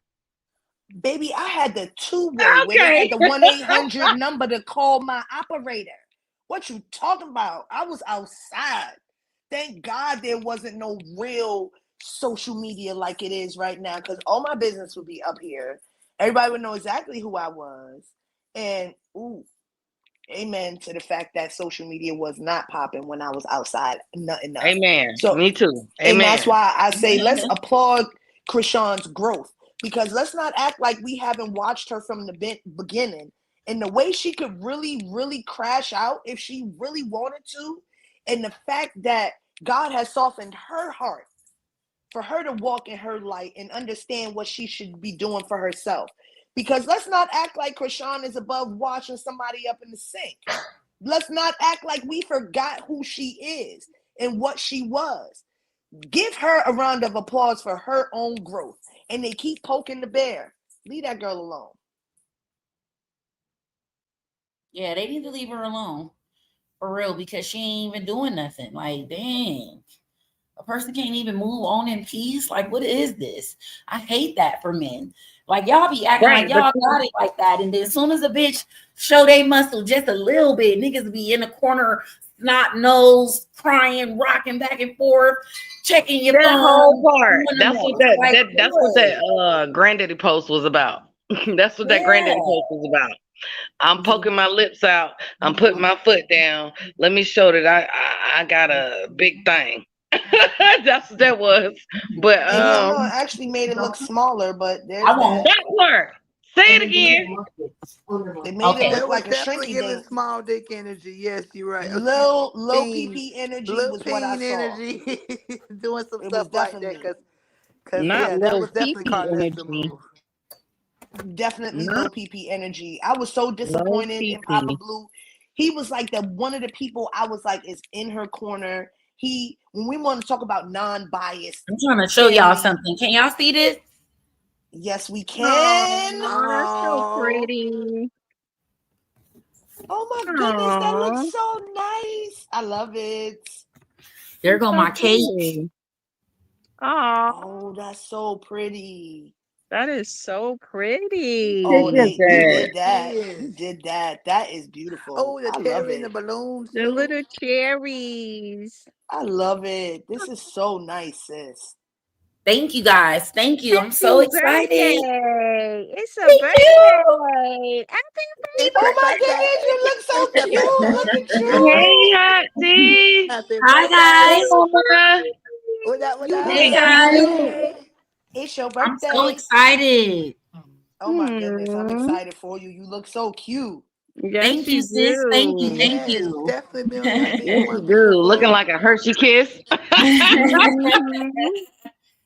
Speaker 13: Baby, I had the two-way where they had the 1-800 number to call my operator. What you talking about? I was outside. Thank God there wasn't no real social media like it is right now, because all my business would be up here. Everybody would know exactly who I was. And
Speaker 15: amen to the fact that social media was not popping when I was outside, nothing enough.
Speaker 14: Amen.
Speaker 15: So,
Speaker 14: Me too.
Speaker 15: and
Speaker 14: Amen.
Speaker 15: that's why I say let's applaud Chrisean's growth, because let's not act like we haven't watched her from the beginning, and the way she could really, really crash out if she really wanted to, and the fact that God has softened her heart for her to walk in her light and understand what she should be doing for herself. Because let's not act like Chrisean is above washing somebody up in the sink. Let's not act like we forgot who she is and what she was. Give her a round of applause for her own growth. And they keep poking the bear. Leave that girl alone.
Speaker 1: Yeah, they need to leave her alone. For real, because she ain't even doing nothing. Like, dang. A person can't even move on in peace. Like, what is this? I hate that for men. Like, y'all be acting like y'all got it like that. And then as soon as a bitch show they muscle just a little bit, niggas be in the corner, snot nose, crying, rocking back and forth, checking your phone.
Speaker 14: Whole part. That's what that granddaddy post was about. That's what that granddaddy post was about. I'm poking my lips out. I'm putting my foot down. Let me show that I got a big thing. That's what that was. But
Speaker 15: and hell no, it actually made it look smaller, but there's
Speaker 14: that part. Say it again.
Speaker 15: They made it look like a
Speaker 13: definitely
Speaker 15: shrinky
Speaker 13: giving
Speaker 15: dink.
Speaker 13: small dick energy. Yes, you're right.
Speaker 15: Low PP energy was what I saw.
Speaker 13: Energy, doing some
Speaker 15: it
Speaker 13: stuff like that, because
Speaker 14: not
Speaker 13: that
Speaker 14: low
Speaker 13: was definitely Carlissa move.
Speaker 15: Definitely low PP energy. I was so disappointed in Papa Blue. He was like one of the people I was like is in her corner. When we want to talk about non-biased,
Speaker 1: I'm trying to show y'all something. Can y'all see this?
Speaker 15: Yes, we can.
Speaker 9: Oh, that's so pretty.
Speaker 15: Oh my goodness, that looks so nice. I love it.
Speaker 1: There go my cake.
Speaker 15: Oh, that's so pretty.
Speaker 9: That is so pretty.
Speaker 15: Oh, you did that. You did that. That is beautiful.
Speaker 13: Oh, the cherry and the
Speaker 15: balloons.
Speaker 9: The little cherries.
Speaker 15: I love it. This is so nice, sis.
Speaker 1: Thank you guys. Thank you. I'm so excited.
Speaker 9: Birthday. It's a birthday. Happy
Speaker 15: Oh my goodness, you look so cute. Look at you.
Speaker 14: Hey, Hot Tea.
Speaker 1: Hi guys.
Speaker 13: What up?
Speaker 1: Hey guys.
Speaker 15: It's your birthday.
Speaker 1: I'm so excited.
Speaker 15: Oh my goodness, I'm excited for you. You look so cute.
Speaker 9: Yes,
Speaker 1: thank you, sis. Thank you. Thank
Speaker 13: yes,
Speaker 1: you.
Speaker 13: Definitely
Speaker 14: Yes, you do. Looking like a Hershey kiss.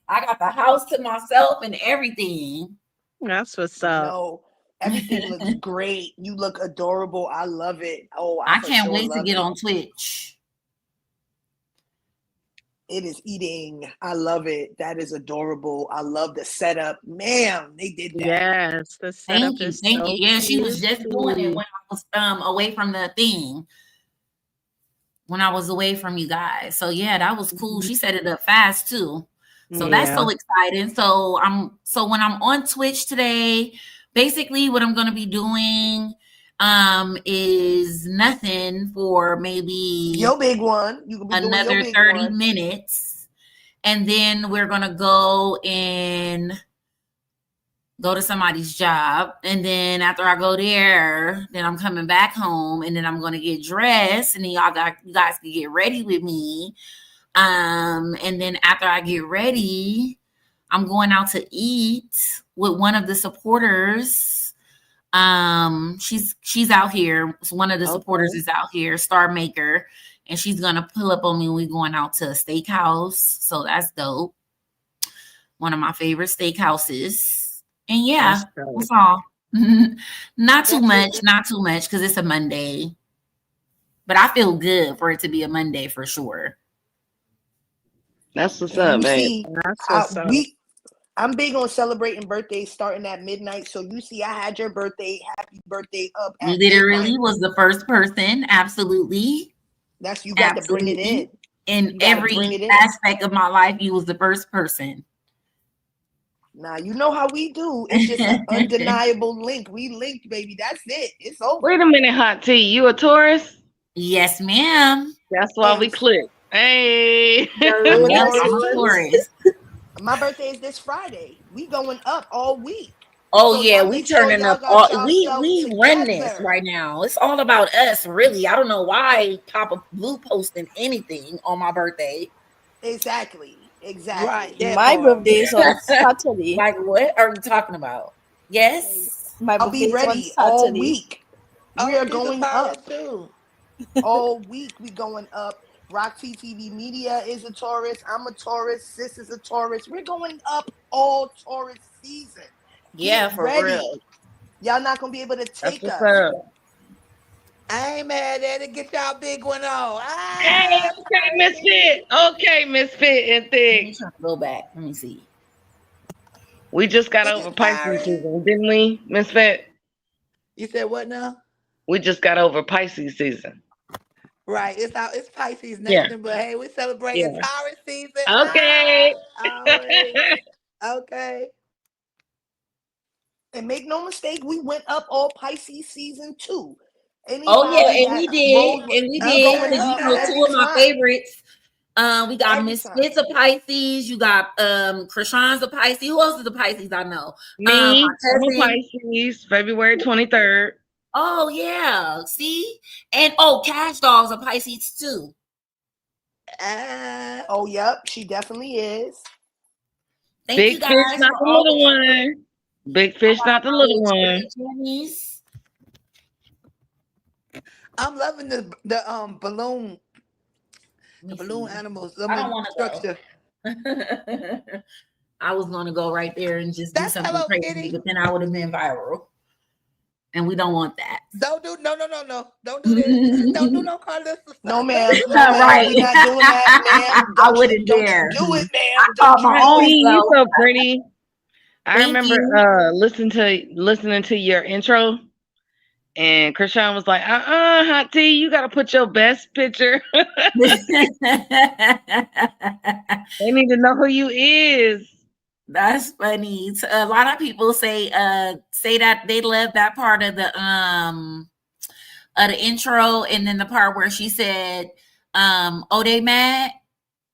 Speaker 1: I got the house to myself and everything.
Speaker 9: That's what's up.
Speaker 15: No, everything looks great. You look adorable. I love it. Oh,
Speaker 1: I can't wait to get on Twitch.
Speaker 15: It is eating. I love it. That is adorable. I love the setup. Ma'am, they did that.
Speaker 9: Yes, the setup is so
Speaker 1: Thank you. Yeah, she was just doing it when I was away from the thing. When I was away from you guys. So yeah, that was cool. She set it up fast too. So that's so exciting. So when I'm on Twitch today, basically what I'm gonna be doing is nothing for maybe
Speaker 15: your big one. You can be
Speaker 1: another
Speaker 15: doing
Speaker 1: 30 minutes. And then we're gonna go to somebody's job. And then after I go there, then I'm coming back home and then I'm gonna get dressed and then you guys can get ready with me. And then after I get ready, I'm going out to eat with one of the supporters. She's out here. One of the supporters is out here, Star Maker, and she's gonna pull up on me when we're going out to a steakhouse. So that's dope. One of my favorite steakhouses. And yeah, that's all. Not too much, because it's a Monday. But I feel good for it to be a Monday for sure.
Speaker 14: That's what's up, man.
Speaker 15: I'm big on celebrating birthdays starting at midnight. So you see, I had your birthday, happy birthday up at
Speaker 1: literally
Speaker 15: midnight.
Speaker 1: Was the first person. Absolutely.
Speaker 15: You got to bring it in.
Speaker 1: In every aspect of my life, you was the first person.
Speaker 15: Now, you know how we do. It's just an undeniable link. We linked, baby. That's it. It's over.
Speaker 14: Wait a minute, Hot Tea. You a Taurus?
Speaker 1: Yes, ma'am.
Speaker 14: That's why we clicked. Hey.
Speaker 1: I'm a Taurus.
Speaker 15: My birthday is this Friday. We going up all week.
Speaker 1: Oh
Speaker 15: So
Speaker 1: yeah,
Speaker 15: y'all
Speaker 1: we
Speaker 15: make sure
Speaker 1: turning
Speaker 15: y'all
Speaker 1: up
Speaker 15: got
Speaker 1: all
Speaker 15: yourself
Speaker 1: we run this
Speaker 15: together.
Speaker 1: right now. It's all about us, really. I don't know why Papa Blue posting anything on my birthday.
Speaker 15: Exactly.
Speaker 13: Right,
Speaker 15: Exactly.
Speaker 13: that
Speaker 11: My
Speaker 13: part.
Speaker 11: birthday is on Saturday.
Speaker 1: Like, what are you talking about? Yes.
Speaker 11: My
Speaker 15: I'll
Speaker 11: birthday
Speaker 15: be
Speaker 11: is on
Speaker 15: ready all
Speaker 11: Saturday.
Speaker 15: week. We
Speaker 13: Oh,
Speaker 15: are
Speaker 13: she's a
Speaker 15: going
Speaker 13: Taurus
Speaker 15: up
Speaker 13: too.
Speaker 15: all week. We going up. Rock TTV Media is a Taurus. I'm a Taurus. Sis is a Taurus. We're going up all Taurus season. Get
Speaker 1: Yeah, for real.
Speaker 15: ready. Y'all not gonna be able to
Speaker 14: That's
Speaker 15: take
Speaker 14: what's
Speaker 15: us.
Speaker 14: up.
Speaker 13: I ain't mad at it. Get y'all big one on.
Speaker 14: Hey,
Speaker 13: Ah,
Speaker 14: okay, Misfit. Okay, Misfit and
Speaker 1: Let me
Speaker 14: Thick.
Speaker 1: try to go back. Let me see.
Speaker 14: We just got
Speaker 13: is
Speaker 14: over
Speaker 13: it
Speaker 14: Pisces
Speaker 13: Paris?
Speaker 14: season, didn't we, Misfit?
Speaker 13: You said what now?
Speaker 14: We just got over Pisces season.
Speaker 13: Right, it's Pisces
Speaker 14: Yeah,
Speaker 13: Nation, but hey, we're celebrating
Speaker 14: yeah.
Speaker 13: Taurus season.
Speaker 14: Okay.
Speaker 13: Always. Okay.
Speaker 15: And make no mistake, we went up all Pisces season 2.
Speaker 1: Oh yeah,
Speaker 15: Anybody
Speaker 1: and
Speaker 15: that
Speaker 1: we did,
Speaker 15: rolls,
Speaker 1: and we
Speaker 15: we
Speaker 1: did
Speaker 15: going
Speaker 1: because
Speaker 13: Okay.
Speaker 1: you
Speaker 15: up
Speaker 1: know
Speaker 13: Okay.
Speaker 1: two
Speaker 15: every
Speaker 1: of my
Speaker 15: time.
Speaker 1: favorites. We got
Speaker 15: Every
Speaker 1: Miss
Speaker 15: time.
Speaker 1: Fitz of Pisces. You got Chrisean's a Pisces. Who else is a Pisces? I know. My
Speaker 14: Me, I'm a
Speaker 1: cousin.
Speaker 14: Pisces, February 23rd.
Speaker 1: Oh yeah, see, and oh, Cash Doll's a Pisces too.
Speaker 13: Uh,
Speaker 15: Oh, yep, she definitely is.
Speaker 1: Thank you
Speaker 14: Big fish,
Speaker 1: guys
Speaker 14: not
Speaker 1: for
Speaker 14: the
Speaker 1: always.
Speaker 14: little one. Big
Speaker 1: I
Speaker 14: fish,
Speaker 1: got
Speaker 14: not the
Speaker 1: my
Speaker 14: little
Speaker 1: little
Speaker 14: one.
Speaker 1: turkey jammies.
Speaker 13: I'm loving the balloon,
Speaker 1: Let
Speaker 13: the
Speaker 1: me
Speaker 13: balloon
Speaker 1: see.
Speaker 13: animals.
Speaker 1: I
Speaker 13: I
Speaker 1: don't
Speaker 13: mean
Speaker 1: want
Speaker 13: structure.
Speaker 1: to go. I was going to go right there and just do
Speaker 13: That's
Speaker 1: something
Speaker 13: Hello
Speaker 1: crazy,
Speaker 13: Kitty.
Speaker 1: but then I would have been viral, and we don't want that.
Speaker 13: Don't do no. Don't do this. Don't do no Carlos
Speaker 15: No,
Speaker 13: stuff. Don't
Speaker 15: ma'am.
Speaker 13: do
Speaker 15: No,
Speaker 13: that.
Speaker 15: ma'am.
Speaker 1: Right.
Speaker 15: We're not doing that, ma'am.
Speaker 1: I
Speaker 15: Don't you
Speaker 1: wouldn't dare.
Speaker 15: do it,
Speaker 1: I
Speaker 15: ma'am.
Speaker 1: caught
Speaker 15: Don't you
Speaker 1: my
Speaker 15: do
Speaker 1: own
Speaker 15: it.
Speaker 14: Hakeem, you
Speaker 1: self.
Speaker 14: so pretty. I
Speaker 1: Thank
Speaker 14: remember
Speaker 1: you.
Speaker 14: listening to your intro, and Krishan was like, Hot T, you gotta put your best picture. They need to know who you is.
Speaker 1: That's funny. A lot of people say that they love that part of the intro, and then the part where she said, "Oh, they mad."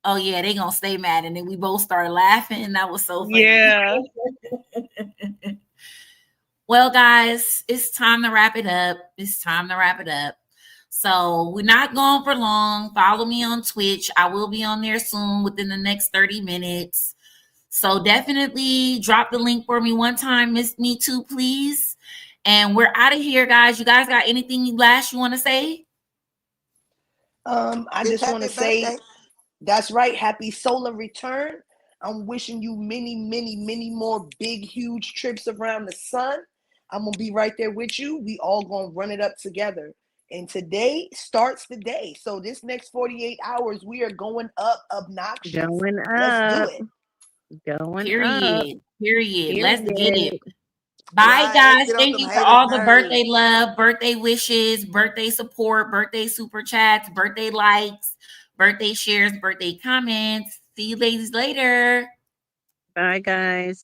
Speaker 1: Oh yeah, they gonna stay mad, and then we both started laughing. That was so funny.
Speaker 14: Yeah.
Speaker 1: Well, guys, it's time to wrap it up. It's time to wrap it up. So we're not going for long. Follow me on Twitch. I will be on there soon within the next 30 minutes. So definitely drop the link for me one time. Miss me too, please. And we're out of here, guys. You guys got anything last you want to say?
Speaker 15: I
Speaker 13: It's
Speaker 15: just want
Speaker 13: happy
Speaker 15: to say,
Speaker 13: birthday.
Speaker 15: that's right. Happy solar return. I'm wishing you many, many, many more big, huge trips around the sun. I'm going to be right there with you. We all going to run it up together. And today starts the day. So this next 48 hours, we are going up obnoxious.
Speaker 14: Going
Speaker 15: Let's do
Speaker 14: up.
Speaker 15: it.
Speaker 14: Going up.
Speaker 1: Period. Period. Let's get it.
Speaker 14: Period.
Speaker 1: Bye,
Speaker 13: Right. Let's
Speaker 1: guys.
Speaker 13: get on
Speaker 1: Thank
Speaker 13: some
Speaker 1: you for
Speaker 13: haters'
Speaker 1: all the
Speaker 13: nerves.
Speaker 1: birthday love, birthday wishes, birthday support, birthday super chats, birthday likes, birthday shares, birthday comments. See you ladies later.
Speaker 14: Bye, guys.